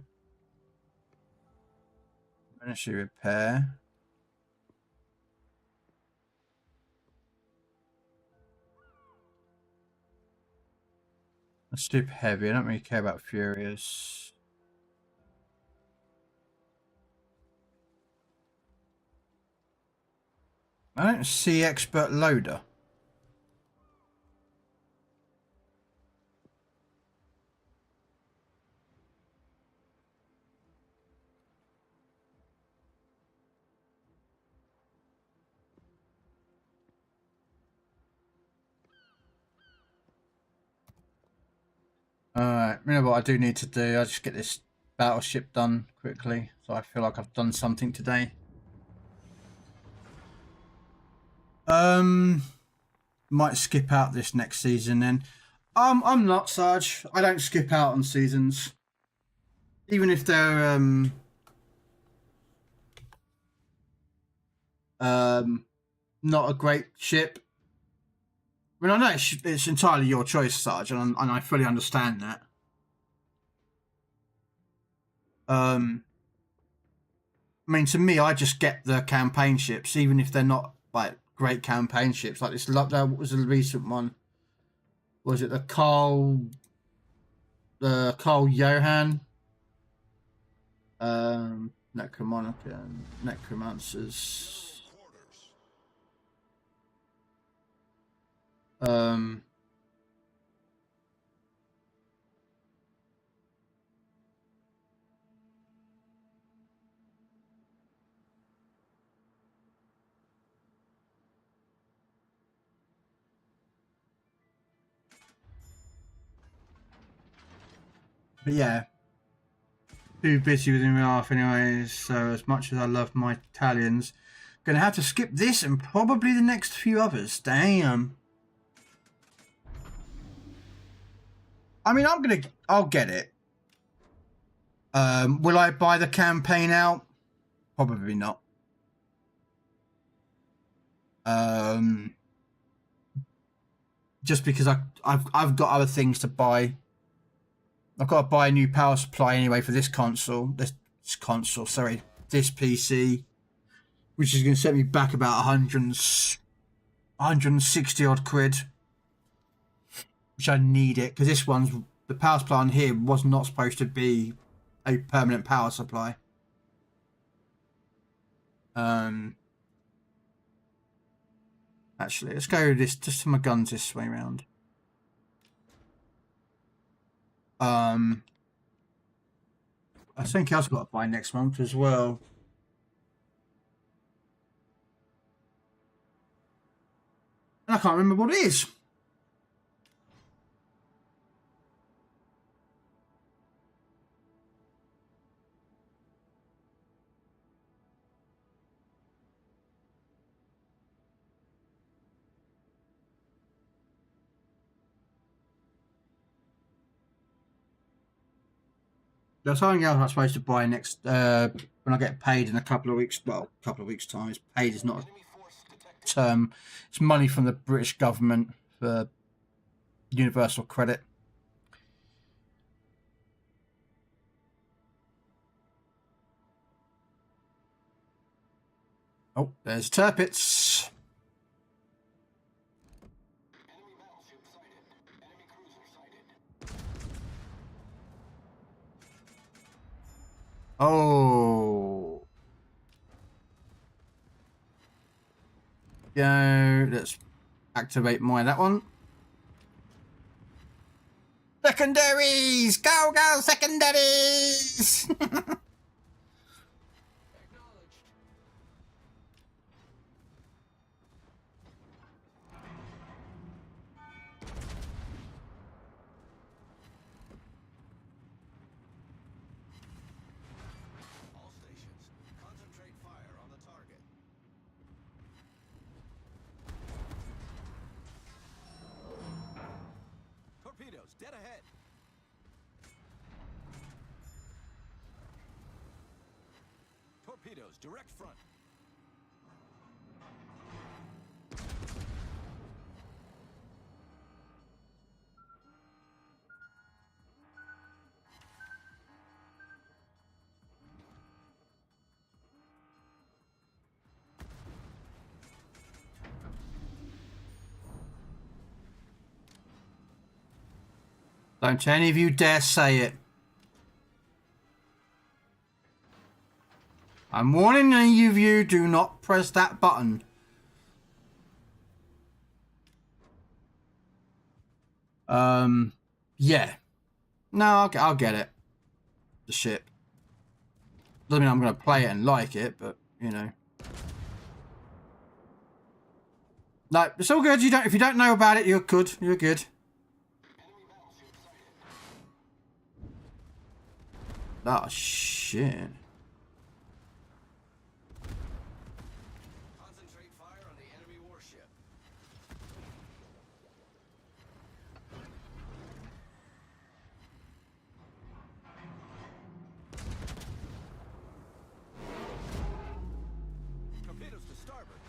Military repair. Let's do heavy. I don't really care about furious. I don't see expert loader. Alright, you know what I do need to do? I just get this battleship done quickly, so I feel like I've done something today. Might skip out this next season then. I'm not, Sarge. I don't skip out on seasons. Even if they're not a great ship. I mean, I know it's entirely your choice, Sarge, and I fully understand that. I mean, to me, I just get the campaign ships, even if they're not like great campaign ships. Like this, that was a recent one. Was it the Carl Johan? Necromancers. But yeah, too busy with him off anyways. So as much as I love my Italians, gonna have to skip this and probably the next few others. Damn. I mean, I'll get it. Will I buy the campaign out? Probably not. Just because I've got other things to buy. I've got to buy a new power supply anyway for this console. This PC, which is going to set me back about 160 odd quid. Which I need it because this one's the power supply on here was not supposed to be a permanent power supply. Actually, let's go this just to my guns this way around. I think I've got to buy next month as well. And I can't remember what it is. There's something else I'm supposed to buy next when I get paid in a couple of weeks. Well, a couple of weeks' time. It's paid is not a term. It's money from the British government for universal credit. Oh, there's Turpits. Oh. Go. Let's activate that one. Secondaries! Go, go, secondaries! Dead ahead. Torpedoes, direct front. Don't any of you dare say it. I'm warning any of you, do not press that button. Yeah. No, I'll get it. The ship. Doesn't mean I'm going to play it and like it, but, you know. No, it's all good. If you don't know about it, you're good. You're good. Oh, shit. Concentrate fire on the enemy warship. Torpedoes to starboard.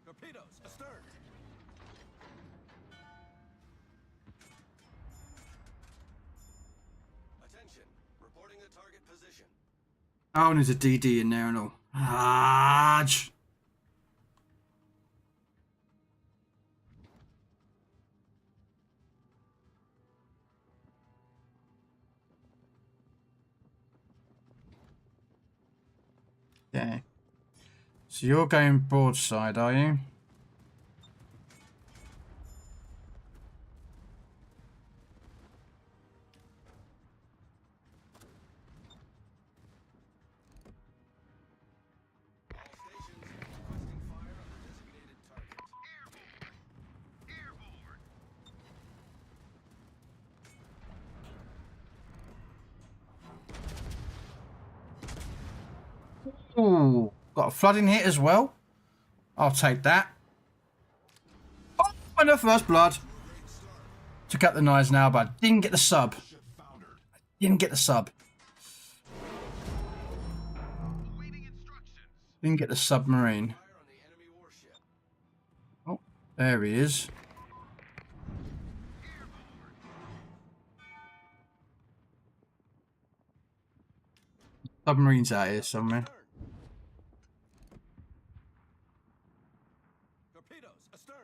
Torpedoes astern. Attention, reporting the target position. Oh, and there's a DD in there and all. Ah, okay. So you're going broadside, are you? All stations requesting fire on the designated target. Ooh, got a flooding hit as well. I'll take that. Oh, and the first blood. Took out the knives now, but I didn't get the sub. Didn't get the sub. Didn't get the submarine. Fire on the enemy warship. Oh, there he is. Submarine's out here somewhere. Torpedoes astern.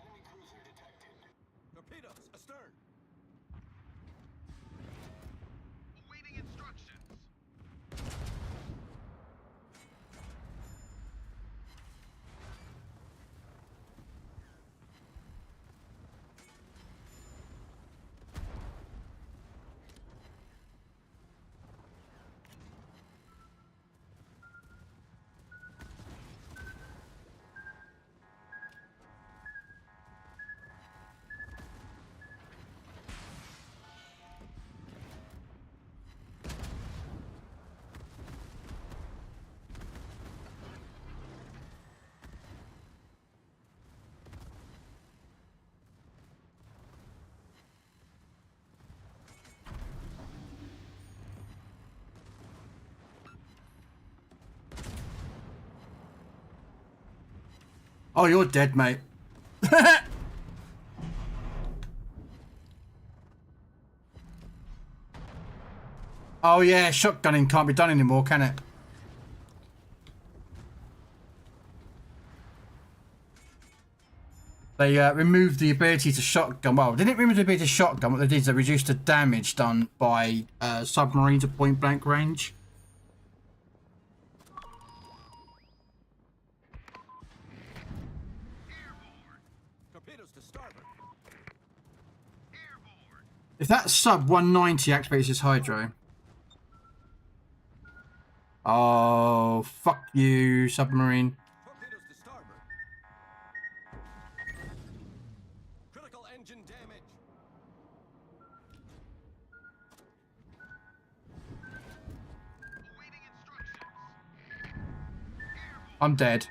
Enemy cruiser detected. Torpedoes astern. Awaiting instructions. Oh, you're dead, mate. Oh yeah, shotgunning can't be done anymore, can it? They removed the ability to shotgun. Well, they didn't remove the ability to shotgun. What they did is they reduced the damage done by submarines at point blank range. Torpedoes to starboard. If that sub 190 activates his hydro. Oh, fuck you, submarine. Torpedoes to starboard. I'm dead.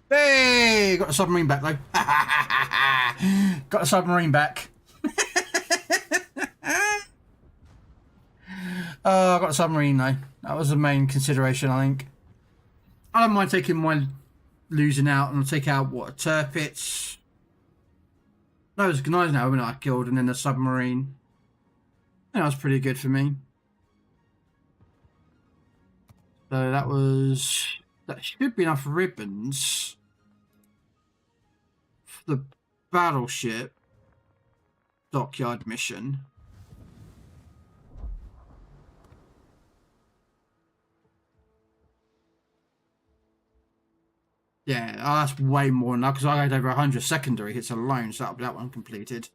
Hey, got the submarine back though. Got the submarine back. Oh, I got the submarine though. That was the main consideration, I think. I don't mind taking my losing out, and I'll take out what, Turpits. No, it was Gneisenau now when I killed, and then the submarine. And that was pretty good for me. So that should be enough ribbons for the battleship dockyard mission. Yeah, oh, that's way more than that because I had over 100 secondary hits alone, so that'll be that one completed.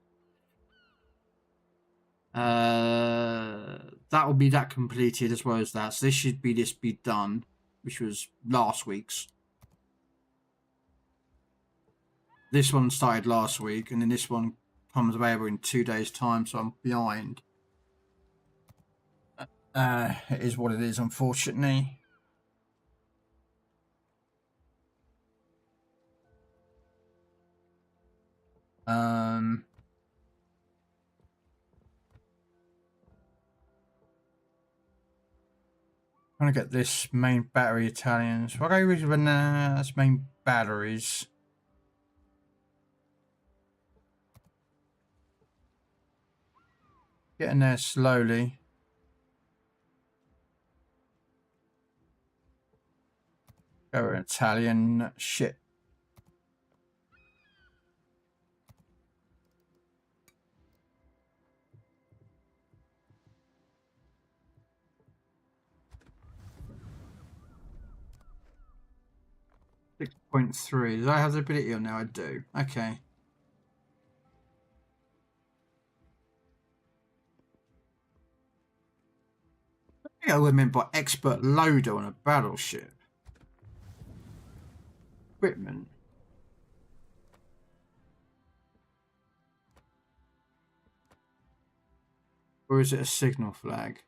That will be that completed as well as that. So this should be done, which was last week's. This one started last week, and then this one comes available in 2 days' time, so I'm behind. It is what it is, unfortunately. I'm trying to get this main battery Italians. What I use when that's main batteries. Getting there slowly. Go Italian shit. .3. Do I have the ability on now? I do. Okay. I think I would have meant by expert loader on a battleship. Equipment. Or is it a signal flag?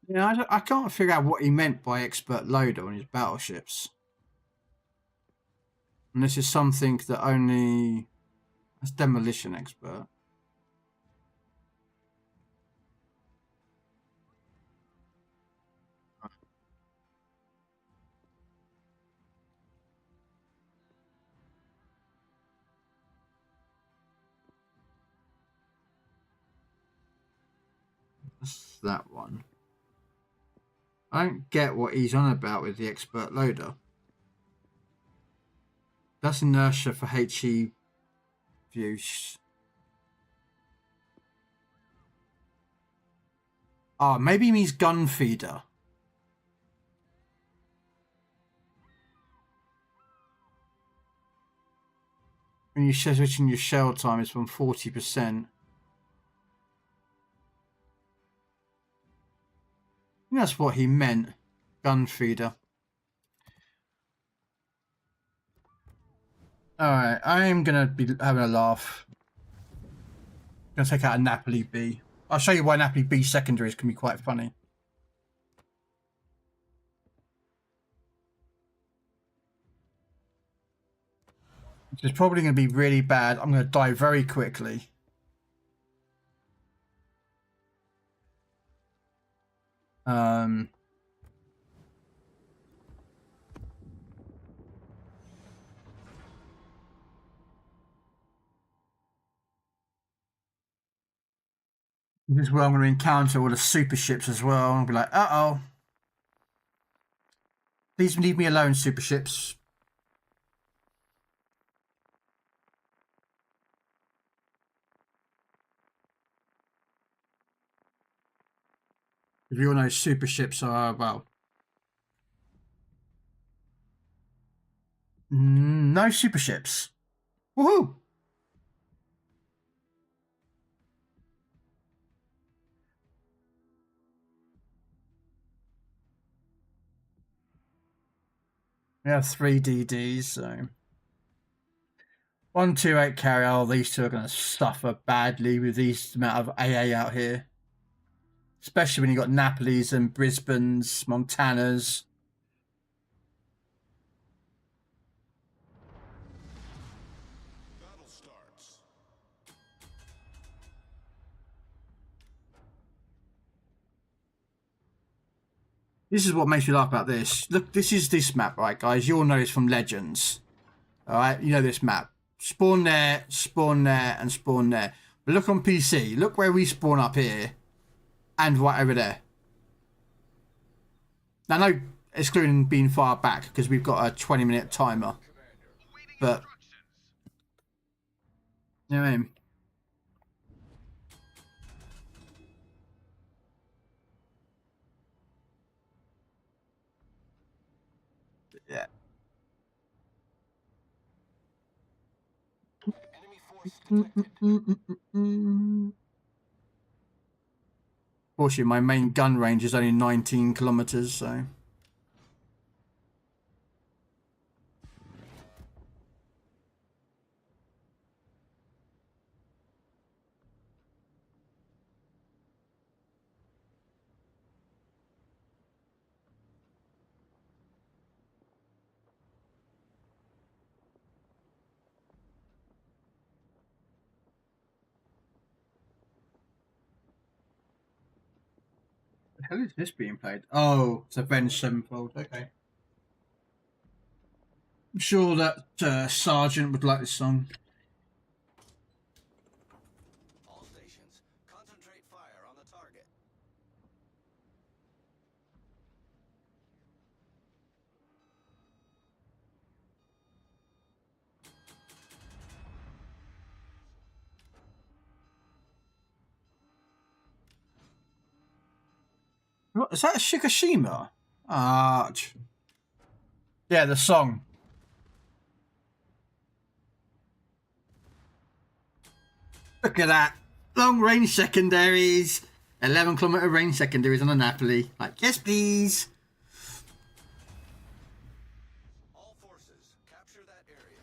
Yeah, I can't figure out what he meant by expert loader on his battleships. And this is something that only... That's demolition expert. That's that one. I don't get what he's on about with the expert loader. That's inertia for HE views. Oh, maybe he means gun feeder. When you switching your shell time is from 40%. I think that's what he meant. Gun feeder. Alright, I am going to be having a laugh. I'm going to take out a Napoli B. I'll show you why Napoli B secondaries can be quite funny. Which is probably going to be really bad. I'm going to die very quickly. This is where I'm going to encounter all the super ships as well. I'm going to be like, uh-oh. Please leave me alone, super ships. If you all know, super ships are, well, no super ships. Woohoo! We have 3 DDs, so 128 carry. Oh, these two are going to suffer badly with these amount of AA out here, especially when you got Napoli's and Brisbane's, Montana's. Battle starts. This is what makes me laugh about this. Look, this is this map, right, guys? You all know this from Legends. All right, you know this map. Spawn there, and spawn there. But look on PC. Look where we spawn up here, and right over there. Now, no, excluding being far back because we've got a 20-minute timer. But you know what I mean? Yeah. Enemy force detected. Fortunately, my main gun range is only 19 kilometers, so. The hell is this being played? Oh, it's Avenged Sevenfold. Okay. I'm sure that Sergeant would like this song. All stations, concentrate fire on the target. What is that? Shikishima? Ah, yeah, the song. Look at that. Long range secondaries. 11-kilometer range secondaries on a Napoli. Like, yes, please. All forces, capture that area.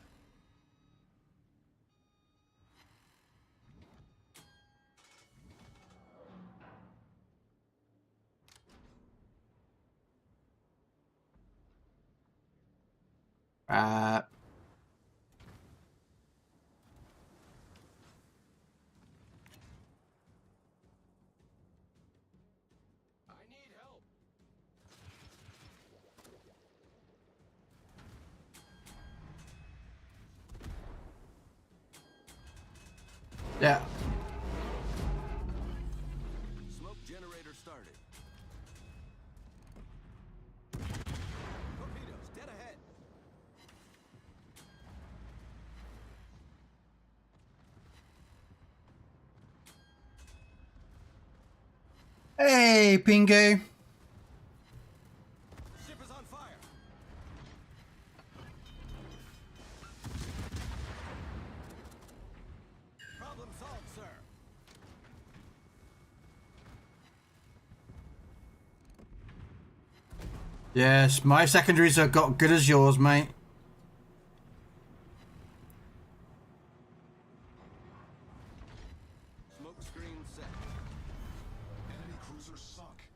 I need help. Yeah. Smoke generator started. Torpedoes, dead ahead. Hey, Pingu. Ship is on fire. Problem solved, sir. Yes, my secondaries have got good as yours, mate. Smoke screen set. Enemy cruisers sunk.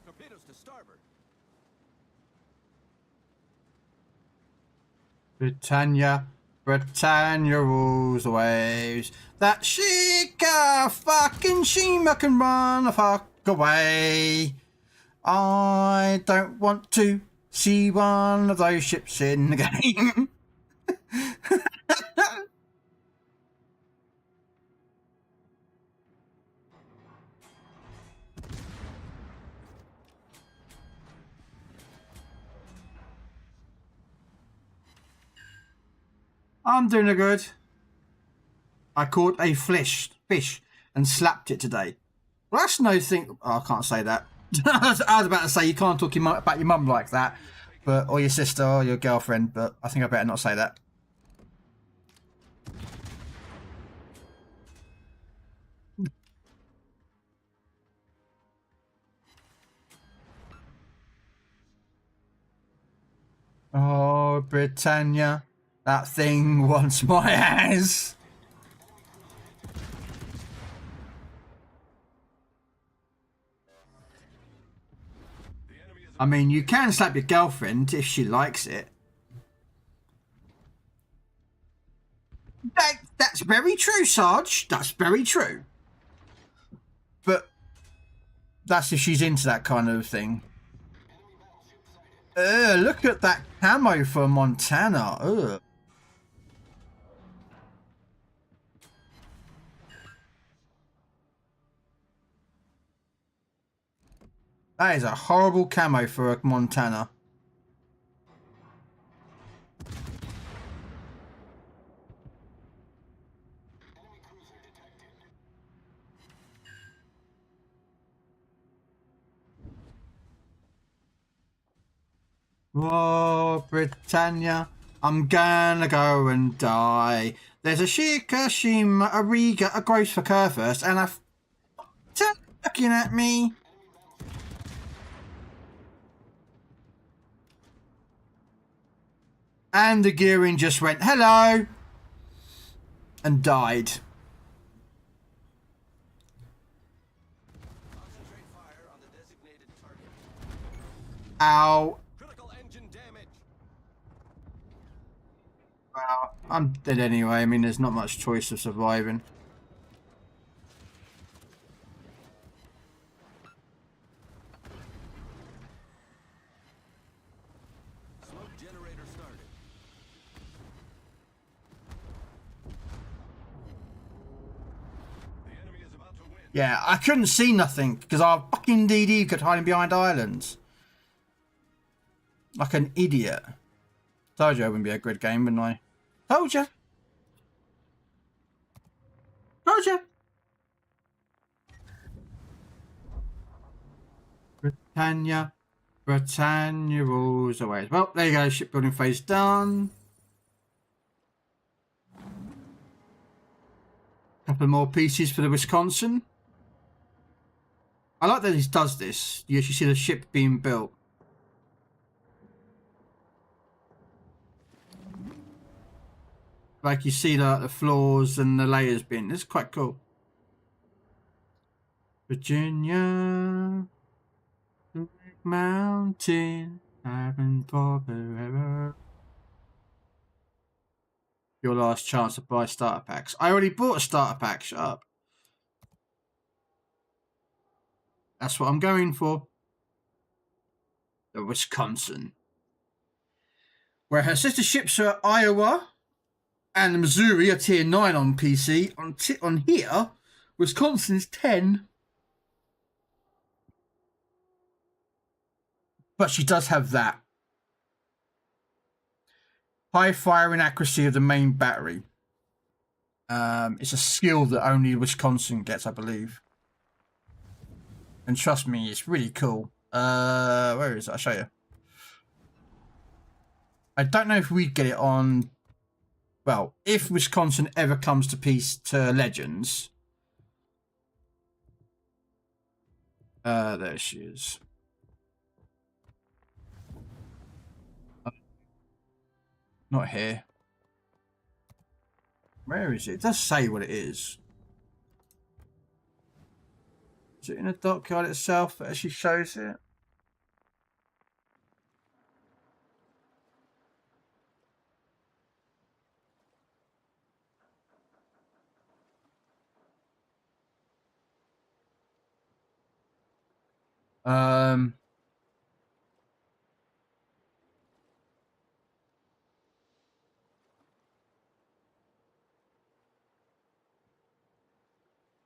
Torpedoes to starboard. Britannia rules the waves. That Shika fucking Shima can run the fuck away. I don't want to see one of those ships in the game. I'm doing a good. I caught a fish and slapped it today. Well, that's no thing. Oh, I can't say that. I was about to say you can't talk about your mum like that, but or your sister or your girlfriend. But I think I better not say that. Oh, Britannia, that thing wants my ass. I mean, you can slap your girlfriend if she likes it. That's very true, Sarge. That's very true. But that's if she's into that kind of thing. Look at that camo for Montana. Ugh. That is a horrible camo for a Montana. Oh, Britannia, I'm gonna go and die. There's a Shikashima, a Riga, a Gross for Curfirst, and a looking at me. And the gearing just went, hello, and died. Concentrate fire on the designated target. Ow. Critical engine damage. Well, I'm dead anyway. I mean, there's not much choice of surviving. Smoke generator started. The enemy is about to win. Yeah, I couldn't see nothing because our fucking DD could hide behind islands. Like an idiot. Told you it wouldn't be a good game, wouldn't I? Told you. Told you. Britannia. Britannia rules away. Well, there you go. Shipbuilding phase done. Couple more pieces for the Wisconsin. I like that he does this. You actually see the ship being built. Like you see the floors and the layers being. It's quite cool. Virginia, the big mountain, having for forever. Your last chance to buy starter packs. I already bought a starter pack. Shut up. That's what I'm going for. The Wisconsin. Where her sister ships are Iowa and the Missouri are tier 9 on PC. On here, Wisconsin's 10. But she does have that. High firing accuracy of the main battery. It's a skill that only Wisconsin gets, I believe. And trust me, it's really cool. Where is it? I'll show you. I don't know if we'd get it on. Well, if Wisconsin ever comes to Legends. There she is. Not here. Where is it? It does say what it is. Is it in the dockyard itself that actually shows it?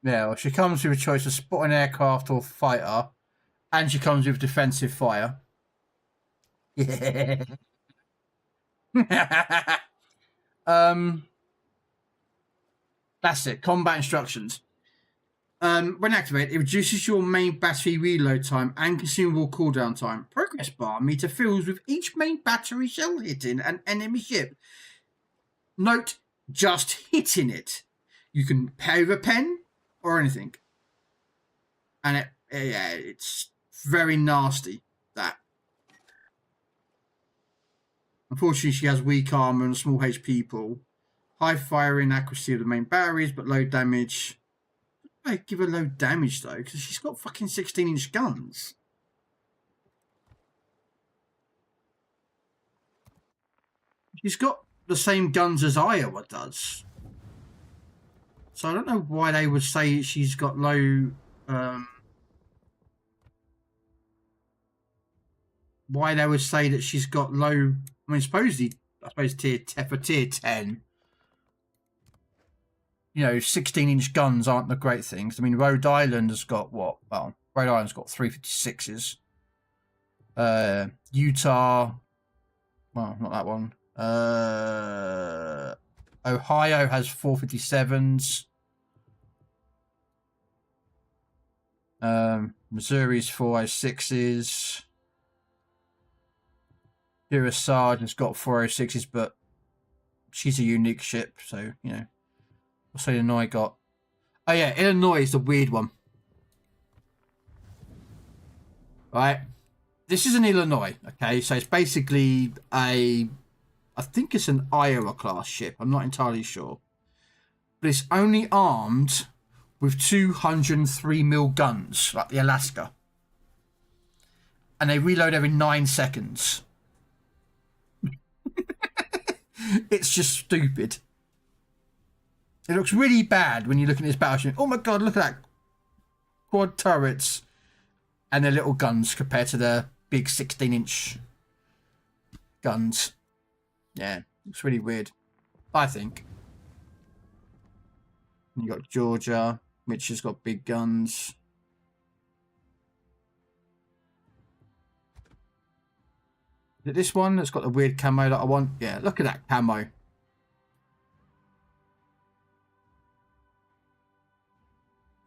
Yeah, well, she comes with a choice of spotting aircraft or fighter, and she comes with defensive fire. Yeah. That's it. Combat instructions. When activated, it reduces your main battery reload time and consumable cooldown time. Progress bar meter fills with each main battery shell hitting an enemy ship. Note, just hitting it. You can pay with a pen or anything. And it's very nasty, that. Unfortunately, she has weak armor and a small HP pool. High firing accuracy of the main batteries, but low damage. I give her low damage though, because she's got fucking 16-inch guns. She's got the same guns as Iowa does. So I don't know why they would say she's got low. Why they would say that she's got low. I mean, supposedly, I suppose tier 10. You know, 16-inch guns aren't the great things. I mean, Rhode Island has got what? Well, Rhode Island's got 356s. Utah, well, not that one. Ohio has 457s. Missouri's 406s. Kearsarge has got 406s, but she's a unique ship, so, you know. What's Illinois got? Oh yeah, Illinois is the weird one. Right? This is an Illinois, okay? So it's basically I think it's an Iowa class ship. I'm not entirely sure. But it's only armed with 203mm guns, like the Alaska. And they reload every 9 seconds. It's just stupid. It looks really bad when you look at this battleship. Oh my god, look at that. Quad turrets. And their little guns compared to the big 16-inch guns. Yeah, looks really weird, I think. And you got Georgia, which has got big guns. Is it this one that's got the weird camo that I want? Yeah, look at that camo.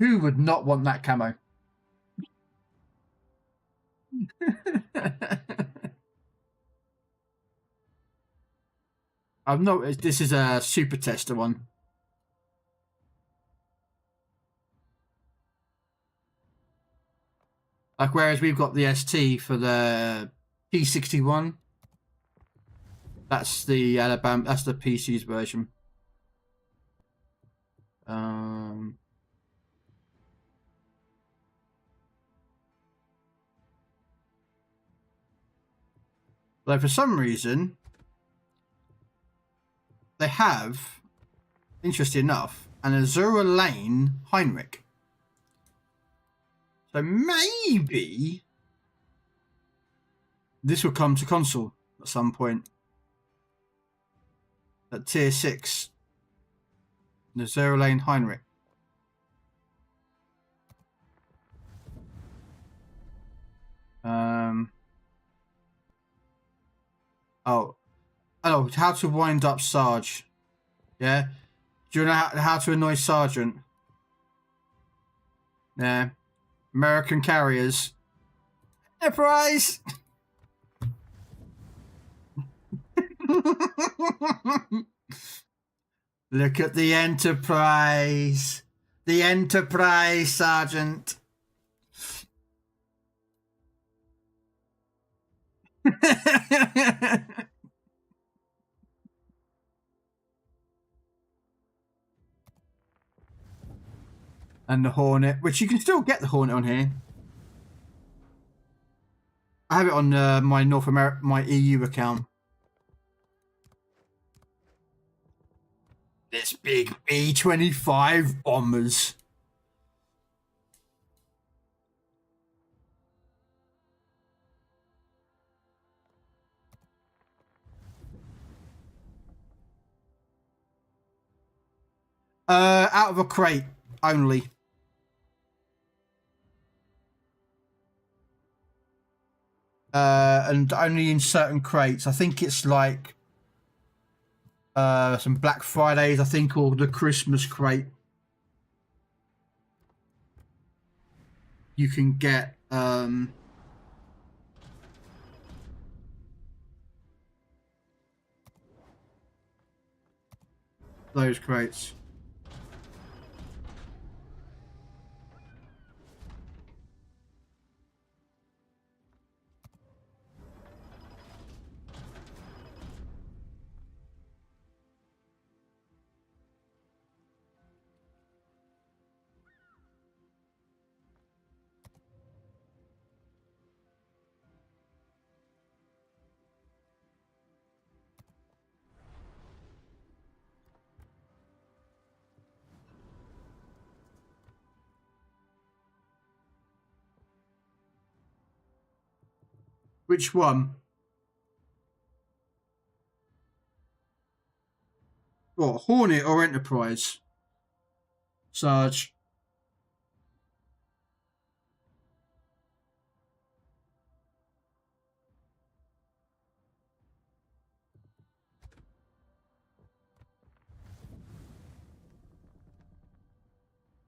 Who would not want that camo? I've noticed this is a super tester one. Like, whereas we've got the ST for the P61. That's the Alabama, that's the PC's version. Though for some reason, they have, interesting enough, an Azura Lane Heinrich. So maybe this will come to console at some point. At tier 6. The Azura Lane Heinrich. Oh, how to wind up Sarge. Yeah? Do you know how to annoy Sergeant? Yeah. American carriers. Enterprise! Look at the Enterprise. The Enterprise, Sergeant. And the Hornet, which you can still get the Hornet on here. I have it on my North America, my EU account. This big B-25 bombers. Out of a crate only. And only in certain crates. I think it's like some Black Fridays, I think, or the Christmas crate. You can get those crates. Which one? What, Hornet or Enterprise? Sarge.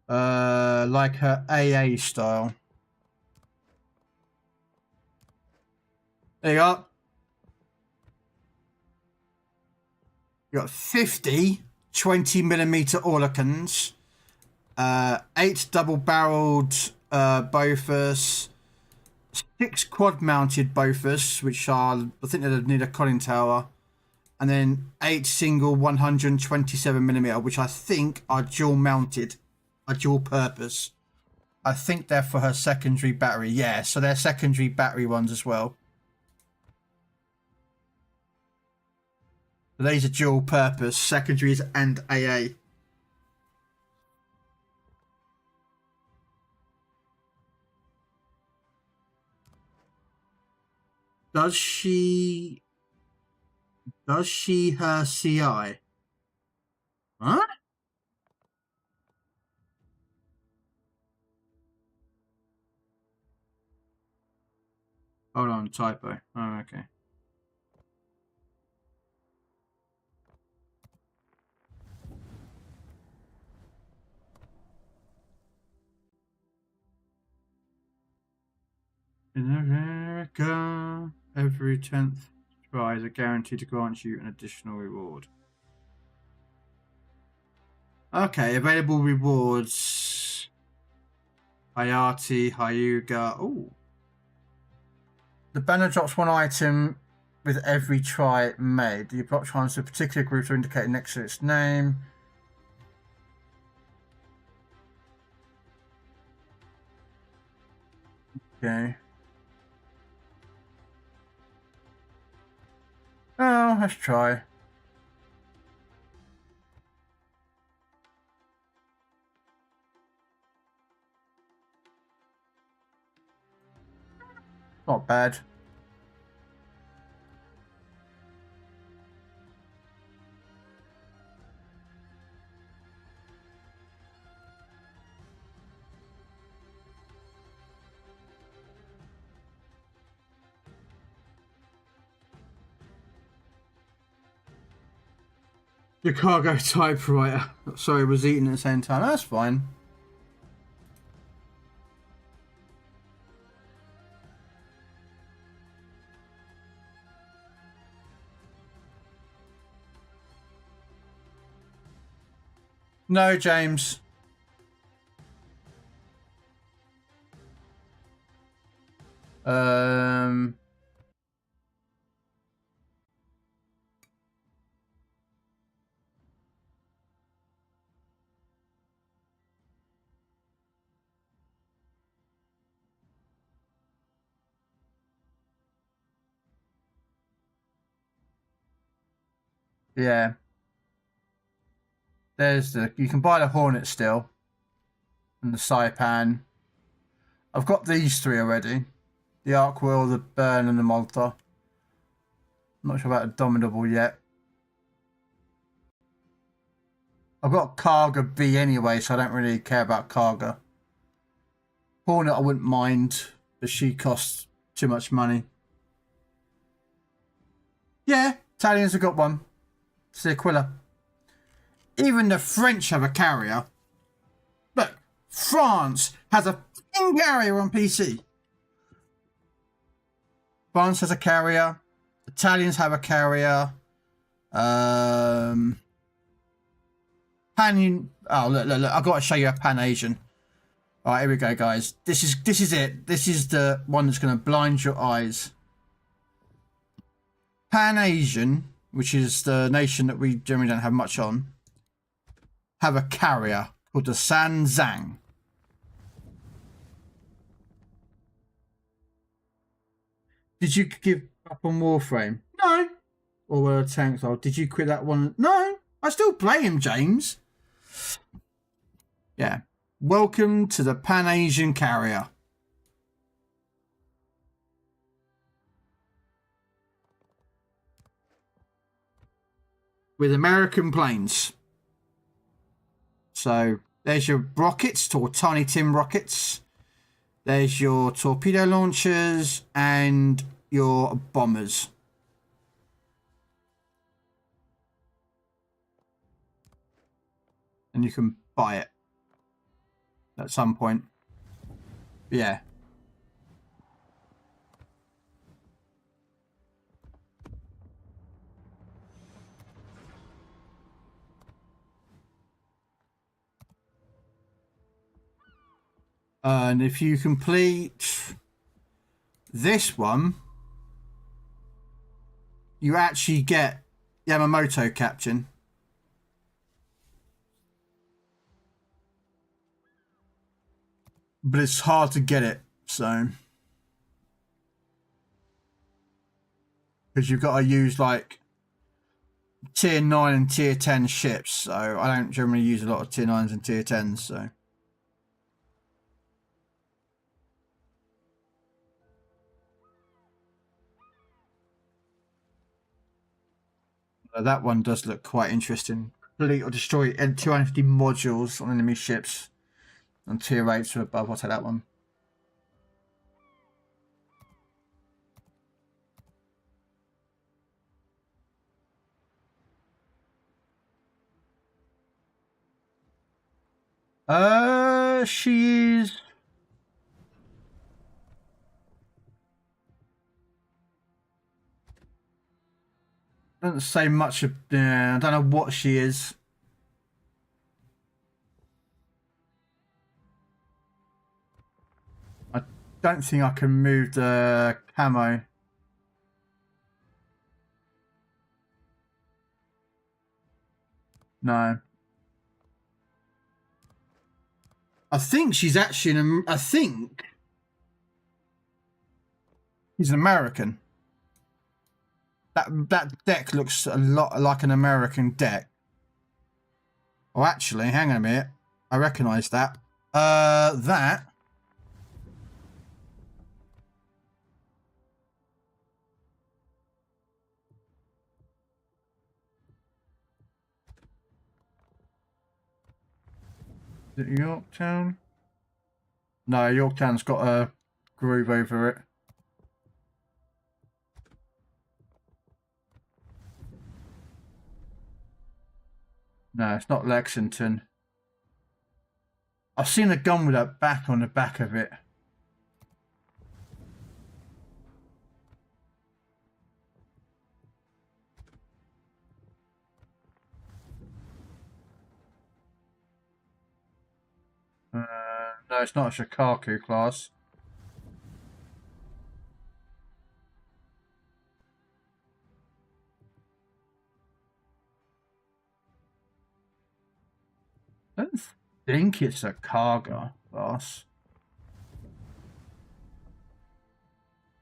Like her AA style. There you go. You got 50 20mm Orlicans, 8 double-barreled Bofors, 6 quad-mounted Bofors, which are, I think they need a conning tower, and then 8 single 127mm, which I think are dual-mounted, are dual-purpose. I think they're for her secondary battery. Yeah, so they're secondary battery ones as well. These are dual purpose, secondaries and AA. Does she her CI? Huh? Hold on, typo. Oh, okay. In America, every 10th try is a guarantee to grant you an additional reward. Okay, available rewards. Hayati, Hyuga. Oh. The banner drops one item with every try made. The block chance to a particular group are indicated next to its name. Okay. Oh, let's try. Not bad. The cargo typewriter. Sorry, was eating at the same time. That's fine. No, James. Yeah. There's the, you can buy the Hornet still. And the Saipan. I've got these 3 already. The Arkwheel, the Burn, and the Malta. I'm not sure about the Dominable yet. I've got Karga B anyway, so I don't really care about Karga. Hornet I wouldn't mind, but she costs too much money. Yeah, Italians have got one. Sequilla. Even the French have a carrier. Look, France has a f***ing carrier on PC. France has a carrier. Italians have a carrier. Pan. Oh, look! I've got to show you a Pan Asian. All right, here we go, guys. This is it. This is the one that's going to blind your eyes. Pan Asian, which is the nation that we generally don't have much on, have a carrier called the Sanzang. Did you give up on Warframe? No. Or were tanks? Oh, did you quit that one? No. I still play him, James. Yeah. Welcome to the Pan Asian carrier. With American planes. So there's your rockets, or Tiny Tim rockets. There's your torpedo launchers and your bombers. And you can buy it at some point. Yeah. And if you complete this one, you actually get Yamamoto captain. But it's hard to get it, so. Because you've got to use like tier 9 and tier 10 ships, so I don't generally use a lot of tier 9s and tier 10s, so. That one does look quite interesting. Complete or destroy 250 modules on enemy ships on tier 8 or above. I'll take that one. She's doesn't say much of. I don't know what she is. I don't think I can move the camo. No. I think she's actually I think he's an American. That deck looks a lot like an American deck. Oh, actually, hang on a minute. I recognise that. That. Is it Yorktown? No, Yorktown's got a groove over it. No, it's not Lexington. I've seen a gun with a back on the back of it. No, it's not a Shikaku class. I don't think it's a cargo class.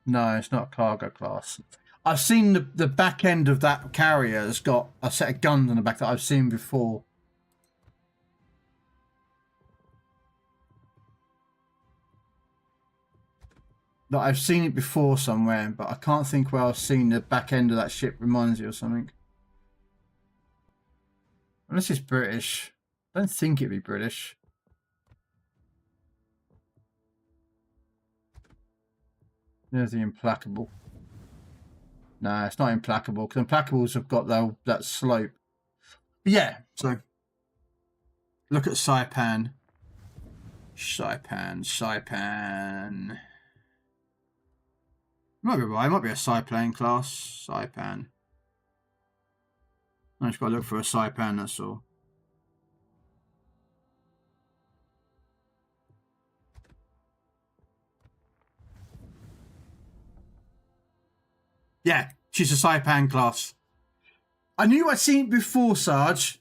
No, it's not a cargo class. I've seen the back end of that carrier has got a set of guns on the back that I've seen before. That I've seen it before somewhere, but I can't think where I've seen the back end of that ship reminds you of something. Unless it's British. I don't think it'd be British. There's the Implacable. No, it's not Implacable, because Implacables have got that slope. But yeah, so look at Saipan. Saipan. Might be right. It might be a Saipan class. Saipan. I just got to look for a Saipan, that's all. Yeah, she's a Saipan class. I knew I'd seen it before, Sarge.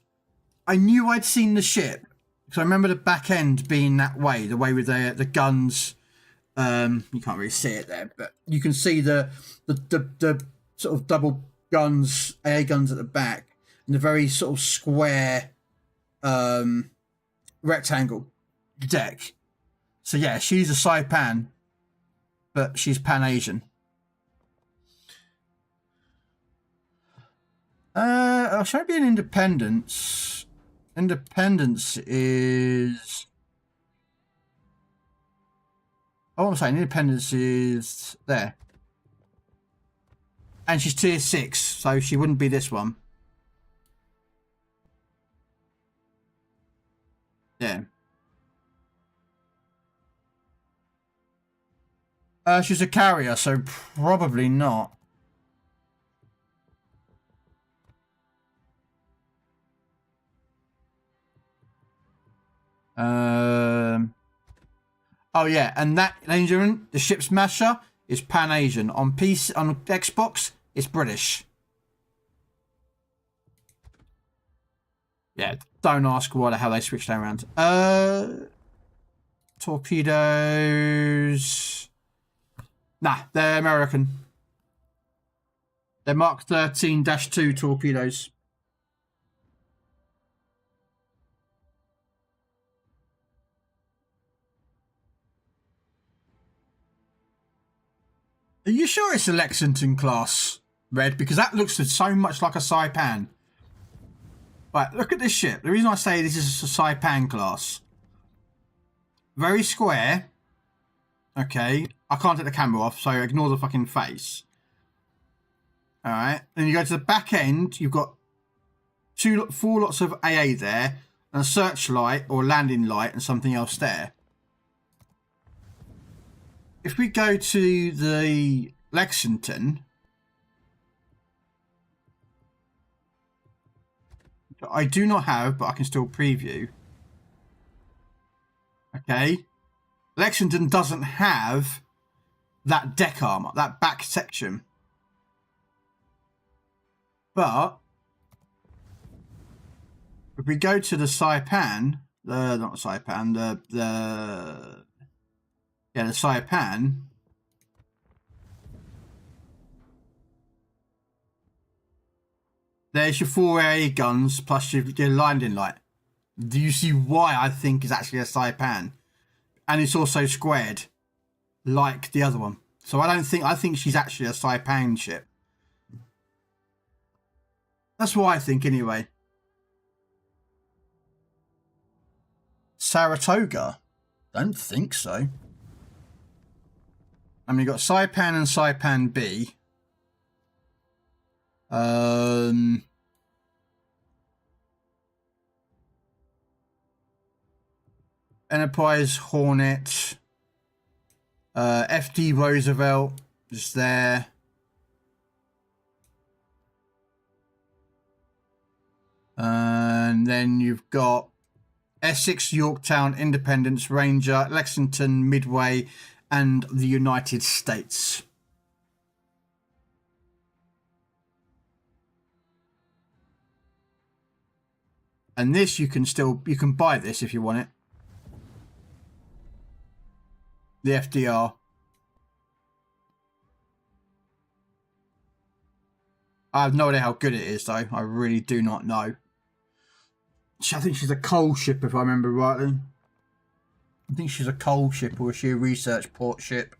I knew I'd seen the ship. Because I remember the back end being that way, the way with the guns. You can't really see it there, but you can see the sort of double guns, AA guns at the back, and the very sort of square rectangle deck. So yeah, she's a Saipan, but she's Pan-Asian. I'll show you an Independence. Independence is... Oh, I'm saying Independence is there. And she's tier 6, so she wouldn't be this one. Yeah. She's a carrier, so probably not. Oh yeah, and that, ladies and gentlemen, the ship smasher is Pan-Asian. On PC, on Xbox, it's British. Yeah, don't ask why the hell they switched that around. Torpedoes. Nah, they're American. They're Mark 13-2 torpedoes. Are you sure it's a Lexington class, Red? Because that looks so much like a Saipan. Right, look at this ship. The reason I say this is a Saipan class. Very square. Okay. I can't take the camera off, so ignore the fucking face. Alright. Then you go to the back end. You've got 4 lots of AA there. And a searchlight or landing light and something else there. If we go to the Lexington, I do not have, but I can still preview. Okay. Lexington doesn't have that deck armor, that back section. But if we go to the Saipan, not Saipan, the Saipan. There's your 4 AA guns plus your landing light. Do you see why I think it's actually a Saipan? And it's also squared, like the other one. So I think she's actually a Saipan ship. That's what I think anyway. Saratoga? Don't think so. I mean, you've got Saipan and Saipan B. Enterprise Hornet. FD Roosevelt is there. And then you've got Essex, Yorktown, Independence, Ranger, Lexington, Midway, and the United States. And this you can buy this if you want it. The FDR. I have no idea how good it is though. I really do not know. I think she's a coal ship if I remember rightly. I think she's a coal ship, or is she a research port ship?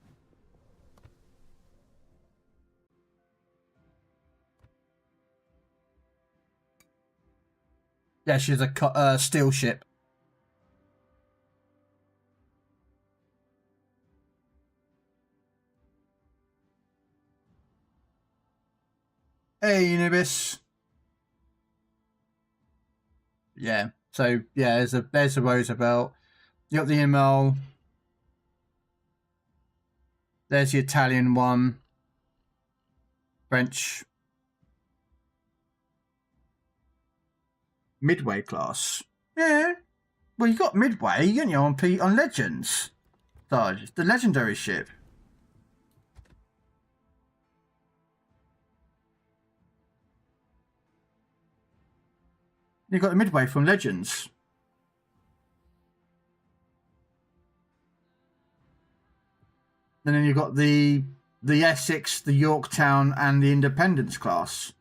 Yeah, she's a steel ship. Hey, Unibis. yeah. So yeah, there's a Roosevelt. You got the ML. There's the Italian one. French. Midway class. Yeah. Well, you got Midway, you know, on Legends. Sarge, the legendary ship. You got the Midway from Legends. And then you've got the Essex, the Yorktown, and the Independence class.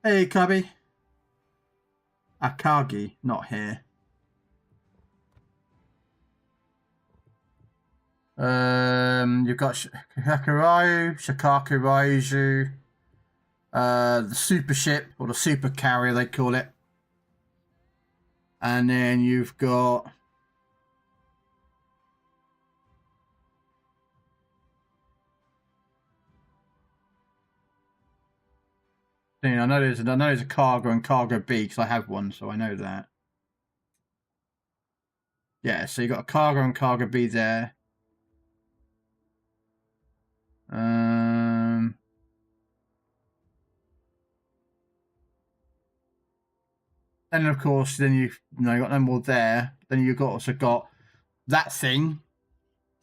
Hey, Cubby. Akagi, not here. You've got Shikaku Raiju, the super ship, or the super carrier they call it. And then you've got I know there's a cargo and cargo B because I have one, so I know that. Yeah, so you got a cargo and cargo B there. And of course, then you got no more there. Then you've also got that thing,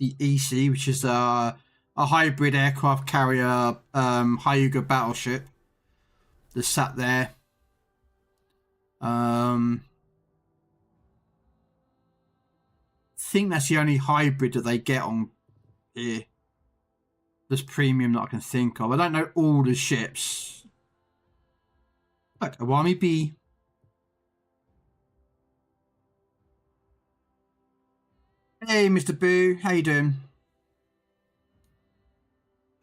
the EC, which is a hybrid aircraft carrier Hyuga battleship that's sat there. I think that's the only hybrid that they get on here. This premium that I can think of. I don't know all the ships. Look, Awami B. Hey, Mr. Boo, how you doing?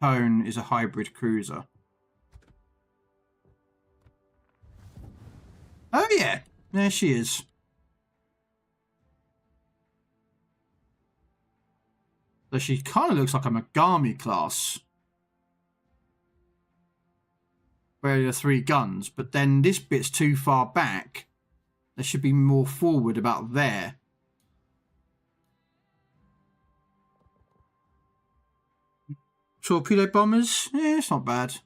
Tone is a hybrid cruiser. Oh yeah, there she is. So she kind of looks like a Megami class. Where there are 3 guns, but then this bit's too far back. There should be more forward about there. Torpedo bombers? Yeah, it's not bad.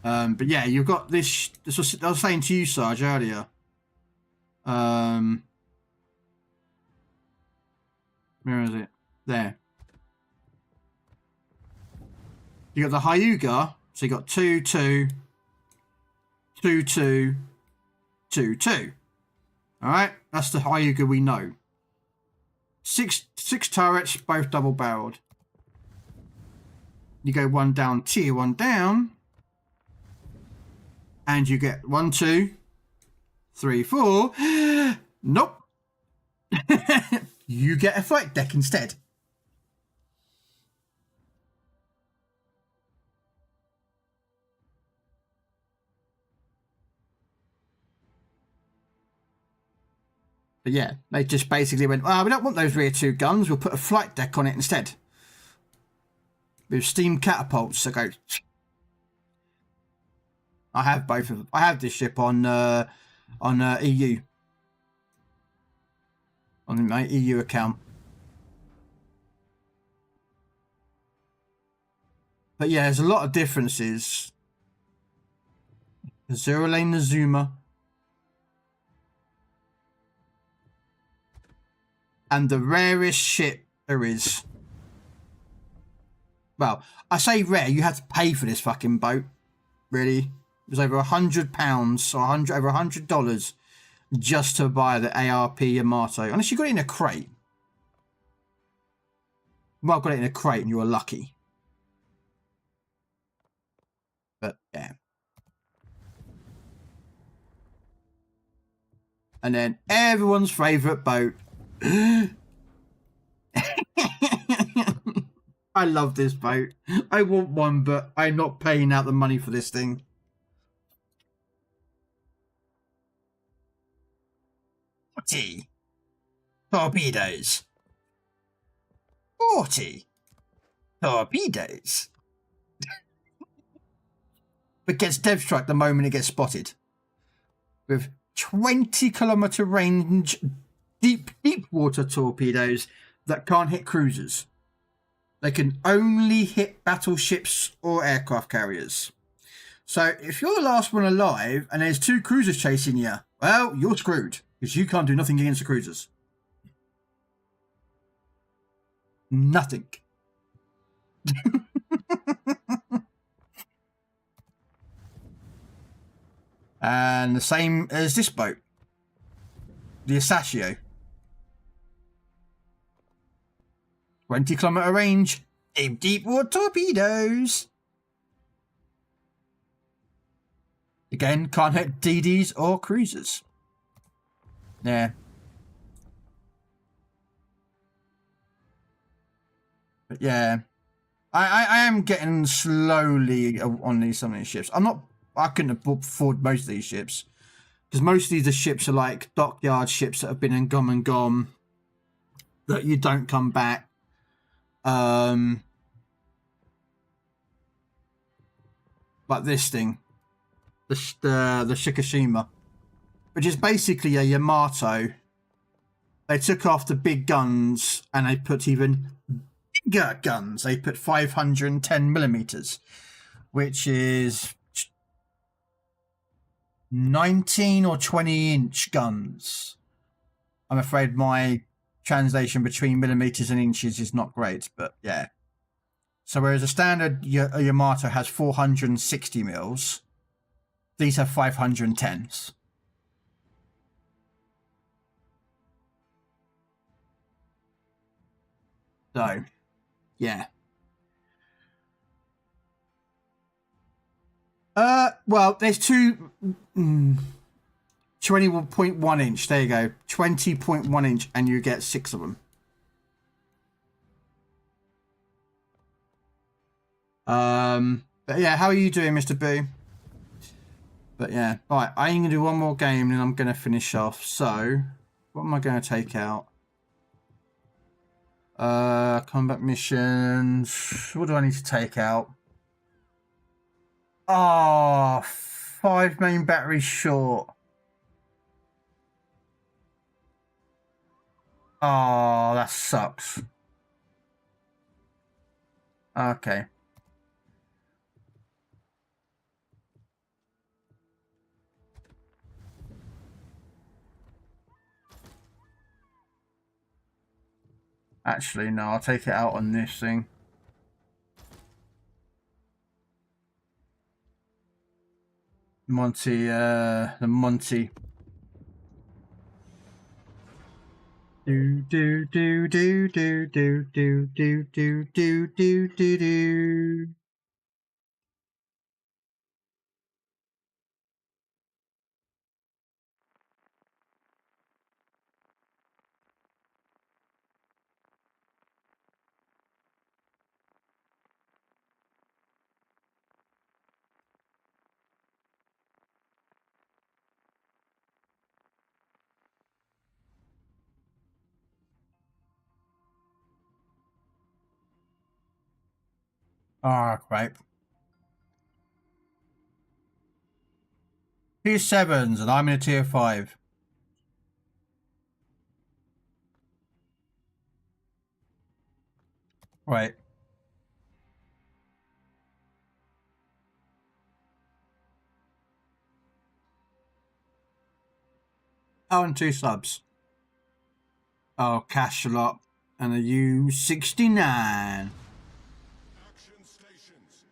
But yeah, you've got this. This was I was saying to you, Sarge, earlier. Where is it? There. You got the Hyuga, so you got 2, 2, 2, 2, 2, 2. All right, that's the Hyuga we know. Six turrets, both double-barreled. You go 1 down, tier 1 down. And you get 1, 2, 3, 4. Nope. You get a flight deck instead. But yeah, they just basically went, we don't want those rear 2 guns. We'll put a flight deck on it instead. With steam catapults that go... I have both of them. I have this ship on EU. On my EU account. But yeah, there's a lot of differences. Zero Lane Nazuma. And the rarest ship there is. Well, I say rare, you had to pay for this fucking boat. Really. It was over £100 or over $100 just to buy the ARP Yamato. Unless you got it in a crate. You might have got it in a crate and you were lucky. But yeah. And then everyone's favourite boat. I love this boat. I want one, but I'm not paying out the money for this thing. Torpedoes. 40. torpedoes. But gets dev strike the moment it gets spotted. With 20-kilometer range deep water torpedoes that can't hit cruisers. They can only hit battleships or aircraft carriers. So if you're the last one alive and there's 2 cruisers chasing you, well, you're screwed because you can't do nothing against the cruisers. Nothing. And the same as this boat, the Asashio. 20-kilometer range, deep water torpedoes. Again, can't hit DDs or cruisers. Yeah. But yeah, I am getting slowly on some of these ships. I couldn't afford most of these ships because most of these ships are like dockyard ships that have been and gone that you don't come back. Like this thing, the Shikishima, which is basically a Yamato. They took off the big guns and they put even bigger guns. They put 510 millimeters, which is 19 or 20-inch guns. I'm afraid my translation between millimeters and inches is not great, but yeah. So whereas a standard Yamato has 460 mils, these have 510s. So, yeah. Well, there's 20.1 inch. There you go. 20.1 inch, and you get 6 of them. But yeah, how are you doing, Mr. Boo? But yeah, right, I'm gonna do one more game and I'm gonna finish off. So, what am I gonna take out? Combat missions. What do I need to take out? Oh, 5 main batteries short. Oh, that sucks. Okay. Actually, no, I'll take it out on this thing. The Monty. Do do do do do do do do do do do do do. Ah, great. Tier 7s, and I'm in a tier 5. Right. Oh, and 2 subs. Oh, cash a lot. And a U69. Action stations.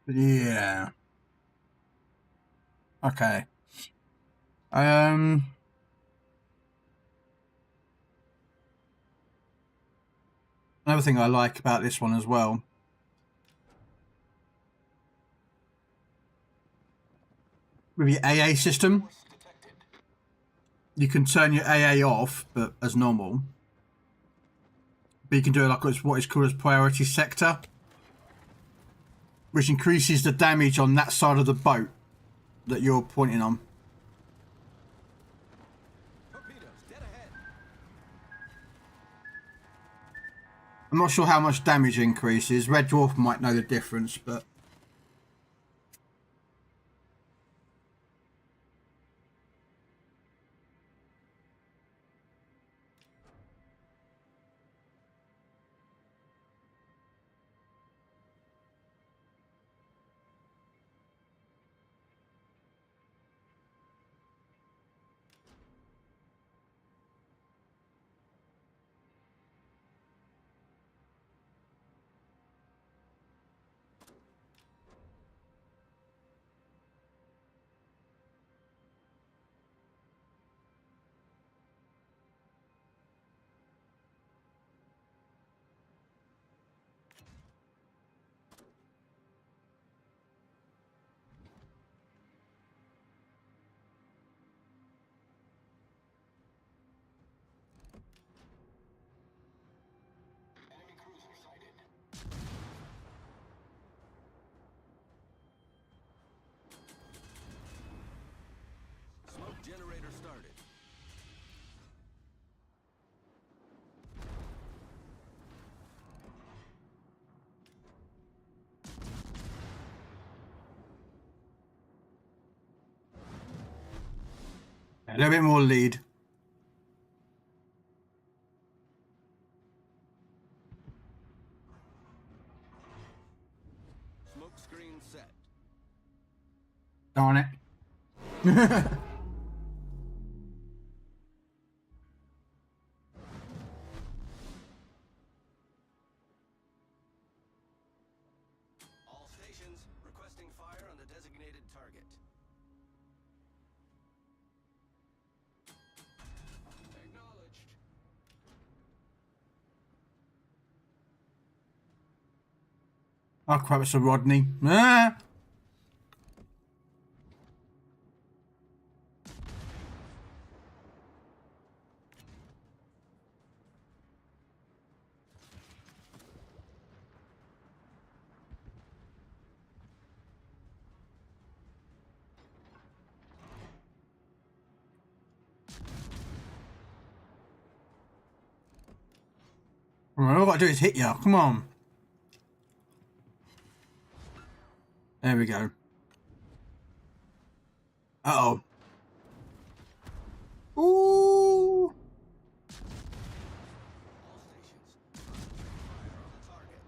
Yeah. Okay. Another thing I like about this one as well. With your AA system, you can turn your AA off, but as normal. But you can do it like what is called as priority sector, which increases the damage on that side of the boat that you're pointing on. Torpedoes, dead ahead. I'm not sure how much damage increases. Red Dwarf might know the difference, but... Smoke generator started. A little bit more lead. Smoke screen set. Darn it. All stations requesting fire on the designated target. Acknowledged. Oh crap, it's a Rodney. Ah! All I gotta do is hit you. Come on. There we go. Uh-oh. Ooh. All stations concentrate fire on the target.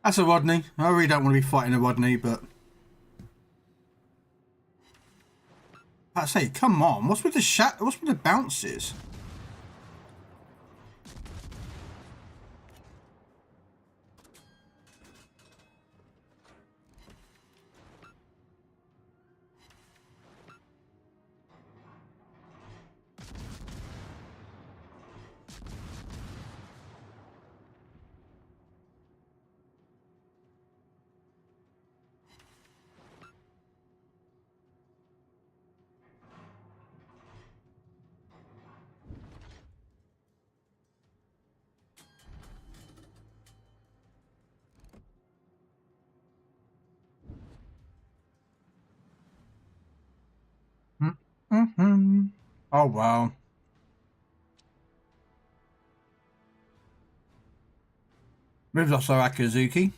That's a Rodney. I really don't want to be fighting a Rodney, but... I say, come on. What's with the What's with the bounces? Mm-hmm. Oh, wow. We've lost our Akazuki.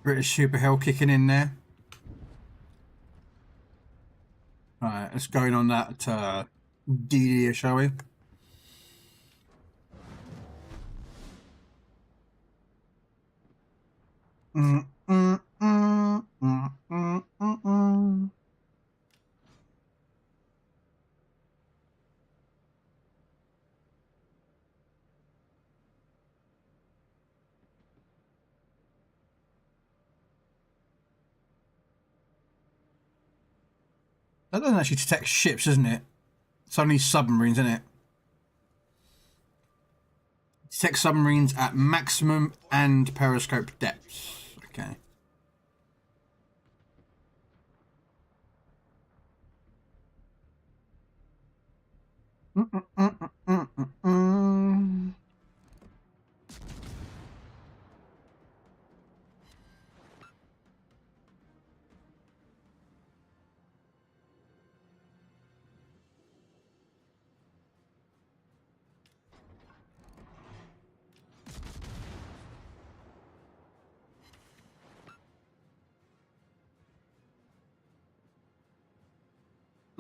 British Super Hell kicking in there. Right, let's go in on that DD, shall we? That doesn't actually detect ships, isn't it? It's only submarines, isn't it? Detect submarines at maximum and periscope depths. Okay.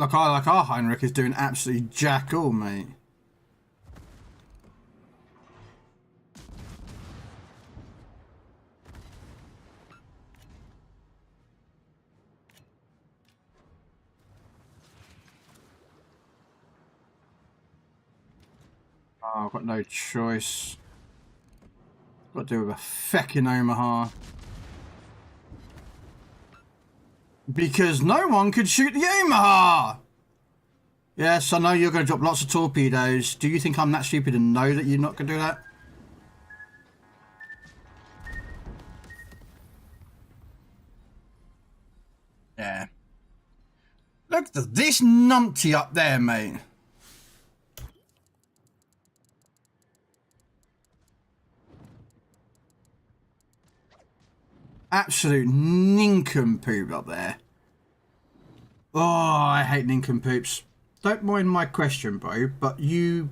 Like our Heinrich is doing absolutely jack all, mate. Oh, I've got no choice. Got to do with a feckin' Omaha. Because no one could shoot the Omaha! Yes, I know you're going to drop lots of torpedoes. Do you think I'm that stupid to know that you're not going to do that? Yeah. Look at this numpty up there, mate. Absolute nincompoop up there. Oh, I hate nincompoops. Don't mind my question, bro, but you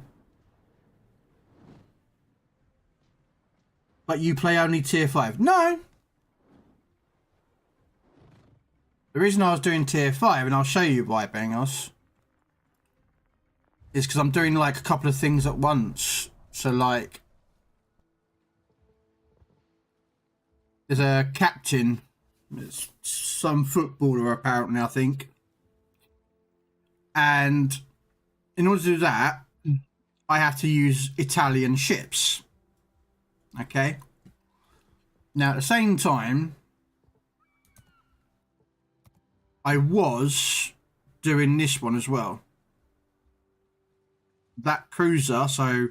play only tier 5. No. The reason I was doing tier 5, and I'll show you why, Bangos, is because I'm doing like a couple of things at once. So like, there's a captain, it's some footballer apparently, I think. And in order to do that, I have to use Italian ships. Okay. Now, at the same time, I was doing this one as well. That cruiser, so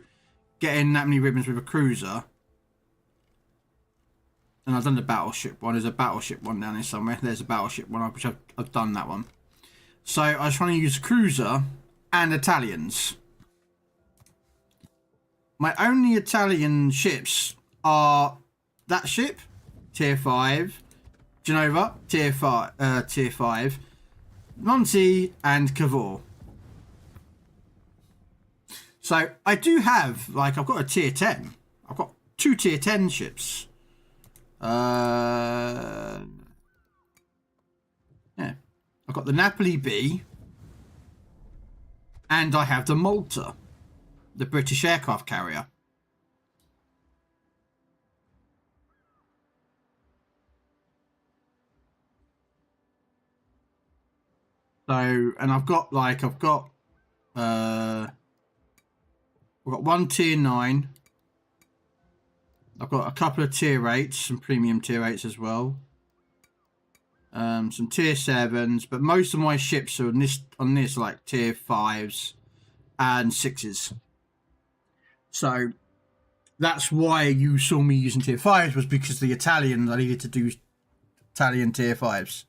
getting that many ribbons with a cruiser. And I've done the battleship one. There's a battleship one down there somewhere. There's a battleship one, which I've done that one. So I was trying to use cruiser and Italians. My only Italian ships are that ship, tier 5, Genova, tier 5, Monty, and Cavour. So I do have, like, I've got a tier 10. I've got 2 tier 10 ships. Yeah. I've got the Napoli B, and I have the Malta, the British aircraft carrier. So, and I've got 1 tier 9. I've got a couple of tier 8s, some premium tier 8s as well. Some tier 7s, but most of my ships are on this like tier 5s and 6s. So that's why you saw me using tier 5s, was because the Italians, I needed to do Italian tier 5s.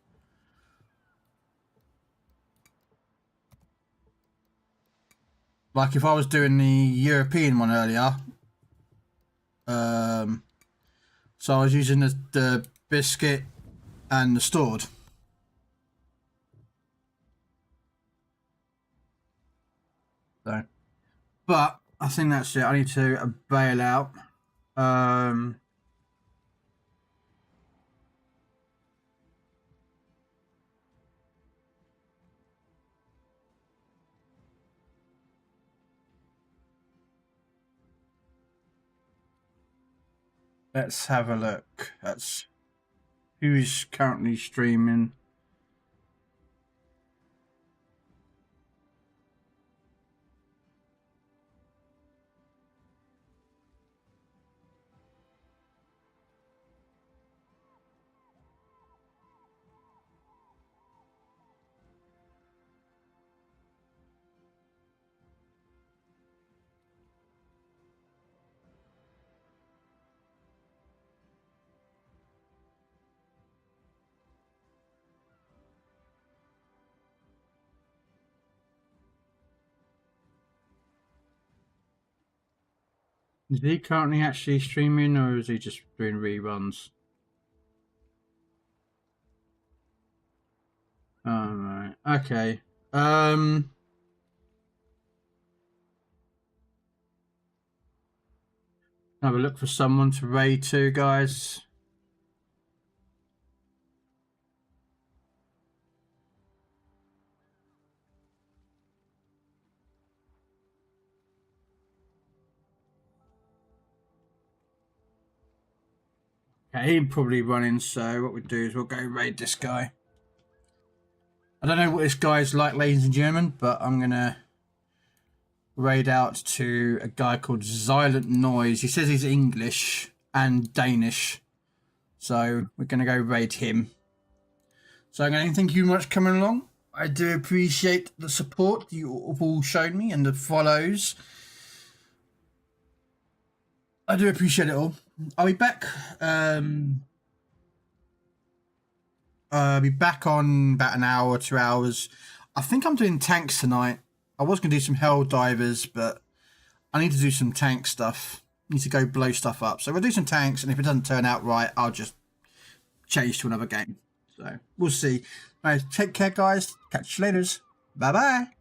Like if I was doing the European one earlier, so I was using the biscuit and the stored. So, but I think that's it. I need to bail out. Let's have a look. That's who's currently streaming. Is he currently actually streaming, or is he just doing reruns? Alright, okay. Have a look for someone to raid to, guys. Okay, he's probably running, so what we do is we'll go raid this guy. I don't know what this guy's like, ladies and gentlemen, but I'm gonna raid out to a guy called Silent Noise. He says he's English and Danish, so we're gonna go raid him. So again, thank you very much for coming along. I do appreciate the support you have all shown me and the follows. I do appreciate it all. I'll be back. I'll be back on about an hour or 2 hours. I think I'm doing tanks tonight. I was going to do some hell divers, but I need to do some tank stuff. I need to go blow stuff up. So we'll do some tanks, and if it doesn't turn out right, I'll just change to another game. So we'll see. All right, take care, guys. Catch you later. Bye-bye.